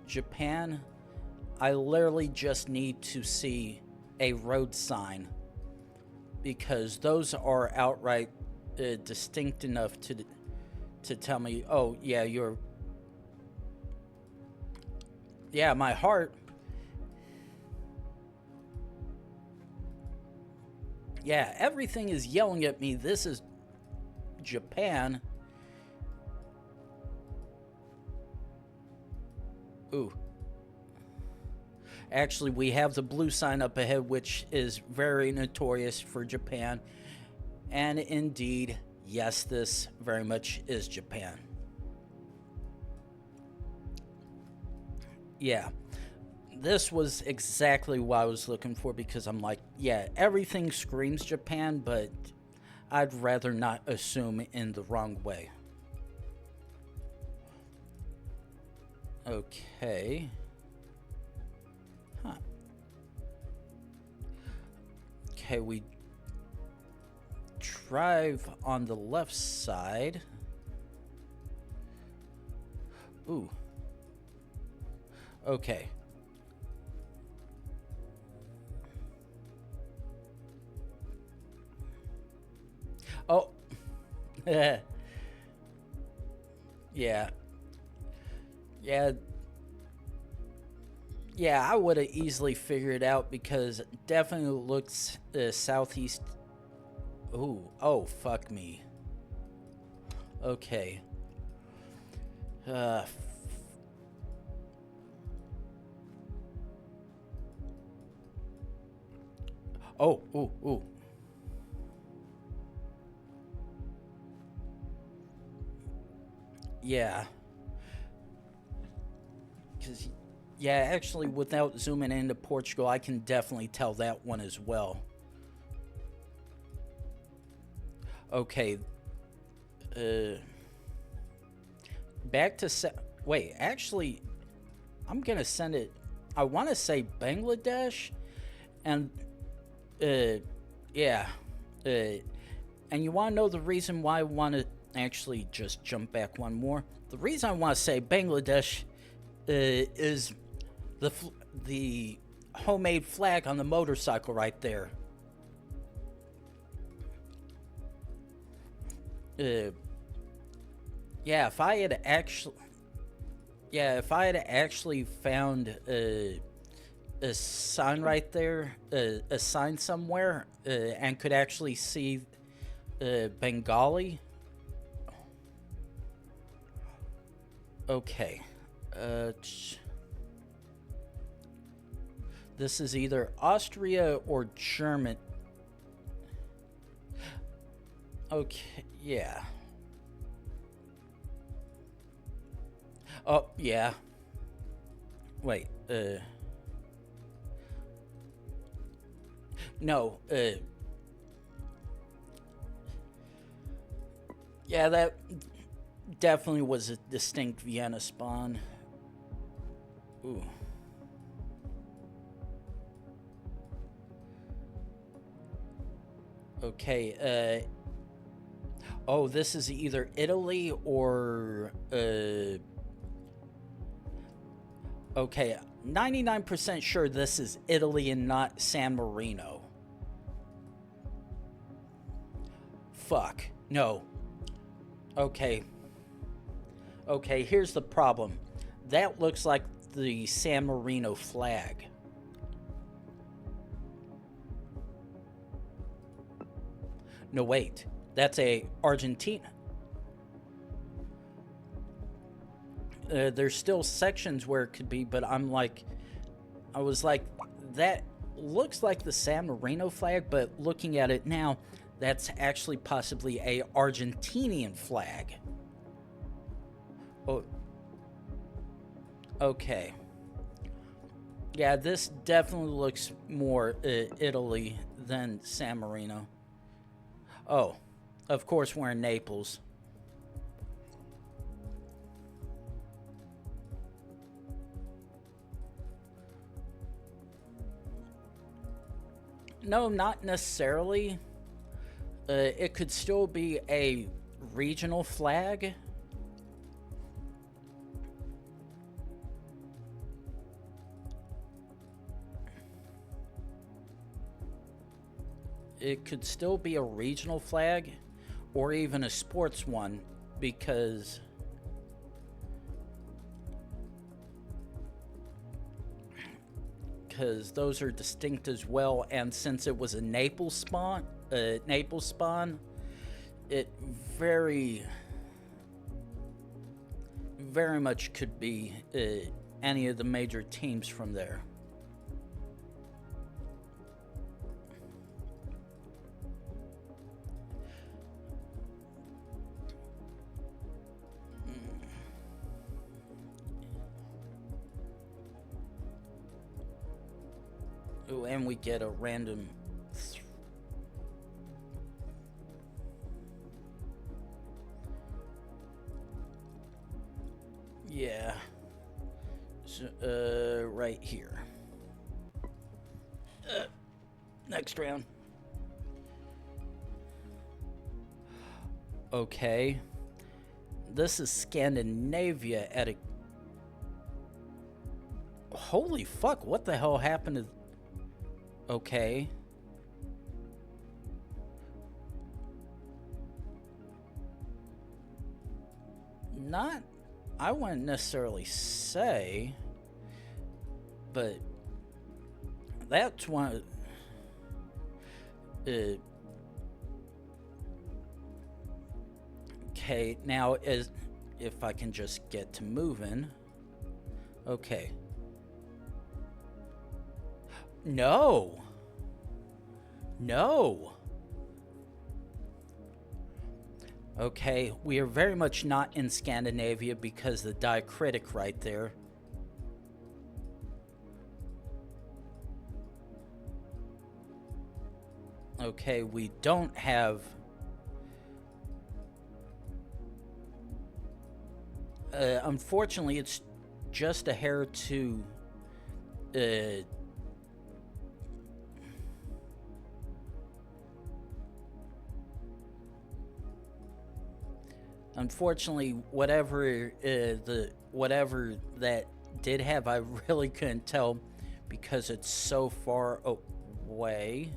Japan. I literally just need to see a road sign because those are outright distinct enough to tell me, oh, yeah, you're... Yeah, my heart... Yeah, everything is yelling at me. This is Japan. Ooh. Actually, we have the blue sign up ahead, which is very notorious for Japan. And indeed, Yes, this very much is Japan. Yeah, this was exactly what I was looking for, because I'm like, yeah, everything screams Japan, but I'd rather not assume in the wrong way. Okay. Huh. Okay, we drive on the left side. Ooh. Okay. Oh. Yeah. Yeah. Yeah, I would have easily figured it out, because it definitely looks southeast. Ooh. Oh, fuck me. Okay. Uh. Oh. Ooh. Ooh. Yeah. Because, yeah, actually, without zooming into Portugal, I can definitely tell that one as well. Okay. Back to wait, actually, I'm gonna send it. I want to say Bangladesh, and yeah, and you want to know the reason why I want to actually just jump back one more. The reason I want to say Bangladesh is the homemade flag on the motorcycle right there. Yeah, if I had actually found a sign right there, a sign somewhere, and could actually see Bengali. Okay. This is either Austria or German. Okay, yeah. Oh, yeah. Wait, no, yeah, that definitely was a distinct Vienna spawn. Ooh. Okay, oh, this is either Italy or, okay, 99% sure this is Italy and not San Marino. Fuck. No. Okay. Okay, here's the problem. That looks like the San Marino flag. No, wait. That's a Argentina. There's still sections where it could be, but I was like, that looks like the San Marino flag, but looking at it now, that's actually possibly a Argentinian flag. Oh. Okay. Yeah, this definitely looks more Italy than San Marino. Oh, of course we're in Naples. No, not necessarily. It could still be a regional flag. It could still be a regional flag, or even a sports one, because those are distinct as well. And since it was a Naples spawn, it very much could be any of the major teams from there. Ooh, and we get a random... Yeah. So, right here. Next round. Okay. This is Scandinavia at a... Holy fuck, what the hell happened to... Okay. Not... I wouldn't necessarily say... But... That's one... Okay, now as if I can just get to moving. Okay. No. No. Okay, we are very much not in Scandinavia because the diacritic right there. Okay, we don't have... unfortunately, it's just a hair to... Unfortunately, whatever that did have, I really couldn't tell because it's so far away.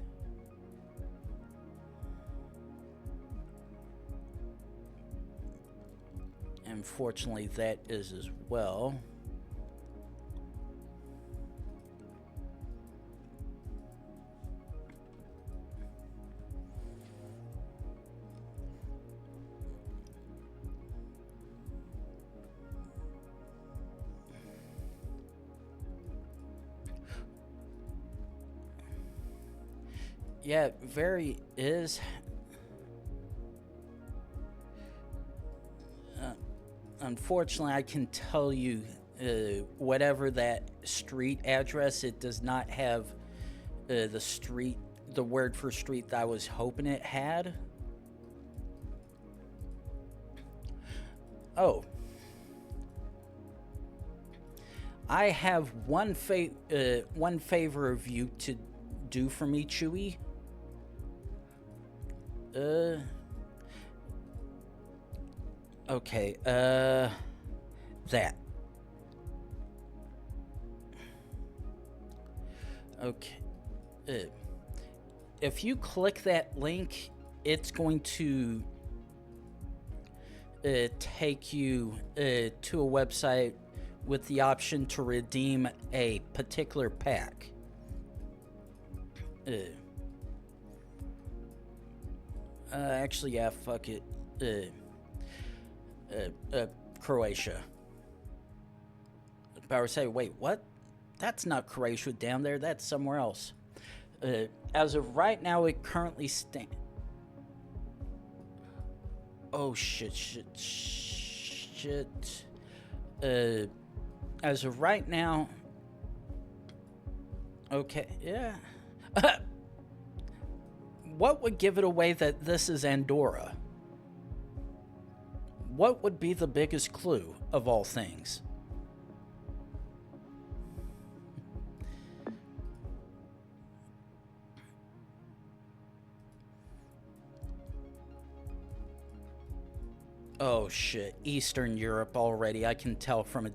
Unfortunately, that is as well. Yeah, very is. Unfortunately, I can tell you, whatever that street address, it does not have the word for street that I was hoping it had. Oh. I have one favor of you to do for me, Chewy. Okay, that. Okay. If you click that link, it's going to take you to a website with the option to redeem a particular pack. Actually, yeah, fuck it. Croatia. Power say, wait, what? That's not Croatia down there. That's somewhere else. As of right now, it currently stands. Oh shit. As of right now. Okay, yeah. What would give it away that this is Andorra? What would be the biggest clue of all things? Oh shit, Eastern Europe already. I can tell from it.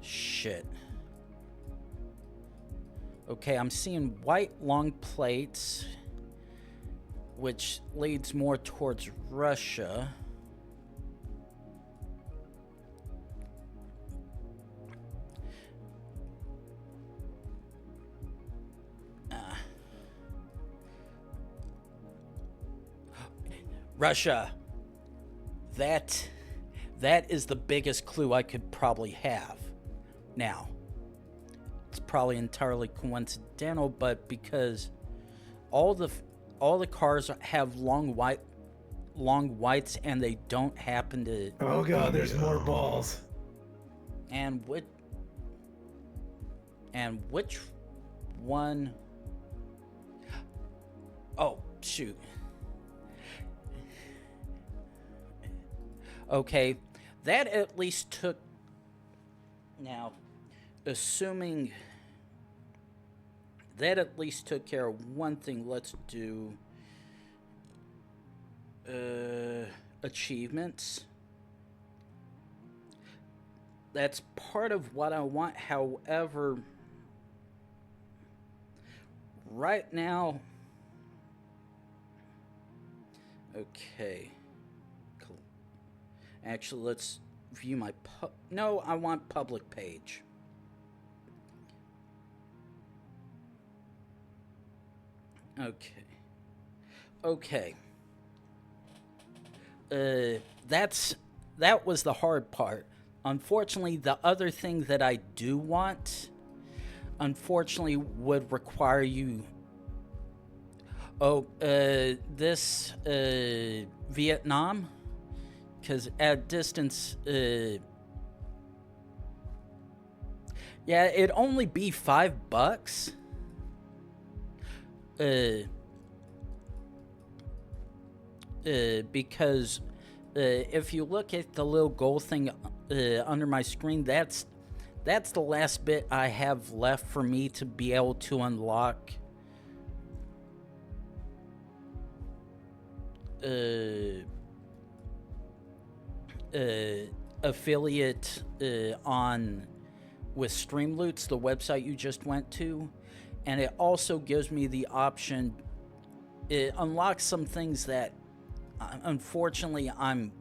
Shit. Okay, I'm seeing white long plates, which leads more towards Russia. Russia. That is the biggest clue I could probably have. Now, it's probably entirely coincidental, but because all the cars have long whites and they don't happen to... Oh god, there's more balls. And And which one? Oh, shoot. Okay, that at least took... Now, assuming that at least took care of one thing, let's do achievements. That's part of what I want. However, right now... Okay. Cool. Actually, let's view my no, I want public page. Okay. Okay. That was the hard part. Unfortunately, the other thing that I do want, unfortunately, would require you... Oh, this, Vietnam? Because at distance, yeah, it'd only be $5. Because if you look at the little gold thing under my screen, that's the last bit I have left for me to be able to unlock affiliate on with Streamloots, the website you just went to, and it also gives me the option. It unlocks some things that unfortunately I'm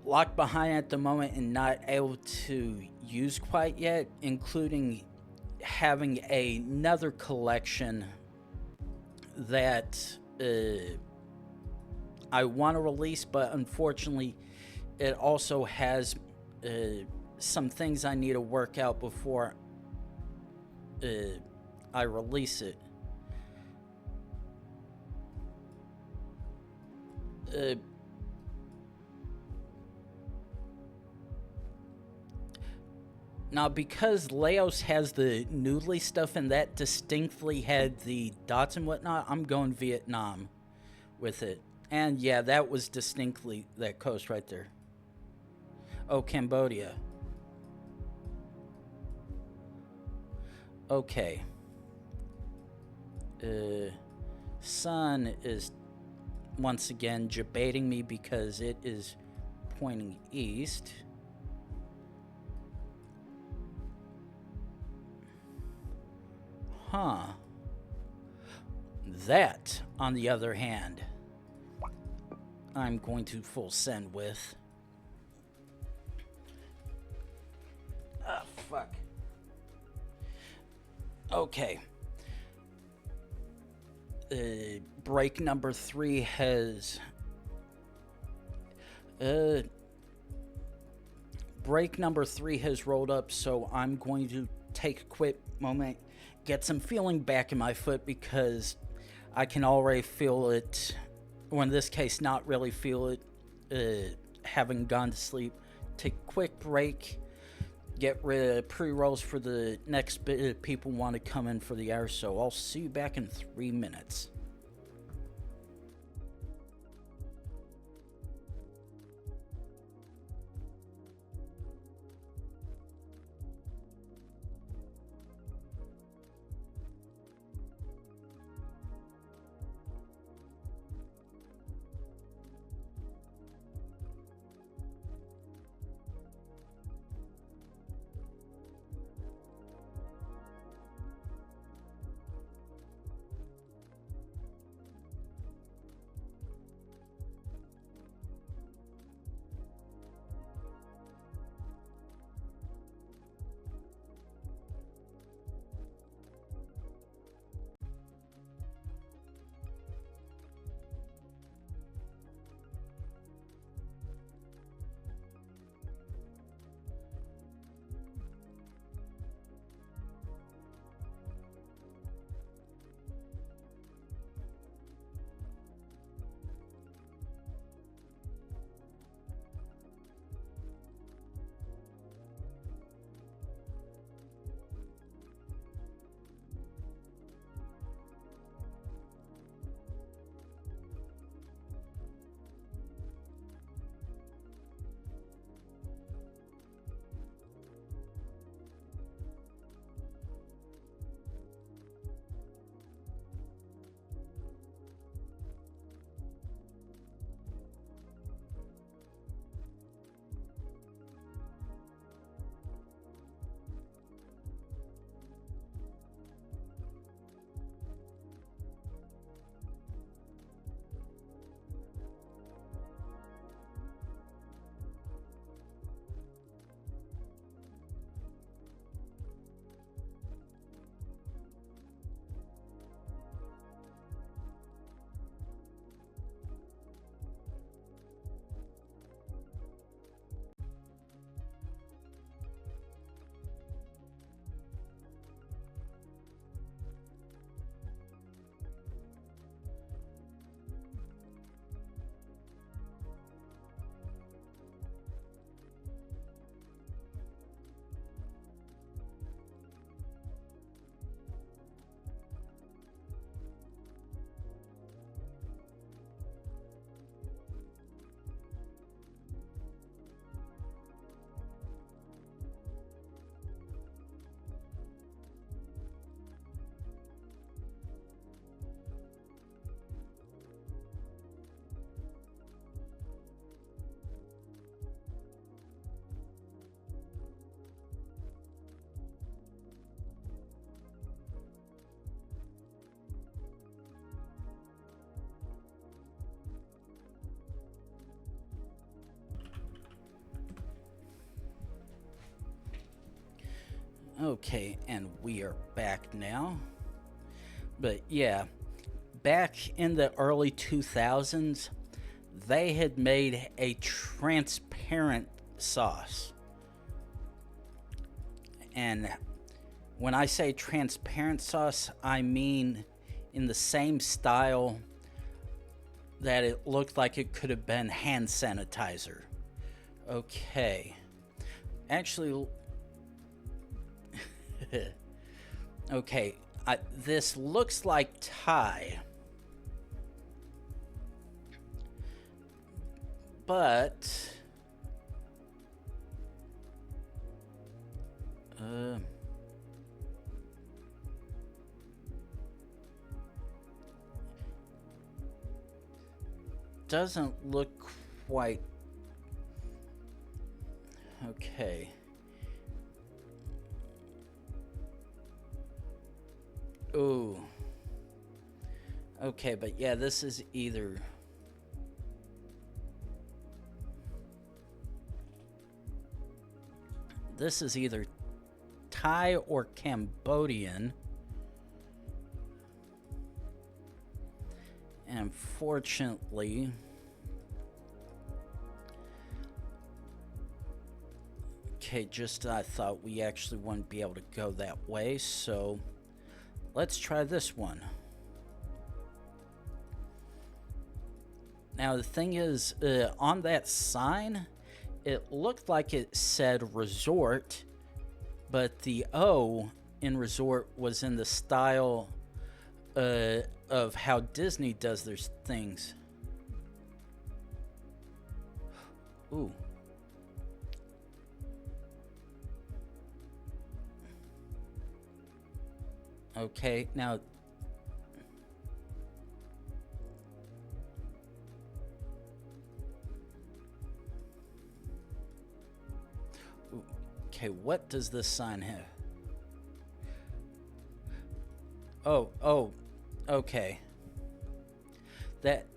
locked behind at the moment and not able to use quite yet, including having another collection that I want to release, but unfortunately it also has some things I need to work out before I release it. Now, because Laos has the noodly stuff and that distinctly had the dots and whatnot, I'm going Vietnam with it. And yeah, that was distinctly that coast right there. Oh, Cambodia. Okay. Sun is once again debating me because it is pointing east. Huh. That, on the other hand, I'm going to full send with. Ah, fuck. Okay. Break number 3 has... break number 3 has rolled up, so I'm going to take a quick moment, get some feeling back in my foot, because I can already feel it, or in this case not really feel it, having gone to sleep. Take a quick break, get rid of pre-rolls for the next bit of people want to come in for the hour, so I'll see you back in 3 minutes. Okay, and we are back now. But yeah, back in the early 2000s, they had made a transparent sauce. And when I say transparent sauce, I mean in the same style that it looked like it could have been hand sanitizer. Okay. Actually, okay, this looks like Thai. But doesn't look quite okay. Ooh. Okay, but yeah, this is either Thai or Cambodian. And fortunately, okay, just I thought we actually wouldn't be able to go that way, so let's try this one. Now the thing is, on that sign, it looked like it said resort, but the O in resort was in the style of how Disney does their things. Ooh. Okay, now okay, what does this sign have? Oh, okay. That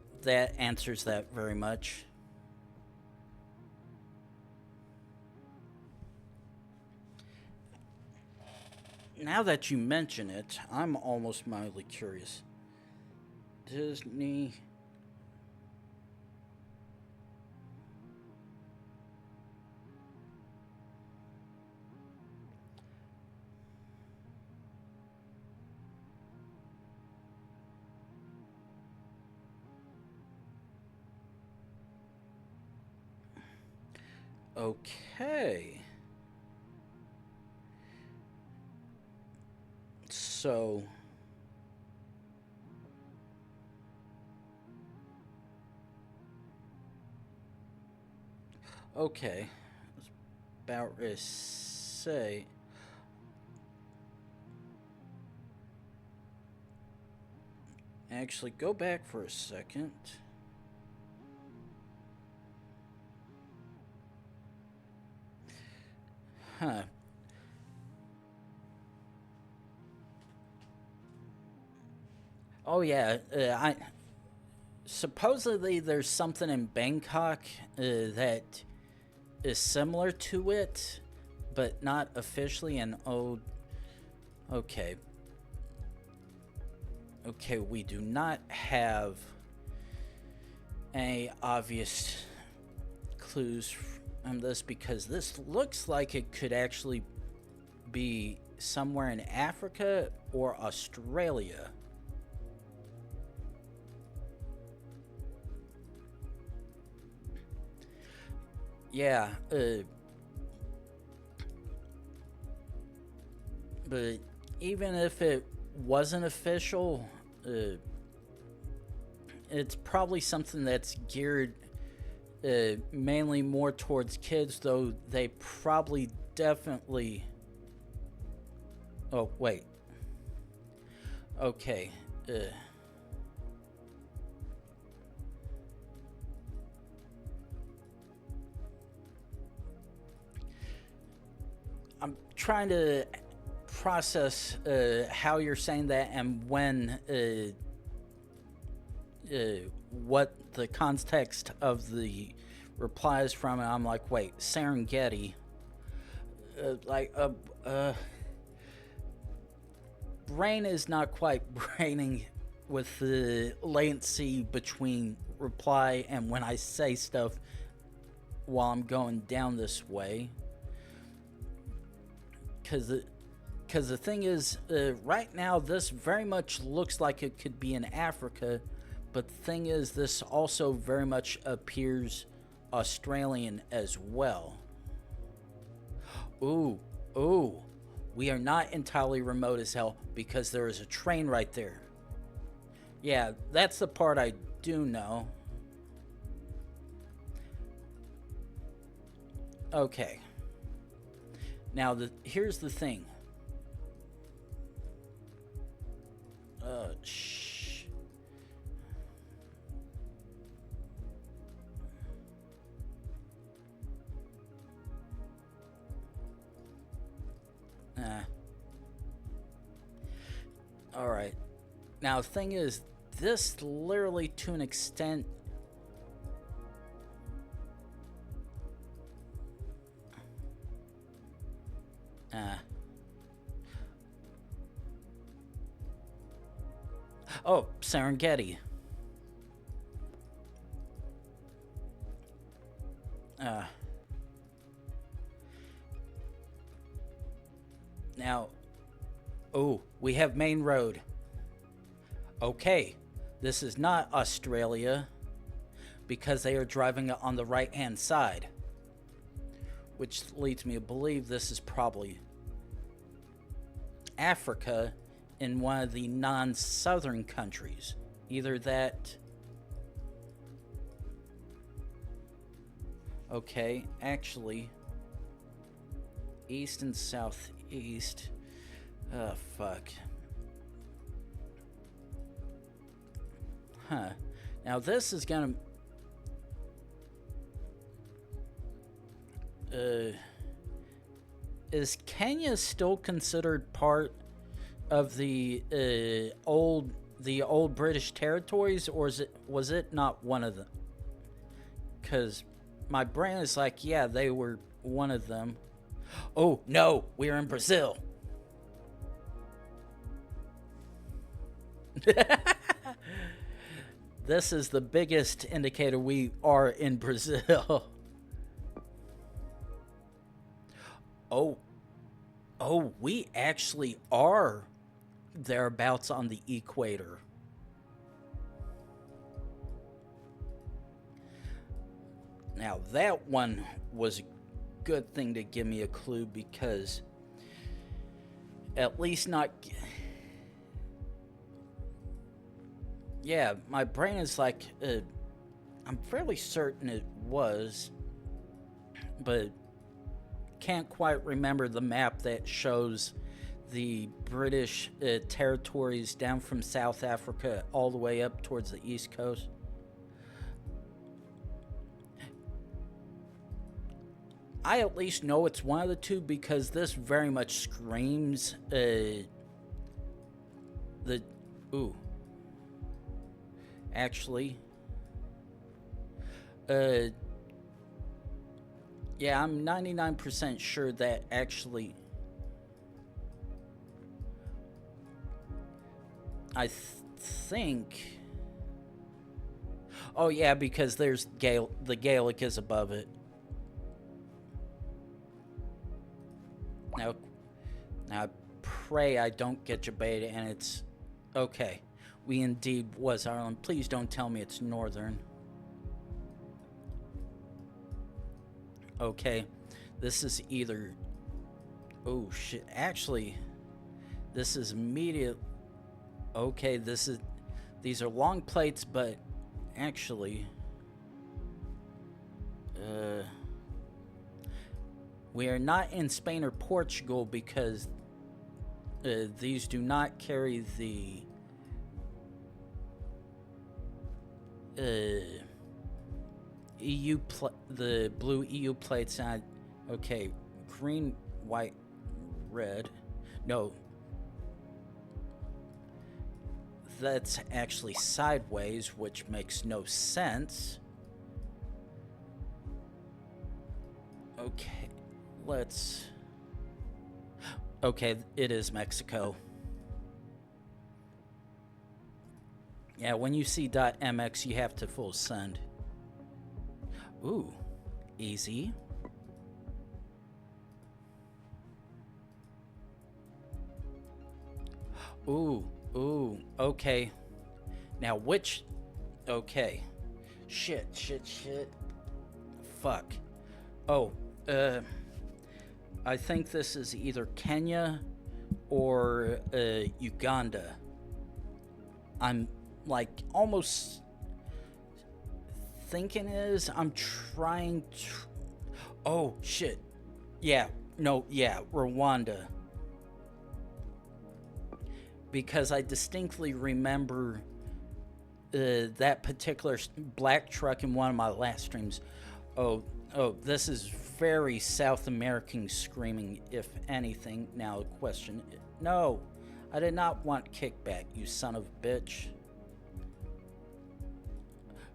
answers that very much. Now that you mention it, I'm almost mildly curious. Disney. Okay. So okay. I was about to say actually go back for a second. Huh. Oh yeah, I supposedly there's something in Bangkok that is similar to it, but not officially. And oh, okay, we do not have any obvious clues on this because this looks like it could actually be somewhere in Africa or Australia. Yeah, but even if it wasn't official, it's probably something that's geared mainly more towards kids, though they probably definitely... Oh, wait. Okay. I'm trying to process how you're saying that and when what the context of the replies from, and I'm like, wait, Serengeti, brain is not quite braining with the latency between reply and when I say stuff while I'm going down this way. Because the thing is, right now this very much looks like it could be in Africa, but the thing is, this also very much appears Australian as well. Ooh, we are not entirely remote as hell because there is a train right there. Yeah, that's the part I do know. Okay. Now, here's the thing. Shh. Alright. Now, the thing is, this literally, to an extent... Oh, Serengeti. Now, we have main road. Okay, this is not Australia because they are driving on the right-hand side, which leads me to believe this is probably Africa in one of the non-southern countries. Either that... Okay, actually, east and southeast. Oh, fuck. Huh. Now this is gonna... is Kenya still considered part of the old British territories, or was it not one of them? Because my brain is like, yeah, they were one of them. Oh no, we're in Brazil. This is the biggest indicator we are in Brazil. Oh, we actually are thereabouts on the equator. Now that one was a good thing to give me a clue, because at least not... Yeah, my brain is like, I'm fairly certain it was, but can't quite remember the map that shows the British territories down from South Africa all the way up towards the East Coast. I at least know it's one of the two, because this very much screams actually, yeah, I'm 99% sure that actually, I think, oh yeah, because there's the Gaelic is above it. Now I pray I don't get you beta and it's okay. We indeed was Ireland. Please don't tell me it's northern. Okay, this is either... Oh shit, actually, this is immediate... Okay, these are long plates, but actually... we are not in Spain or Portugal, because these do not carry the... the blue EU plates on. Okay, green, white, red. No, that's actually sideways, which makes no sense. Okay, let's... Okay, it is Mexico. Yeah, when you see .mx, you have to full send. Ooh, easy. Ooh, ooh, okay. Now which... Okay. Shit. Fuck. Oh, I think this is either Kenya or Uganda. I'm like almost thinking is I'm trying to... Oh, shit. Yeah, no, yeah, Rwanda. Because I distinctly remember that particular black truck in one of my last streams. Oh, this is very South American screaming, if anything. Now, the question... No, I did not want kickback, you son of a bitch.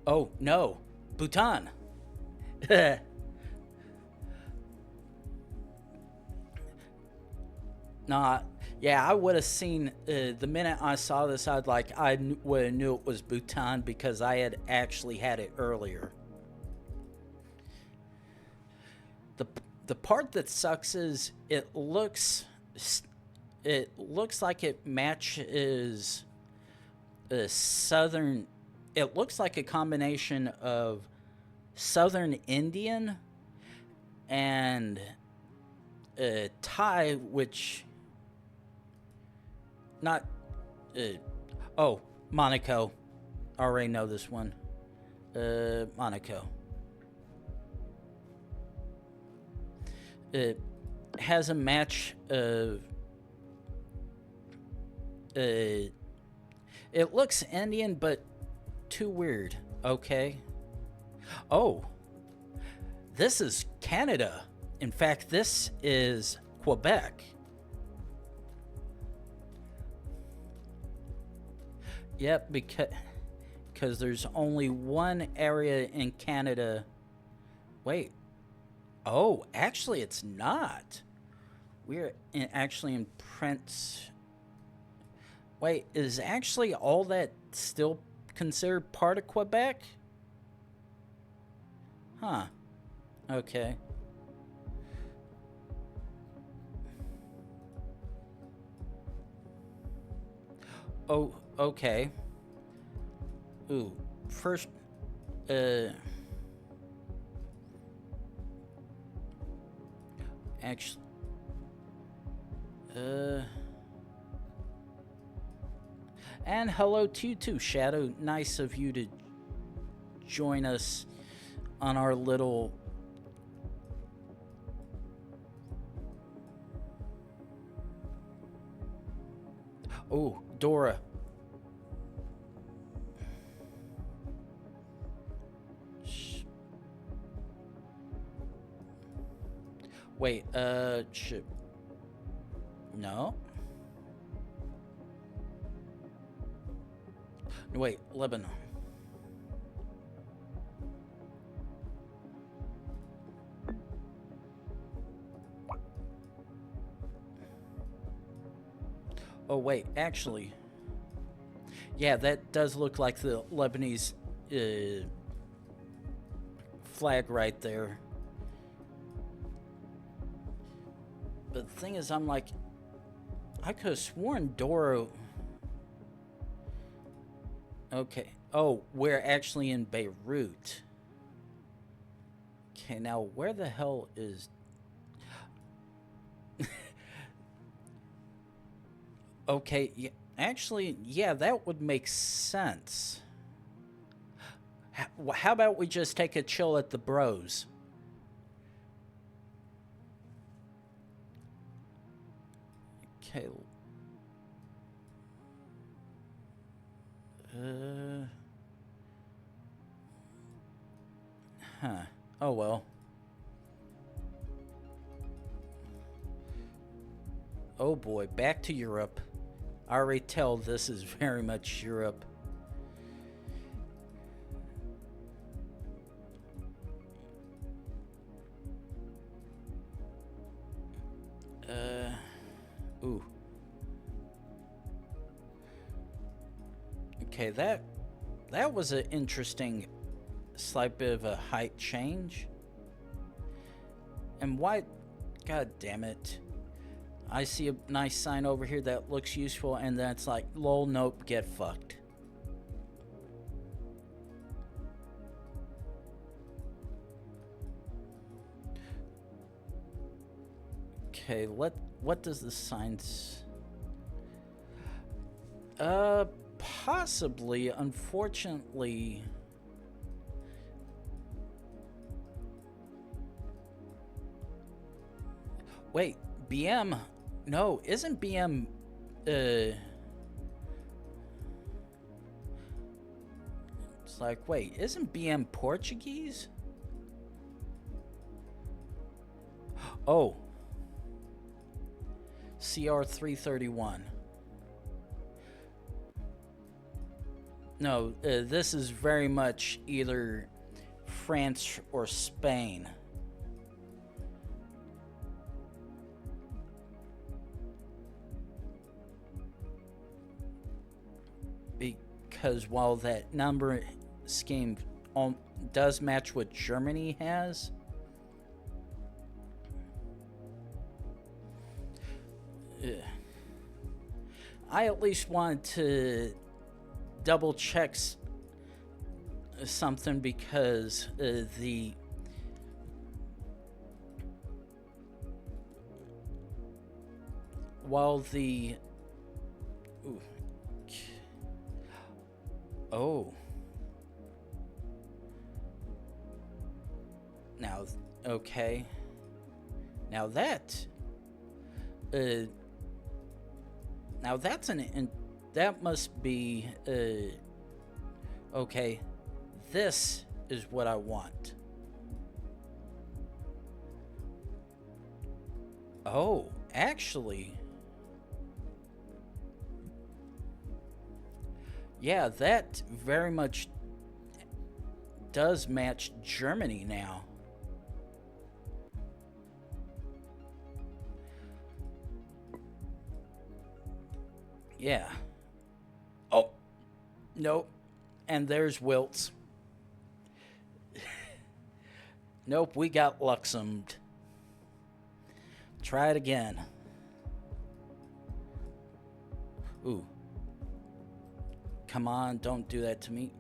Oh, no. Bhutan. Nah, yeah, I would have seen... the minute I saw this, I would have knew it was Bhutan because I had actually had it earlier. The part that sucks is it looks like it matches southern... It looks like a combination of Southern Indian and Thai, which... Not... oh, Monaco. I already know this one. Monaco. It has a match of... it looks Indian, but too weird. Okay. Oh. This is Canada. In fact, this is Quebec. Yep, because there's only one area in Canada. Wait. Oh, actually, it's not. We're actually in Prince... Wait, is actually all that still considered part of Quebec? Huh. Okay. Oh, okay. Ooh, first... Actually... And hello to you too, Shadow. Nice of you to join us on our little... Oh, Dora. Wait, shit. No. Wait, Lebanon. Oh, wait, actually. Yeah, that does look like the Lebanese flag right there. But the thing is, I'm like, I could have sworn Doro... Okay. Oh, we're actually in Beirut. Okay, now where the hell is... Okay, yeah, actually, yeah, that would make sense. How about we just take a chill at the Bros? Okay. Huh. Oh well. Oh boy, back to Europe. I already tell this is very much Europe. Ooh. Okay, that That was an interesting slight bit of a height change. And why... God damn it. I see a nice sign over here that looks useful, and then it's like, lol, nope, get fucked. Okay, what does the signs... Possibly, unfortunately... Wait, BM... No, isn't BM... It's like, wait, isn't BM Portuguese? Oh. CR 331. No, this is very much either France or Spain. Because while that number scheme does match what Germany has, I at least wanted to double check something, because while the ooh, oh, now okay, now that now that's that must be okay, this is what I want. Oh, actually, yeah, that very much does match Germany now. Yeah. Oh, nope. And there's Wilts. Nope, we got Luxembourg. Try it again. Ooh. Come on, don't do that to me.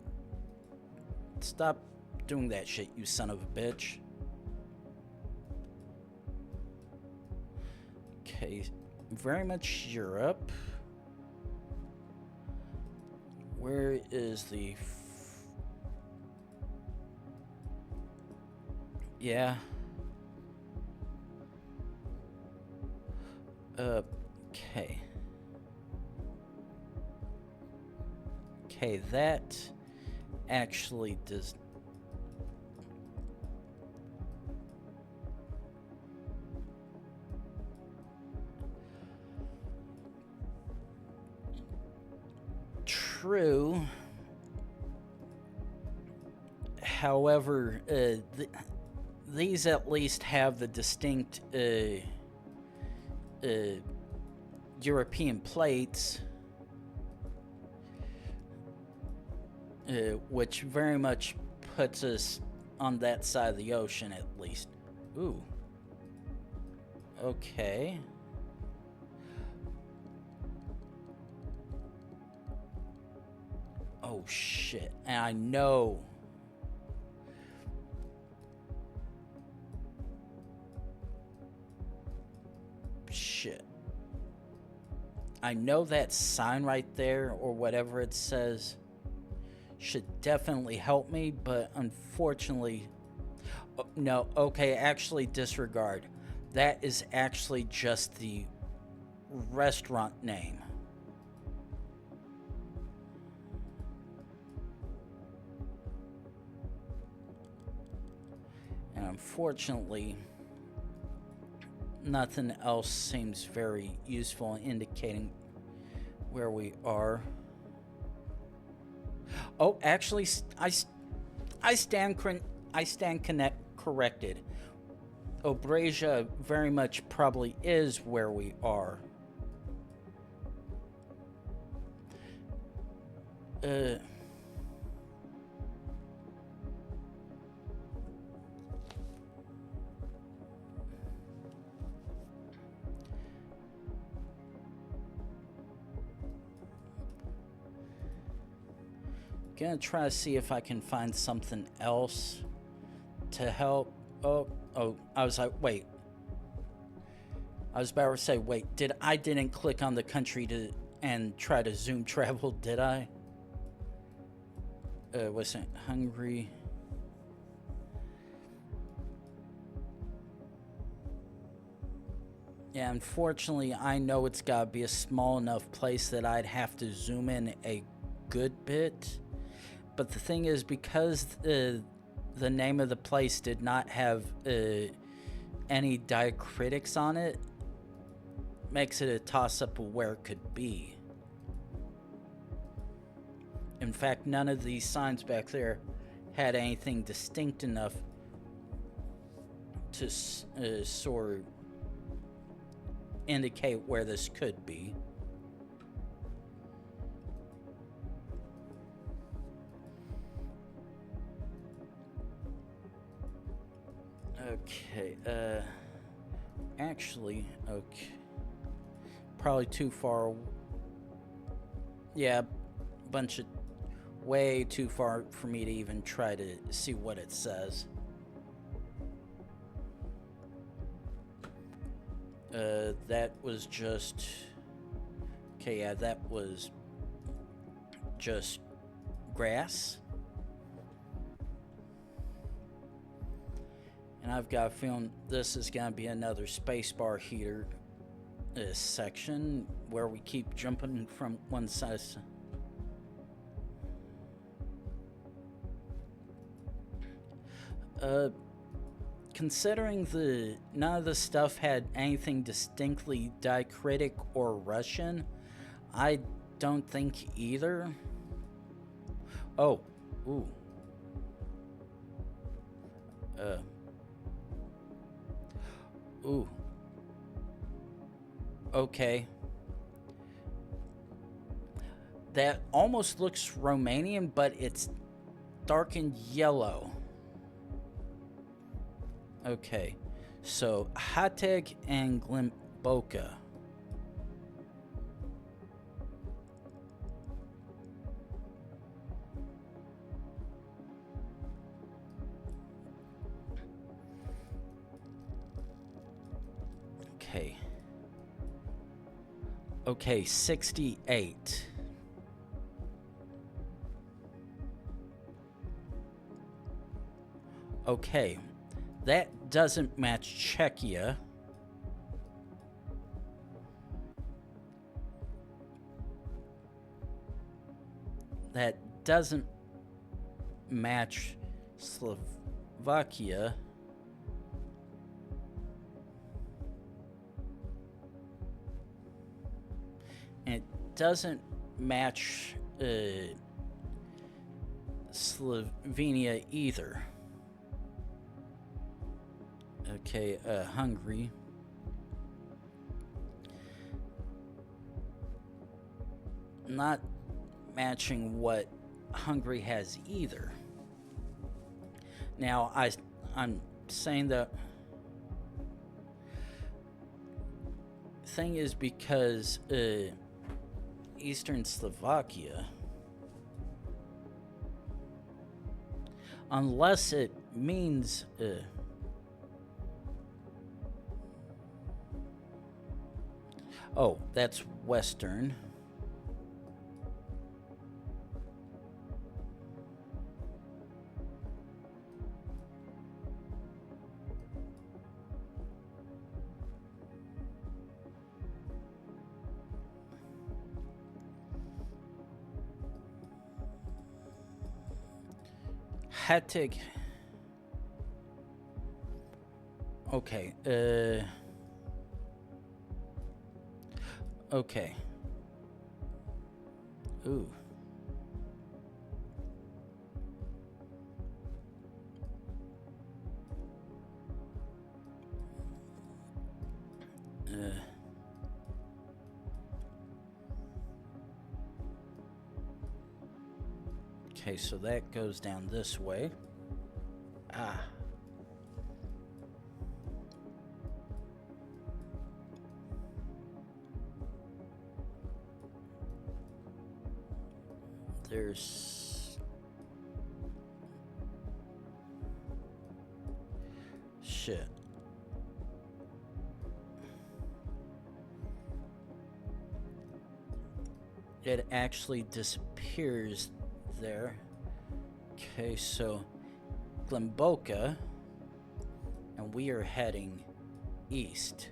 Stop doing that shit, you son of a bitch. Okay, very much Europe. Where is the... yeah. Okay. Okay, that actually does... True. However, these at least have the distinct European plates, which very much puts us on that side of the ocean at least. Ooh. Okay. Oh shit, and I know. Shit. I know that sign right there, or whatever it says, should definitely help me, but unfortunately... no, okay, actually disregard. That is actually just the restaurant name. And unfortunately, nothing else seems very useful in indicating where we are. Oh, actually, I stand corrected. Obrasia very much probably is where we are. Gonna try to see if I can find something else to help. Oh, I was like, wait. I was about to say, wait, I didn't click on the country and try to zoom travel, did I? Wasn't Hungary. Yeah, unfortunately, I know it's gotta be a small enough place that I'd have to zoom in a good bit. But the thing is, because the name of the place did not have any diacritics on it, makes it a toss-up of where it could be. In fact, none of these signs back there had anything distinct enough to sort of indicate where this could be. Okay, actually, okay. Probably too far. Yeah, bunch of way too far for me to even try to see what it says. That was just... Okay, yeah, that was just grass. And I've got a feeling this is going to be another spacebar heater section where we keep jumping from one side. Considering none of the stuff had anything distinctly diacritic or Russian, I don't think either. Oh, ooh. Ooh. Okay. That almost looks Romanian, but it's darkened yellow. Okay. So, Hateg and Glimboka. Okay. Okay, 68. Okay. That doesn't match Czechia. That doesn't match Slovakia. And it doesn't match Slovenia either. Okay, Hungary. Not matching what Hungary has either. Now, I'm saying that thing is because Eastern Slovakia, unless it means oh, that's Western. Hattig. Okay, okay. Ooh. Okay, so that goes down this way. Ah. There's shit. It actually disappears there. Okay, so Glimboka, and we are heading east.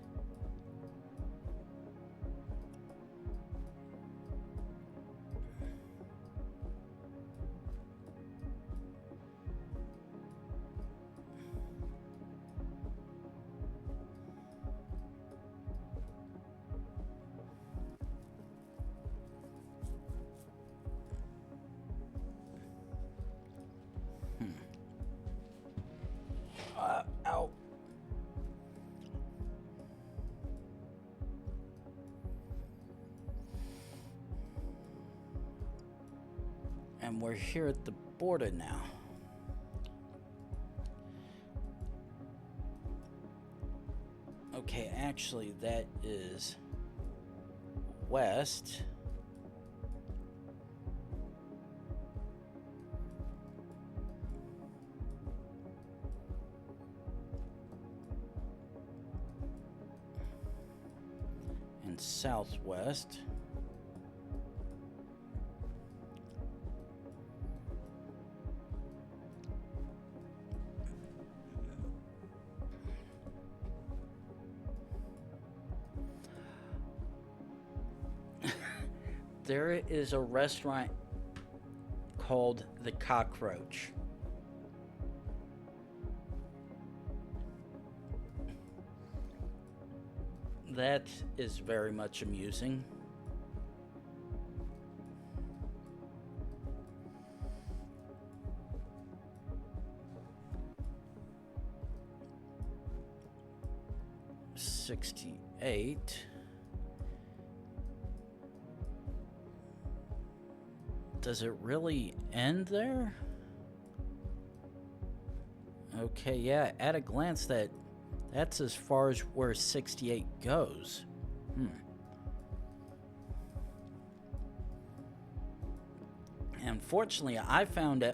Ow. And we're here at the border now. Okay, actually, that is west. And southwest. There is a restaurant called The Cockroach. That is very much amusing. $68. Does it really end there? Okay, yeah, at a glance that's as far as where 68 goes. Unfortunately, I found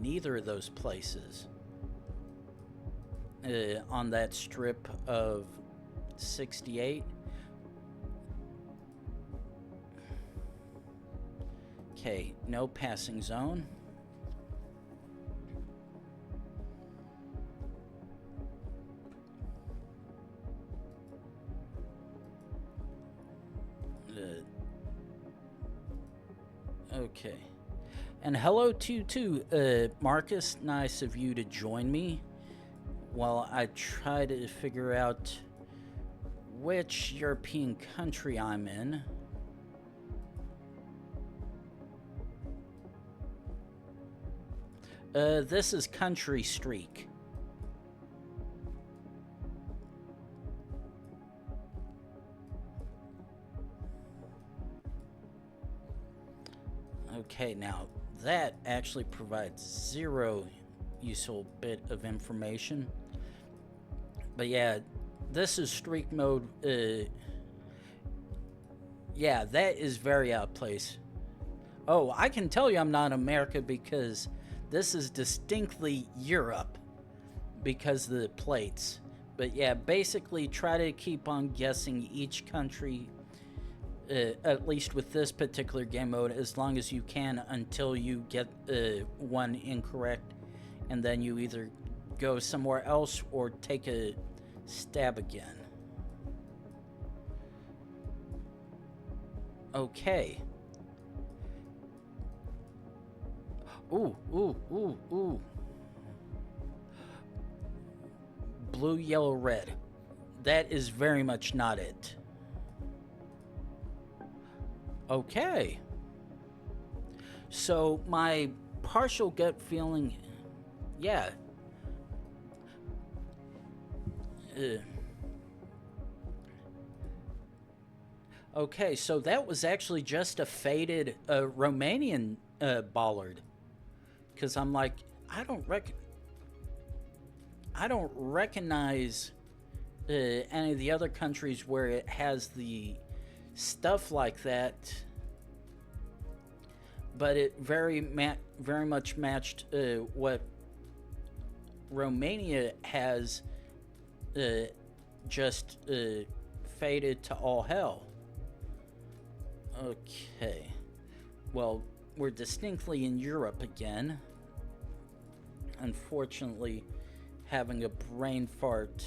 neither of those places on that strip of 68. Okay, no passing zone. Okay. And hello to Marcus. Nice of you to join me while I try to figure out which European country I'm in. This is Country Streak. Okay, now that actually provides zero useful bit of information. But yeah, this is streak mode. Yeah, that is very out of place. Oh, I can tell you I'm not America because this is distinctly Europe because of the plates. But yeah, basically try to keep on guessing each country, at least with this particular game mode, as long as you can until you get one incorrect. And then you either go somewhere else or take a stab again. Okay. Ooh. Blue, yellow, red. That is very much not it. Okay. So my partial gut feeling, yeah. Okay, so that was actually just a faded Romanian bollard. Because I'm like, I don't recognize any of the other countries where it has the stuff like that. But it very much matched what Romania has just faded to all hell. Okay. Well, we're distinctly in Europe again. Unfortunately, having a brain fart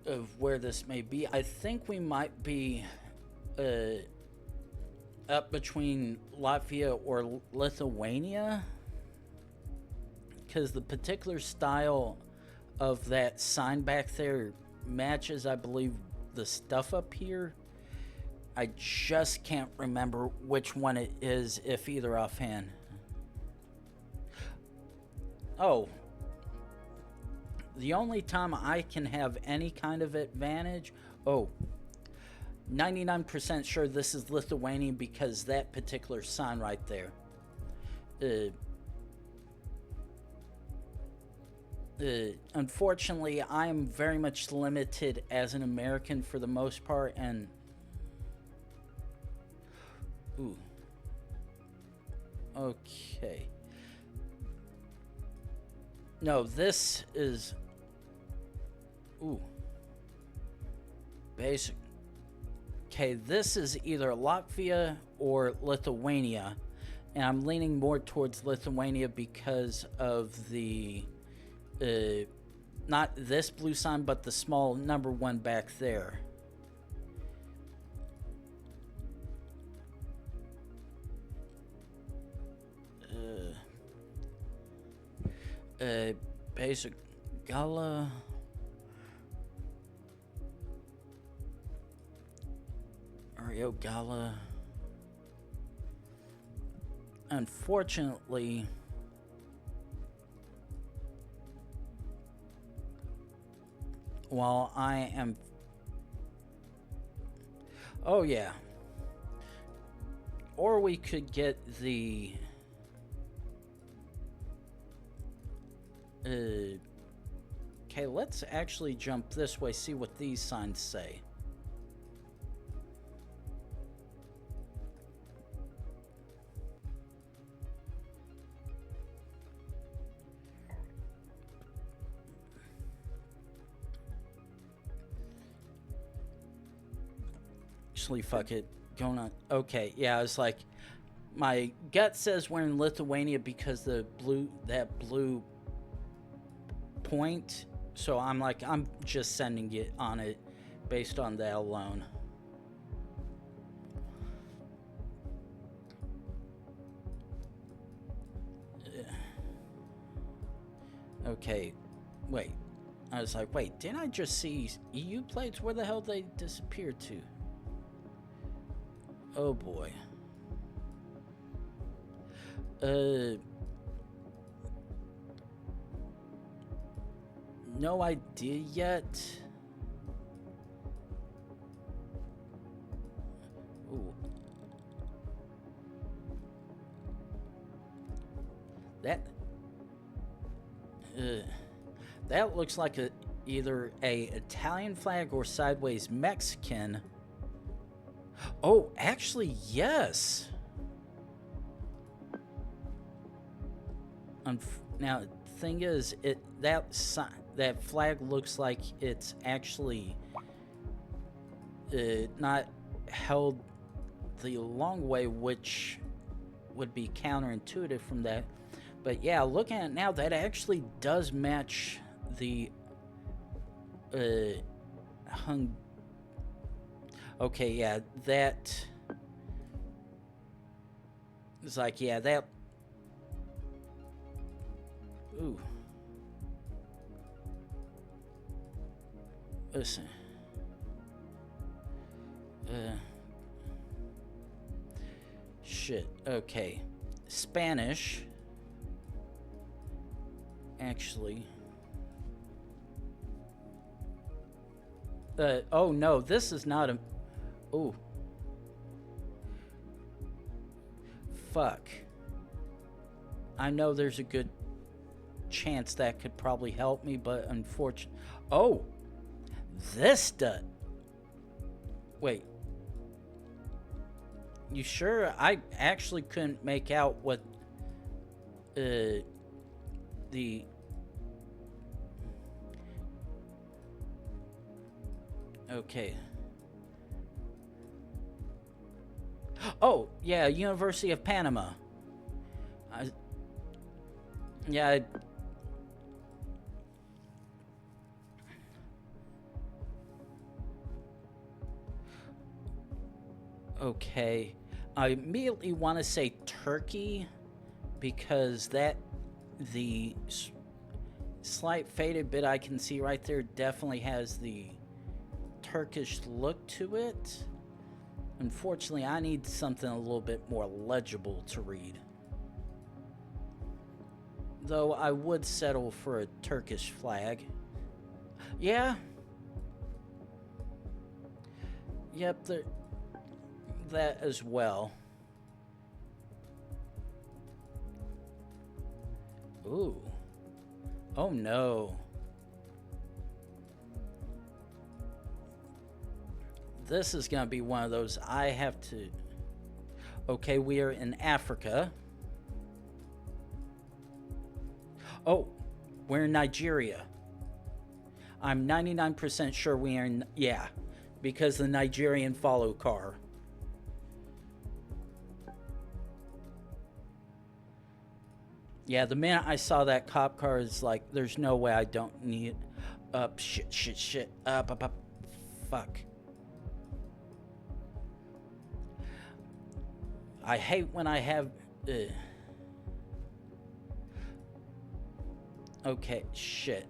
of where this may be. I think we might be up between Latvia or Lithuania, because the particular style of that sign back there matches, I believe, the stuff up here. I just can't remember which one it is, if either offhand. Oh, the only time I can have any kind of advantage, 99% sure this is Lithuanian, because that particular sign right there. Unfortunately, I am very much limited as an American for the most part, and ooh, okay. No, this is basic. Okay, this is either Latvia or Lithuania, and I'm leaning more towards Lithuania because of the not this blue sign, but the small number 1 back there. Basic Gala. Rio Gala. Unfortunately, while I am... Oh, yeah. Or we could get the... Okay, let's actually jump this way, see what these signs say. Actually, fuck it. Going on. Okay, yeah, I was like, my gut says we're in Lithuania because that blue point. So I'm like, I'm just sending it on it based on that alone. Okay, wait. I was like, wait, didn't I just see EU plates? Where the hell they disappeared to? Oh boy. No idea yet. Ooh. That looks like either a Italian flag or sideways Mexican. Oh, actually, yes. Now, the thing is, that flag looks like it's actually not held the long way, which would be counterintuitive from that. But yeah, looking at it now, that actually does match the hung. Okay, yeah, that is like, yeah, that. Ooh. Listen. Shit. Okay. Spanish. Actually. Oh no, this is not a... Ooh. Fuck. I know there's a good chance that could probably help me, but unfortunately... Oh! This does... Wait. You sure? I actually couldn't make out what... the Okay. Oh, yeah, University of Panama. I, yeah. Okay. I immediately want to say Turkey because the slight faded bit I can see right there definitely has the Turkish look to it. Unfortunately, I need something a little bit more legible to read. Though I would settle for a Turkish flag. Yeah. Yep, that as well. Ooh. Oh no. This is going to be one of those I have to... Okay, we are in Africa. Oh, we're in Nigeria. I'm 99% sure we are in... Yeah, because the Nigerian follow car. Yeah, the minute I saw that cop car, is like, there's no way I don't need... Up, shit. Up. Fuck. I hate when I have... Okay, shit.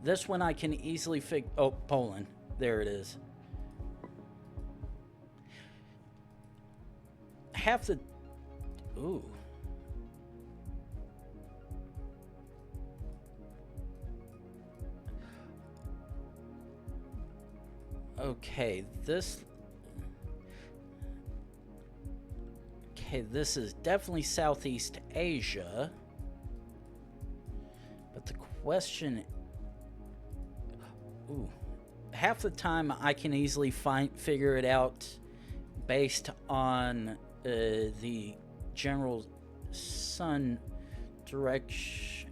This one I can easily figure... Oh, Poland. There it is. Half the... Ooh. Okay, this... Okay, this is definitely Southeast Asia. But the question... Ooh. Half the time I can easily figure it out based on the general sun direction.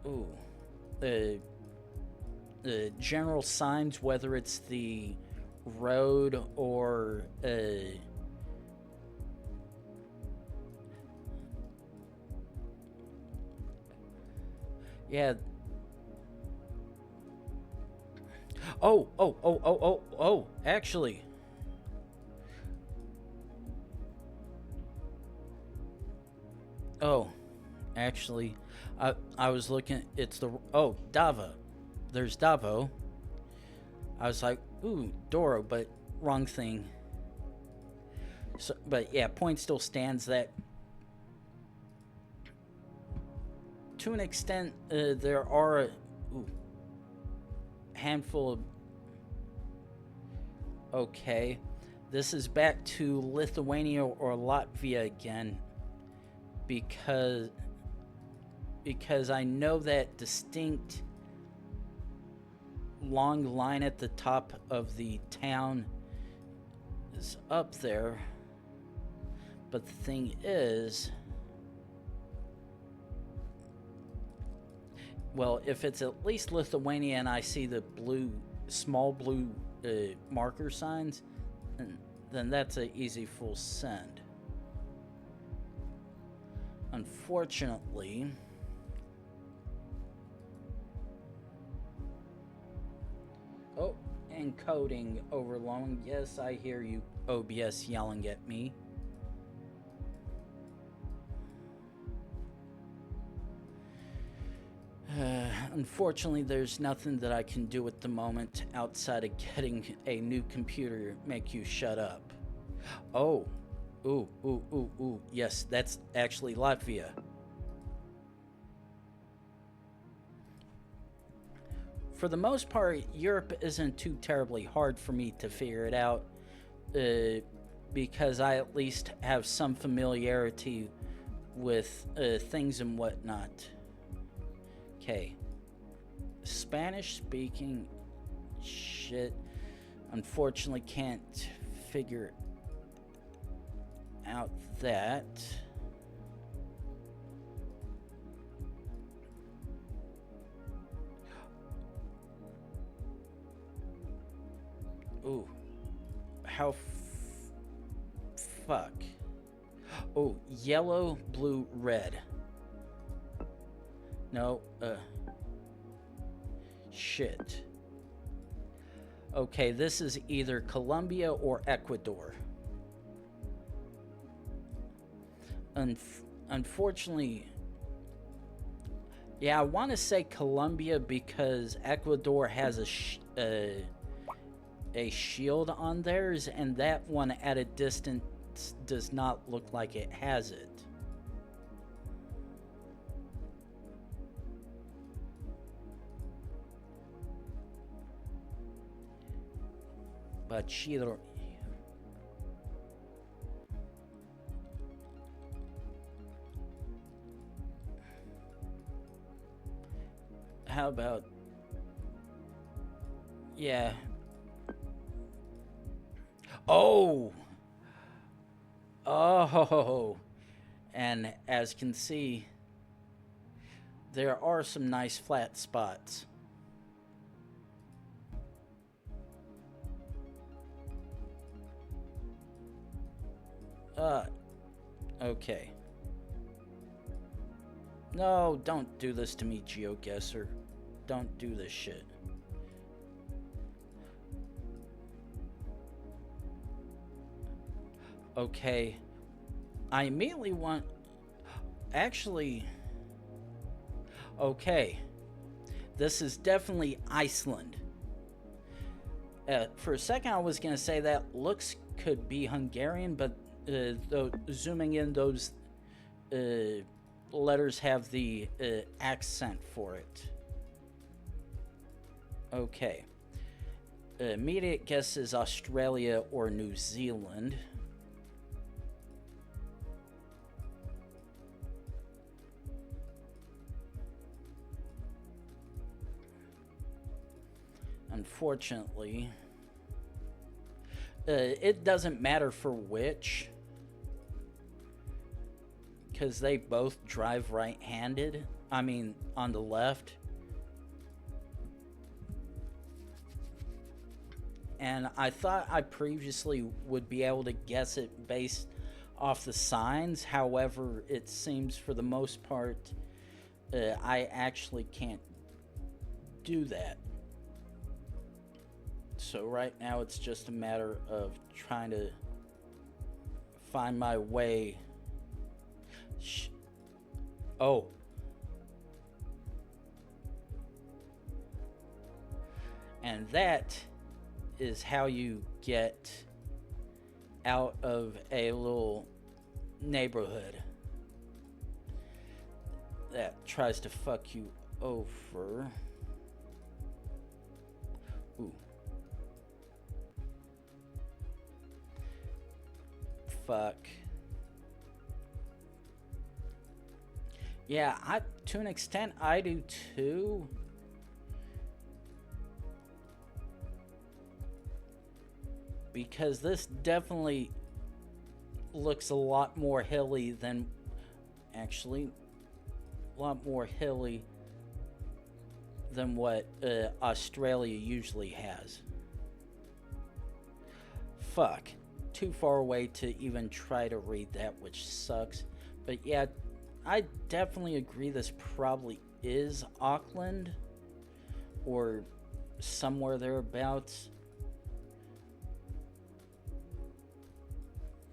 Ooh. The general signs, whether it's the road or yeah. Oh, actually. Oh, actually, I was looking, it's the, oh, Davo. There's Davo. I was like, ooh, Doro, but wrong thing. So, but yeah, point still stands that to an extent, there are a handful of... Okay, this is back to Lithuania or Latvia again, because I know that distinct long line at the top of the town is up there, but the thing is, well, if it's at least Lithuania and I see the small blue marker signs, then that's an easy full send. Unfortunately, oh, encoding overlong. Yes, I hear you, OBS, yelling at me. Unfortunately, there's nothing that I can do at the moment outside of getting a new computer to make you shut up. Oh. Ooh. Yes, that's actually Latvia. For the most part, Europe isn't too terribly hard for me to figure it out, because I at least have some familiarity with things and whatnot. Okay. Spanish speaking shit. Unfortunately, can't figure out that. Ooh. How fuck. Oh, yellow, blue, red. No, shit. Okay, this is either Colombia or Ecuador. Unfortunately, yeah, I want to say Colombia because Ecuador has a shield on theirs, and that one at a distance does not look like it has it. But Chile. How about, yeah. Oh, and as you can see, there are some nice flat spots. Okay. No, don't do this to me, Geoguessr. Don't do this shit. Okay. I immediately want... Actually... Okay. This is definitely Iceland. For a second, I was going to say that looks could be Hungarian, but zooming in, those letters have the accent for it. Okay. Immediate guess is Australia or New Zealand. Unfortunately, it doesn't matter for which, because they both drive right-handed. I mean, on the left. And I thought I previously would be able to guess it based off the signs. However, it seems for the most part, I actually can't do that. So right now it's just a matter of trying to find my way. Oh. And that is how you get out of a little neighborhood that tries to fuck you over. Ooh. Fuck. Yeah, to an extent I do too. Because this definitely looks a lot more hilly than, actually, a lot more hilly than what Australia usually has. Fuck. Too far away to even try to read that, which sucks. But yeah, I definitely agree this probably is Auckland or somewhere thereabouts.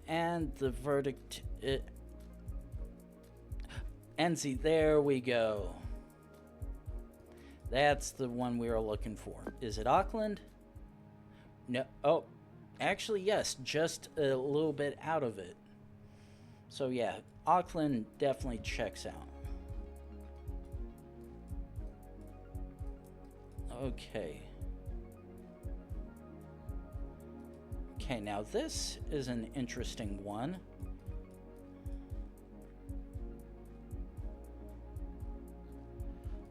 And the verdict, Enzi, there we go. That's the one we were looking for. Is it Auckland? No. Oh, actually, yes. Just a little bit out of it. So, yeah, Auckland definitely checks out. Okay. Okay, now this is an interesting one.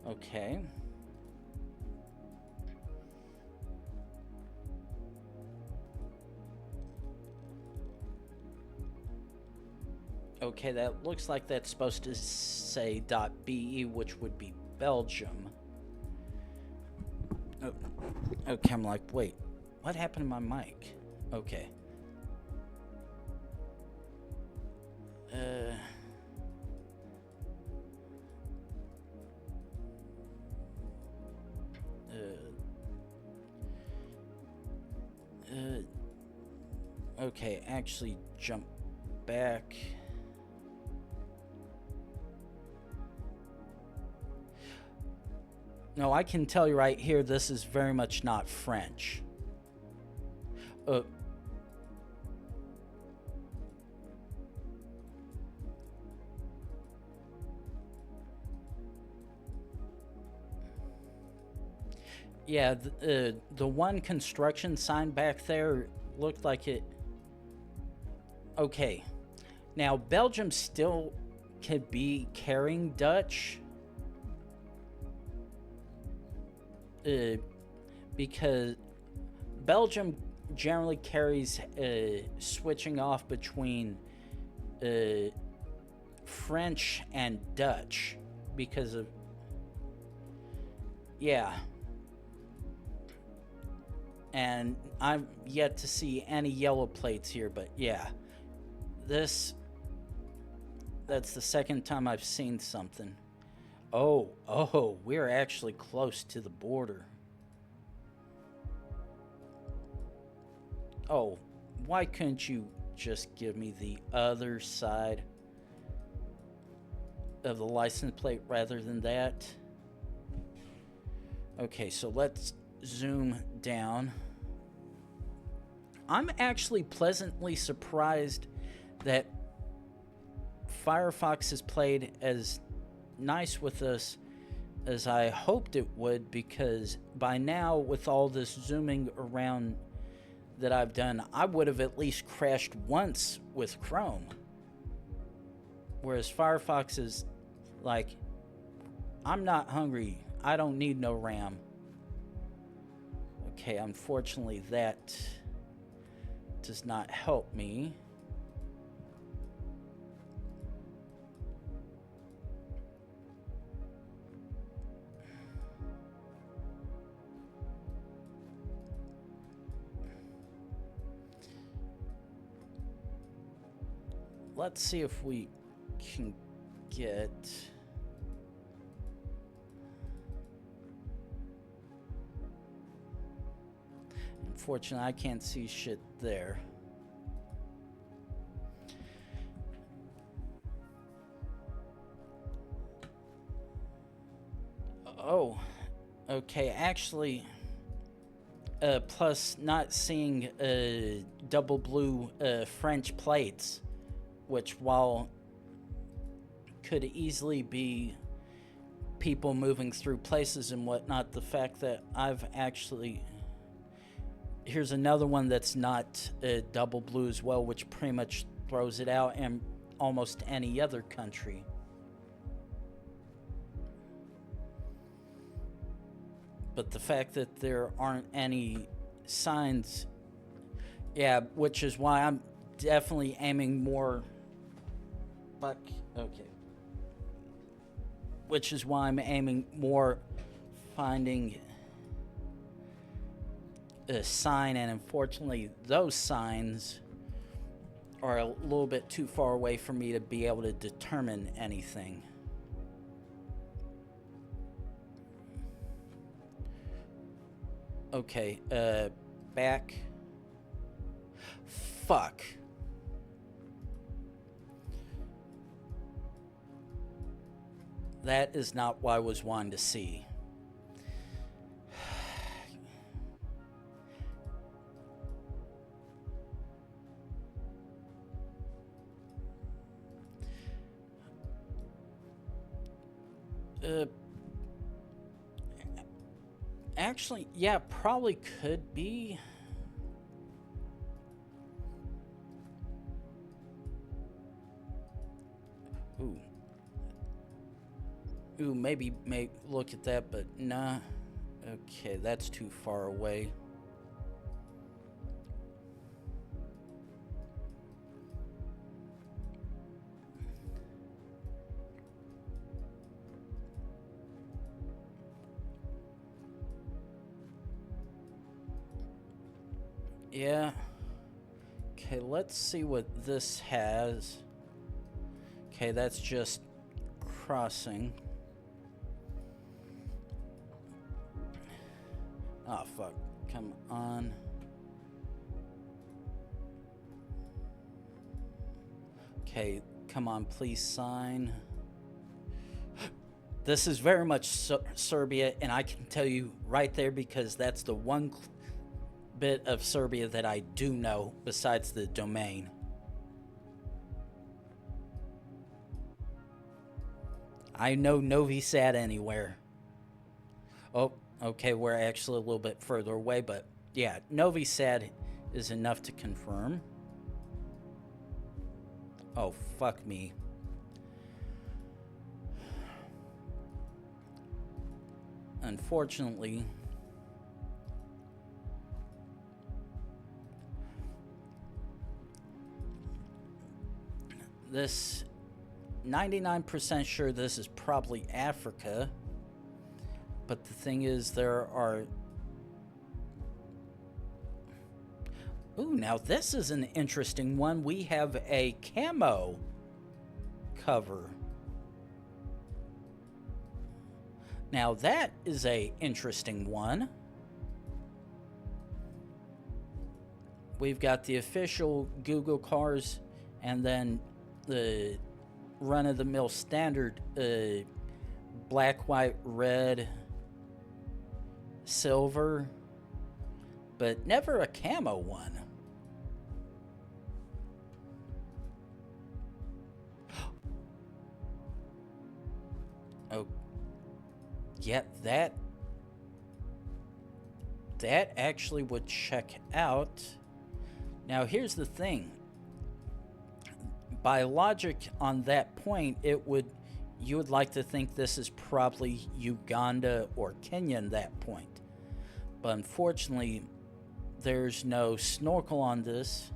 Okay. Okay, that looks like that's supposed to say .be, which would be Belgium. Oh, okay, I'm like, wait, What happened to my mic? Okay. Okay, actually jump back. No, I can tell you right here, this is very much not French. Yeah, the one construction sign back there looked like it. Okay. Now, Belgium still could be carrying Dutch. Because Belgium generally carries switching off between French and Dutch because of. Yeah. And I'm yet to see any yellow plates here, but yeah. That's the second time I've seen something. Oh, we're actually close to the border. Oh, why couldn't you just give me the other side of the license plate rather than that? Okay, so let's zoom down. I'm actually pleasantly surprised that Firefox has played as nice with us as I hoped it would, because by now, with all this zooming around that I've done, I would have at least crashed once with Chrome. Whereas Firefox is like, I'm not hungry. I don't need no RAM. Okay, unfortunately that does not help me. Let's see if we can get. Unfortunately, I can't see shit there. Oh, okay. Actually, plus not seeing double blue French plates, which, while could easily be people moving through places and whatnot, the fact that I've actually. Here's another one that's not double blue as well, which pretty much throws it out in almost any other country. But the fact that there aren't any signs, yeah, which is why I'm definitely aiming more. But okay. Which is why I'm aiming more finding a sign, and unfortunately those signs are a little bit too far away for me to be able to determine anything. Okay, back. Fuck. That is not what I was wanting to see. Actually, yeah, probably could be. Ooh, maybe look at that, but nah. Okay, that's too far away. Yeah. Okay, let's see what this has. Okay, that's just crossing. Oh, fuck. Come on. Okay, come on, please sign. This is very much Serbia, and I can tell you right there because that's the one bit of Serbia that I do know besides the domain. I know Novi Sad anywhere. Oh, okay, we're actually a little bit further away, but yeah, Novi Sad is enough to confirm. Oh, fuck me. Unfortunately, this 99% sure this is probably Africa, but the thing is there are... Ooh, now this is an interesting one. We have a camo cover. Now that is a interesting one. We've got the official Google cars and then the run-of-the-mill standard black, white, red, silver, but never a camo one. Oh, yeah, that actually would check out. Now, here's the thing. By logic on that point, you would like to think this is probably Uganda or Kenya at that point. But unfortunately, there's no snorkel on this.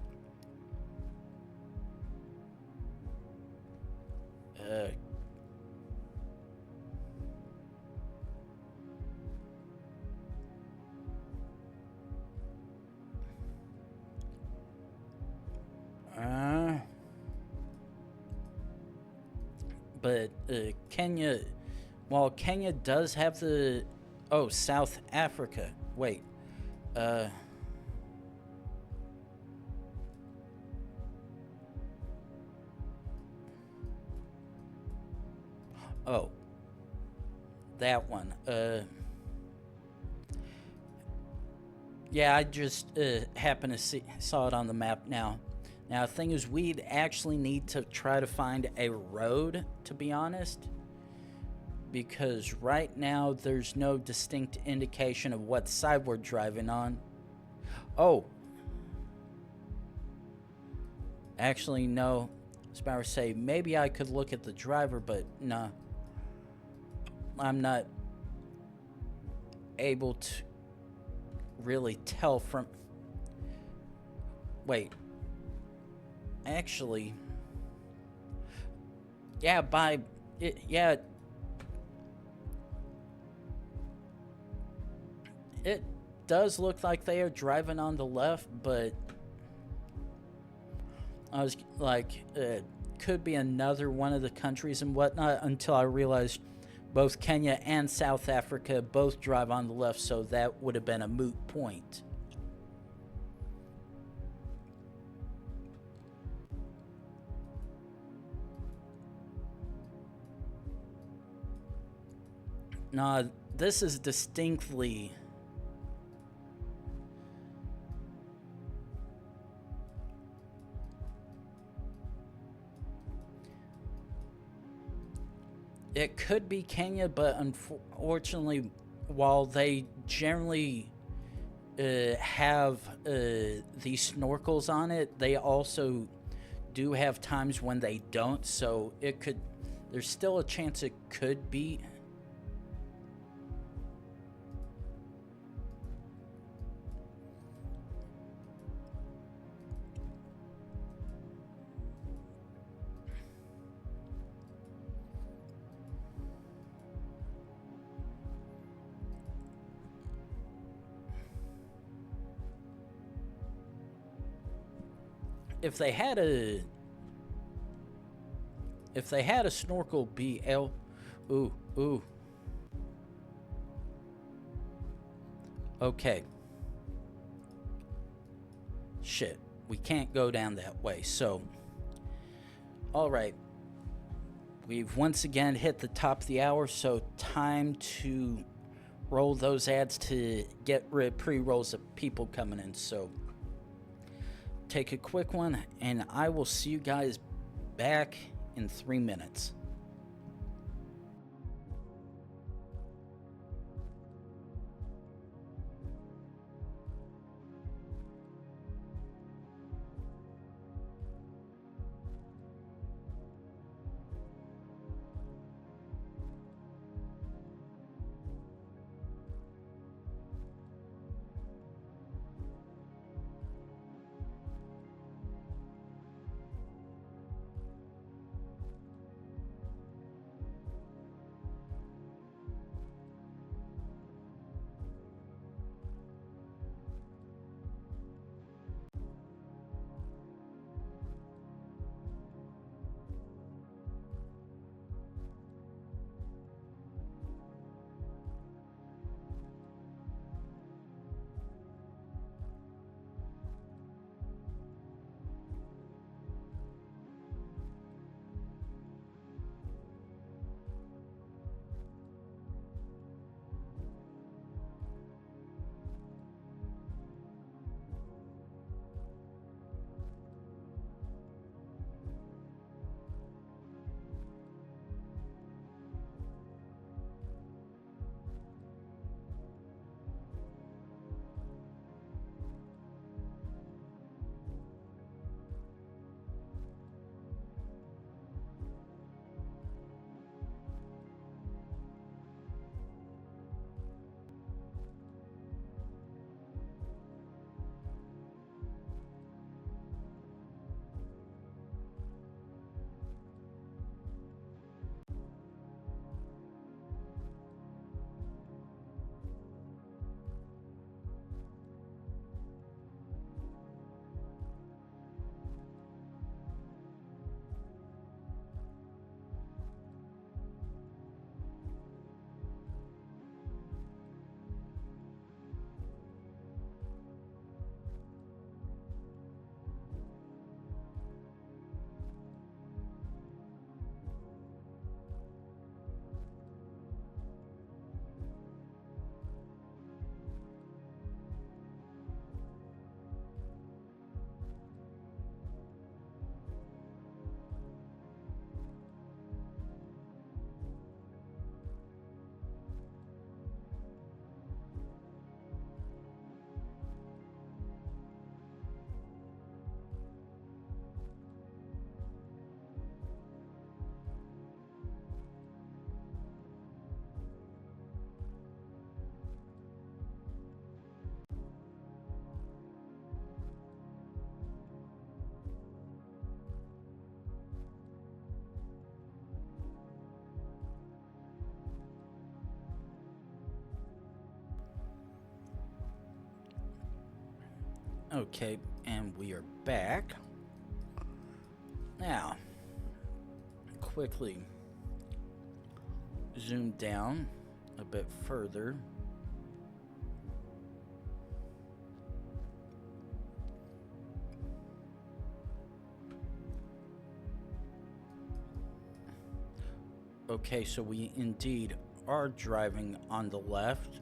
But Kenya, while Kenya does have the... Oh, South Africa. Wait. Oh. That one. Yeah, I just happened to saw it on the map now. Now, the thing is, we'd actually need to try to find a road, to be honest. Because right now, there's no distinct indication of what side we're driving on. Oh. Actually, no. I was about to say, maybe I could look at the driver, but no. I'm not able to really tell from... Wait. Actually, yeah, it does look like they are driving on the left, but I was like, could be another one of the countries and whatnot until I realized both Kenya and South Africa both drive on the left, so that would have been a moot point. No, this is distinctly... It could be Kenya, but unfortunately, while they generally have these snorkels on it, they also do have times when they don't, so it could... There's still a chance it could be... if they had a snorkel BL, ooh. Okay. Shit, we can't go down that way. So, all right. We've once again hit the top of the hour, so time to roll those ads to get pre-rolls of people coming in. So, take a quick one, and I will see you guys back in 3 minutes. Okay, and we are back. Now, quickly zoom down a bit further. Okay, so we indeed are driving on the left.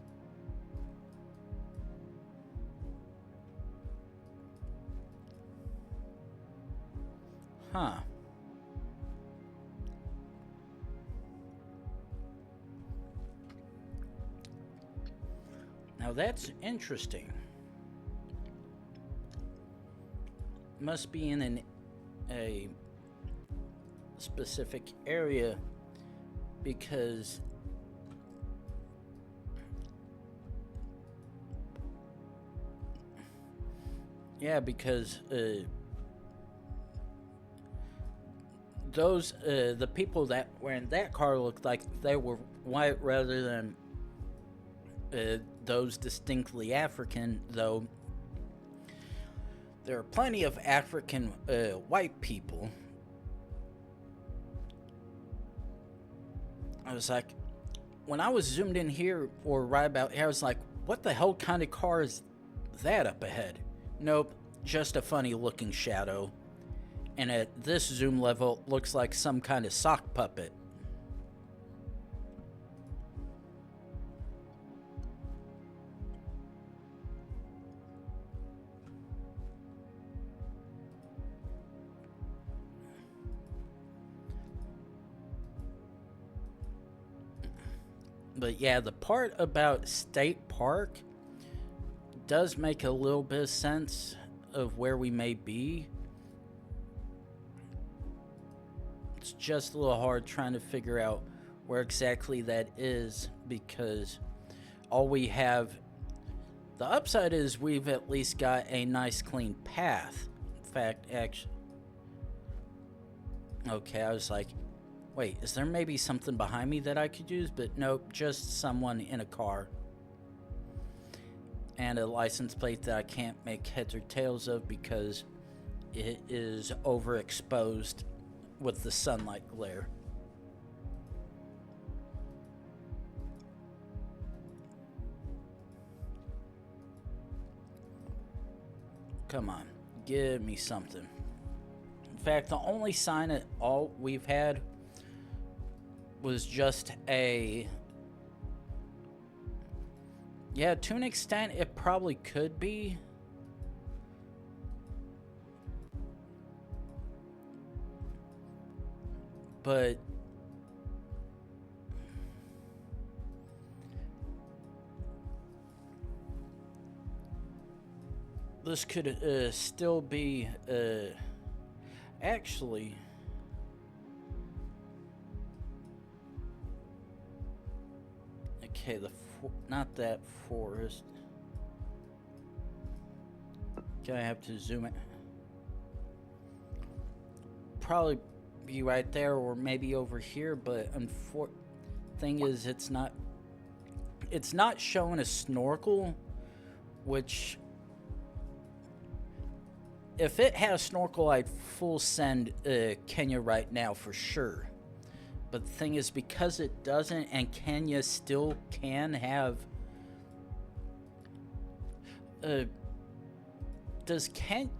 Huh. Now that's interesting. Must be in a specific area because those the people that were in that car looked like they were white rather than those distinctly African, though There are plenty of African white people. I was like, when I was zoomed in here, or right about here, I was like, what the hell kind of car is that up ahead? Nope, just a funny looking shadow. And at this zoom level, looks like some kind of sock puppet. But yeah, the part about State Park does make a little bit of sense of where we may be. It's just a little hard trying to figure out where exactly that is, because all we have, the upside is we've at least got a nice clean path. In fact, actually, okay, I was like, wait, is there maybe something behind me that I could use? But nope, just someone in a car. And a license plate that I can't make heads or tails of because it is overexposed with the sunlight glare. Come on, give me something. In fact, the only sign at all we've had was just a... Yeah, to an extent, it probably could be. But... this could still be... actually... Okay, not that forest. Okay, I have to zoom it. Probably be right there or maybe over here, but thing is, it's not showing a snorkel, which if it had a snorkel, I'd full send Kenya right now for sure. But the thing is, because it doesn't, and Kenya still can have...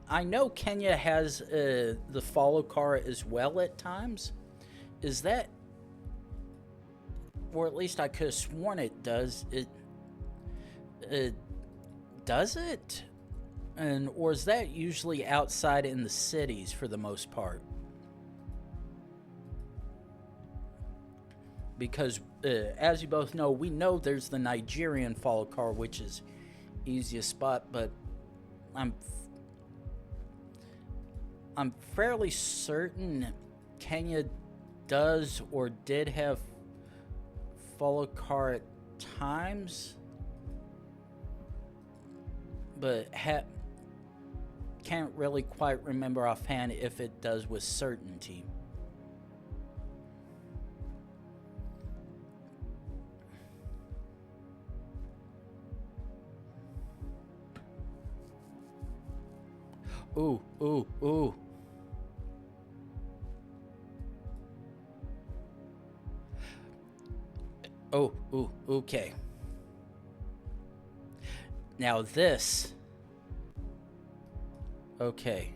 I know Kenya has the follow car as well at times. Is that... or at least I could have sworn it does. Does it? Or is that usually outside in the cities for the most part? Because, as you both know, we know there's the Nigerian follow car, which is easiest spot, but I'm fairly certain Kenya does or did have follow car at times, but can't really quite remember offhand if it does with certainty. Ooh, ooh, ooh. Oh, ooh, okay. Now this. Okay.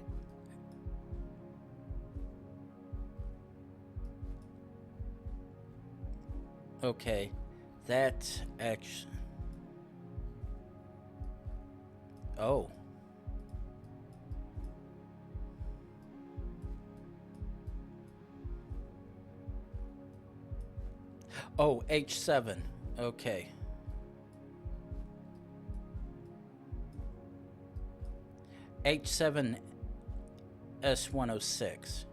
Okay. That actually... Oh. Oh, H7. Okay. H7 S106.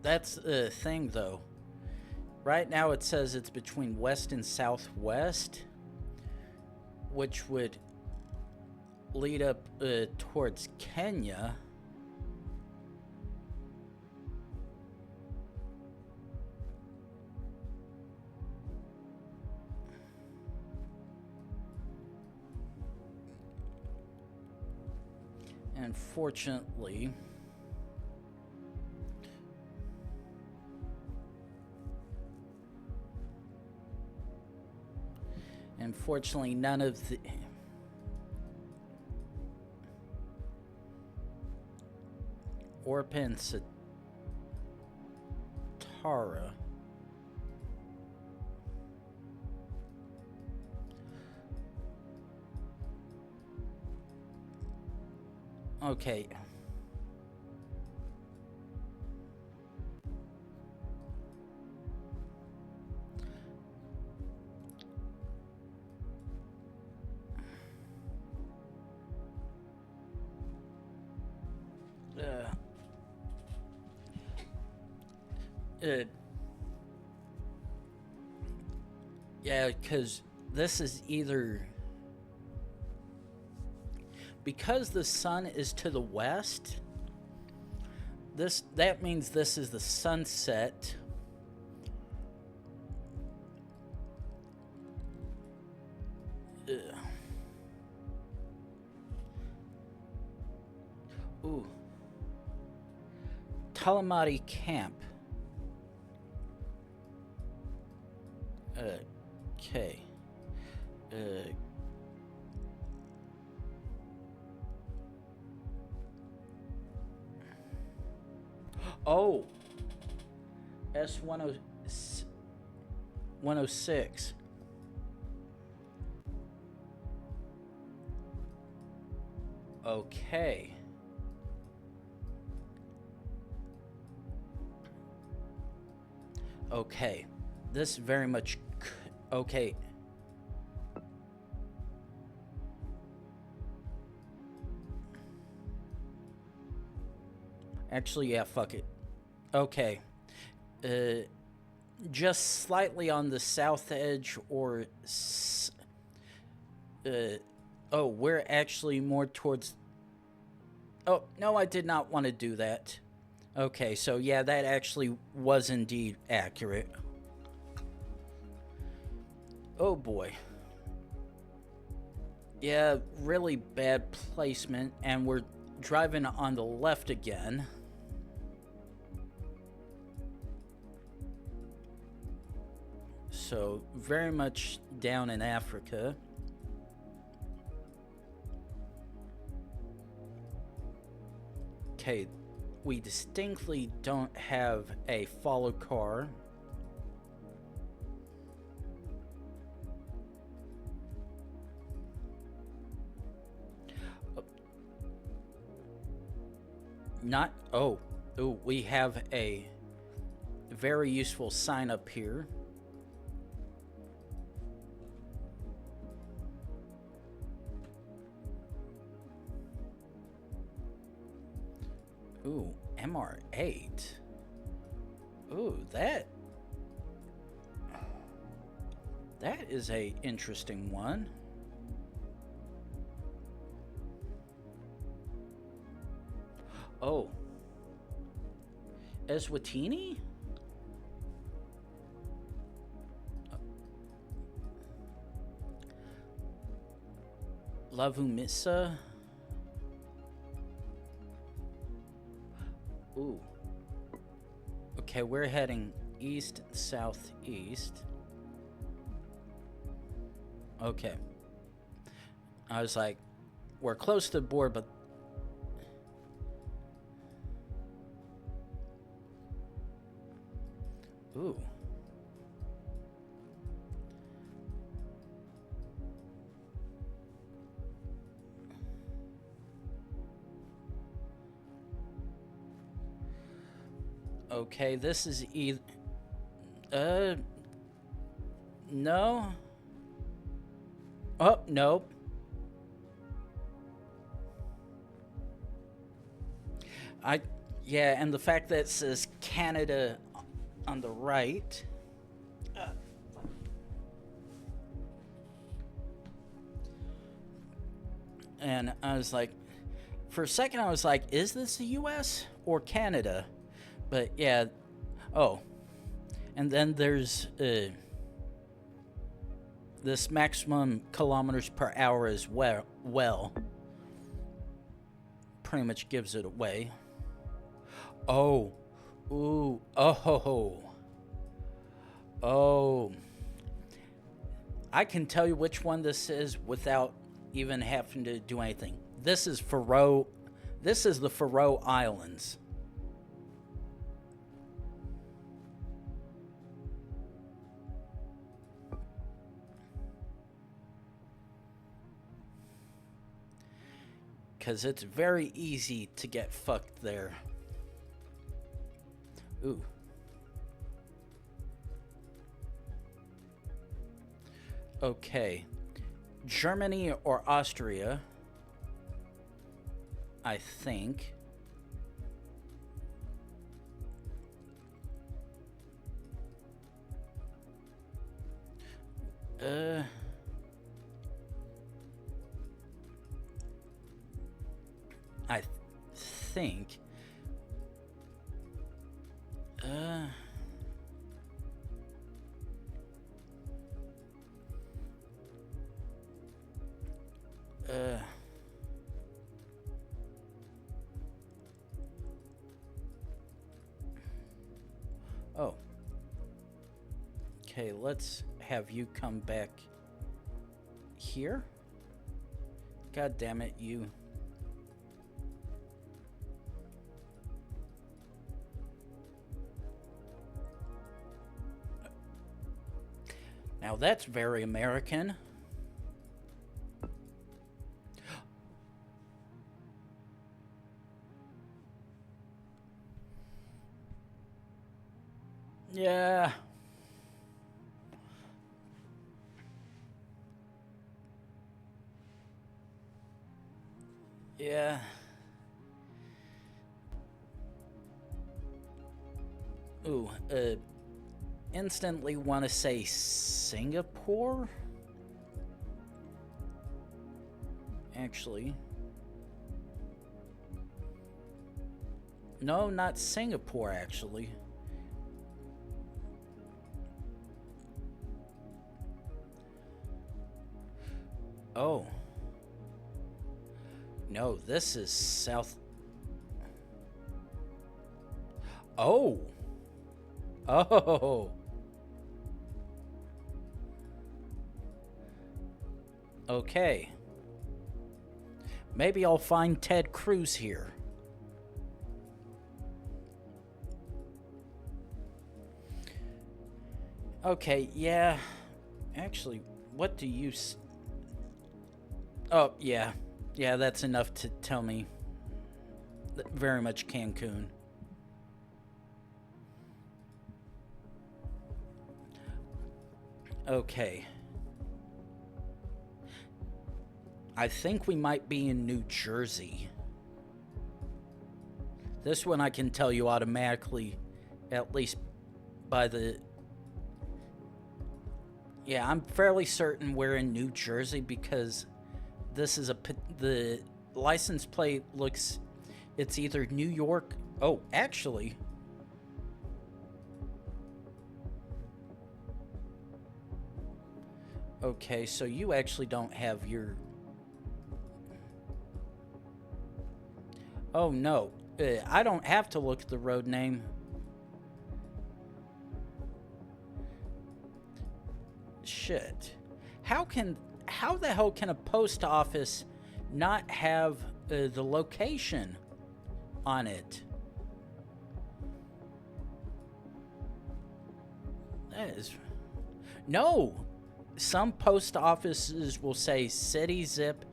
That's the thing, though. Right now it says it's between west and southwest, which would lead up towards Kenya. Unfortunately, none of the Orpin Satara. Okay. Yeah, because this is either... Because the sun is to the west, that means this is the sunset. Ooh. Talamati Camp. Okay. Oh. S106. Okay. Okay. This very much... Okay. Actually, yeah, fuck it. Okay. Just slightly on the south edge, or... oh, we're actually more towards... Oh, no, I did not want to do that. Okay, so yeah, that actually was indeed accurate. Oh boy. Yeah, really bad placement, and we're driving on the left again. So, very much down in Africa. Okay, we distinctly don't have a follow car. Not... Oh, we have a very useful sign up here. Ooh, MR8. Ooh, that is a interesting one. Oh. Eswatini? Lavumissa? Ooh. Okay, we're heading east, southeast. Okay. I was like, we're close to the board, but... Ooh. Okay, this is either... No. Oh, nope. I, yeah, and the fact that it says Canada on the right. And I was like, for a second, I was like, is this the US or Canada? But yeah, oh. And then there's this maximum kilometers per hour as well. Pretty much gives it away. Oh. Ooh. Oh. Oh. I can tell you which one this is without even having to do anything. This is Faroe. This is the Faroe Islands. Because it's very easy to get fucked there. Ooh. Okay. Germany or Austria, I think. I think. Oh. Okay, let's have you come back here. God damn it, you. Now that's very American. Yeah. Yeah. Ooh, instantly want to say Singapore? Actually. No, not Singapore, actually. Oh. No, this is South. Oh. Oh. Okay. Maybe I'll find Ted Cruz here. Okay, yeah. Actually, what do you... Oh, yeah. Yeah, that's enough to tell me. Very much Cancun. Okay. I think we might be in New Jersey. This one I can tell you automatically, at least by the... Yeah, I'm fairly certain we're in New Jersey because this is the license plate looks... It's either New York... Oh, actually... Okay, so you actually don't have your... Oh, no. I don't have to look at the road name. Shit. How the hell can a post office not have the location on it? That is... No! Some post offices will say city, zip,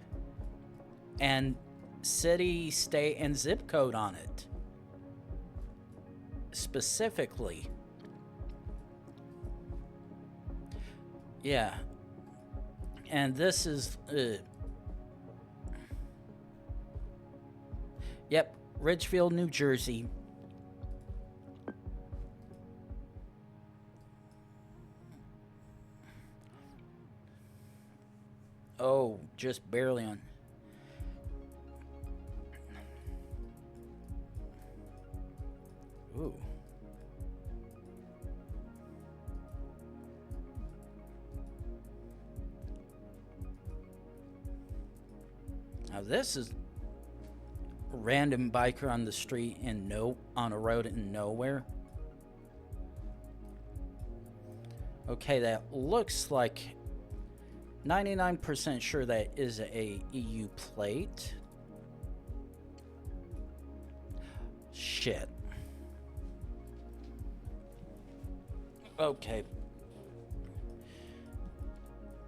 and city, state, and zip code on it. Specifically. Yeah. And this is... Yep. Ridgefield, New Jersey. Oh, just barely on. Ooh. Now this is a random biker on the street and on a road in nowhere. Okay, that looks like 99% sure that is a EU plate. Shit. Okay.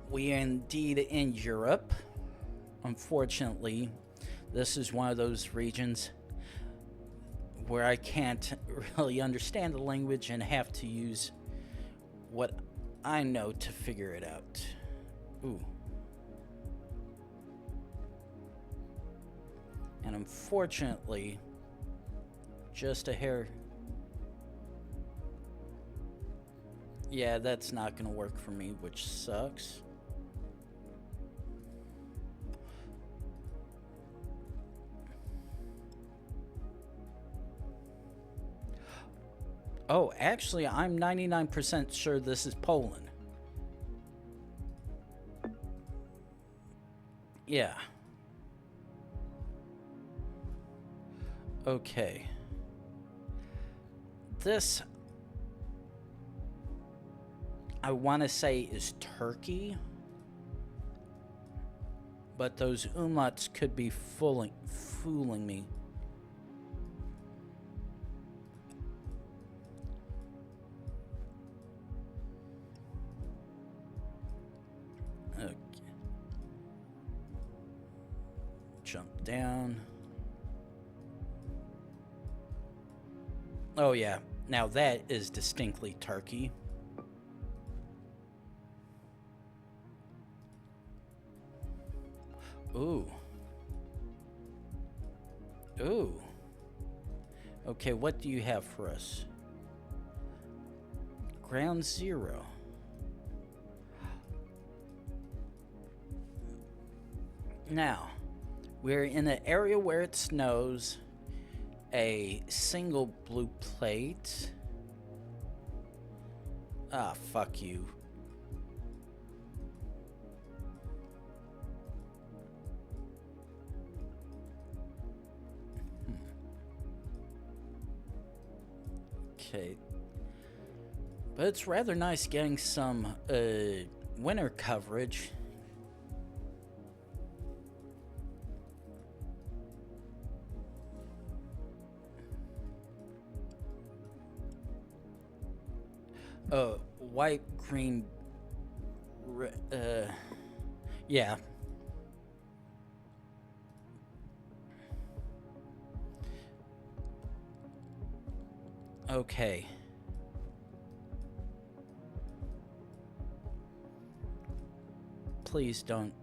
We are indeed in Europe. Unfortunately, this is one of those regions where I can't really understand the language and have to use what I know to figure it out. Ooh. And unfortunately, just a hair. Yeah, that's not gonna work for me, which sucks. Oh, actually, I'm 99% sure this is Poland. Yeah. Okay. This, I want to say, is Turkey. But those umlauts could be fooling me. Okay. Jump down. Oh yeah, now that is distinctly Turkey. Ooh. Ooh. Okay, what do you have for us? Ground Zero. Now, we're in an area where it snows. A single blue plate. Ah, fuck you. Okay. But it's rather nice getting some winter coverage. White, green, yeah. Okay. Please don't.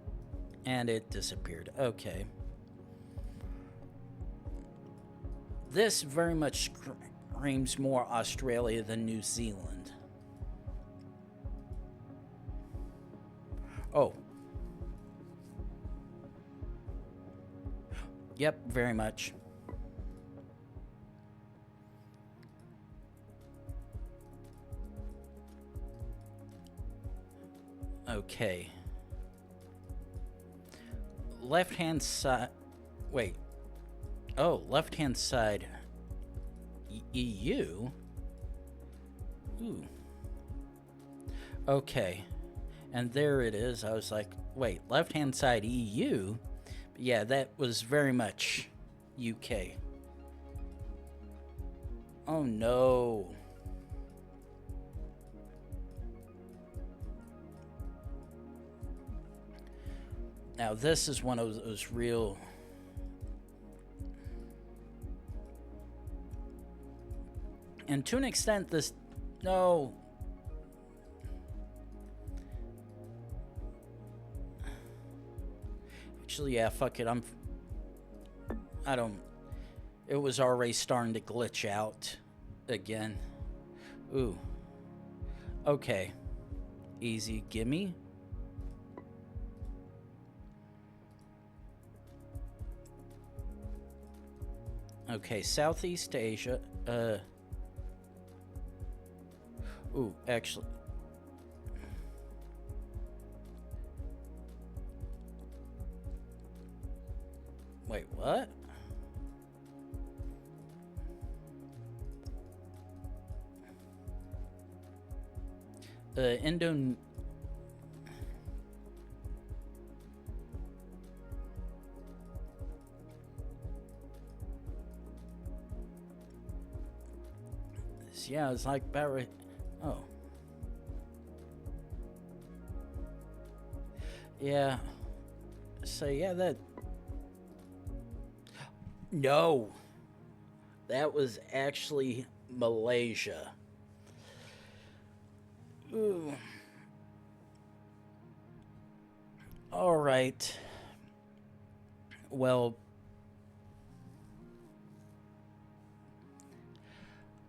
And it disappeared. Okay. This very much screams more Australia than New Zealand. Oh. Yep, very much. Okay. Left-hand side. Wait. Oh, left-hand side. EU? Ooh. Okay. And there it is. I was like, wait, left-hand side EU? But yeah, that was very much UK. Oh no. Now this is one of those real... And to an extent, this... No. Actually, yeah, fuck it. I don't... It was already starting to glitch out again. Ooh. Okay. Easy gimme. Okay, Southeast Asia. Ooh, actually. Wait, what? Indo. Yeah, it's like Barry. Oh. Yeah. So, yeah, that. No. That was actually Malaysia. Ooh. All right. Well,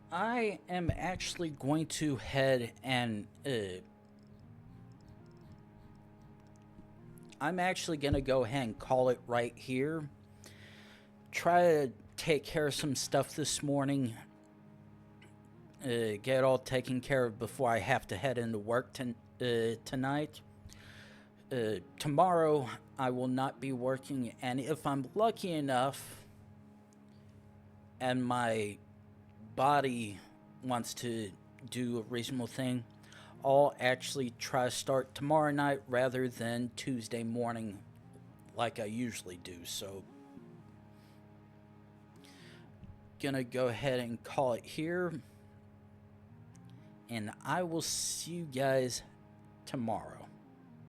I am actually going to head and I'm actually going to go ahead and call it right here. Try to take care of some stuff this morning. Get it all taken care of before I have to head into work tonight. Tomorrow I will not be working, and if I'm lucky enough and my body wants to do a reasonable thing, I'll actually try to start tomorrow night rather than Tuesday morning like I usually do. So, gonna go ahead and call it here, and I will see you guys tomorrow.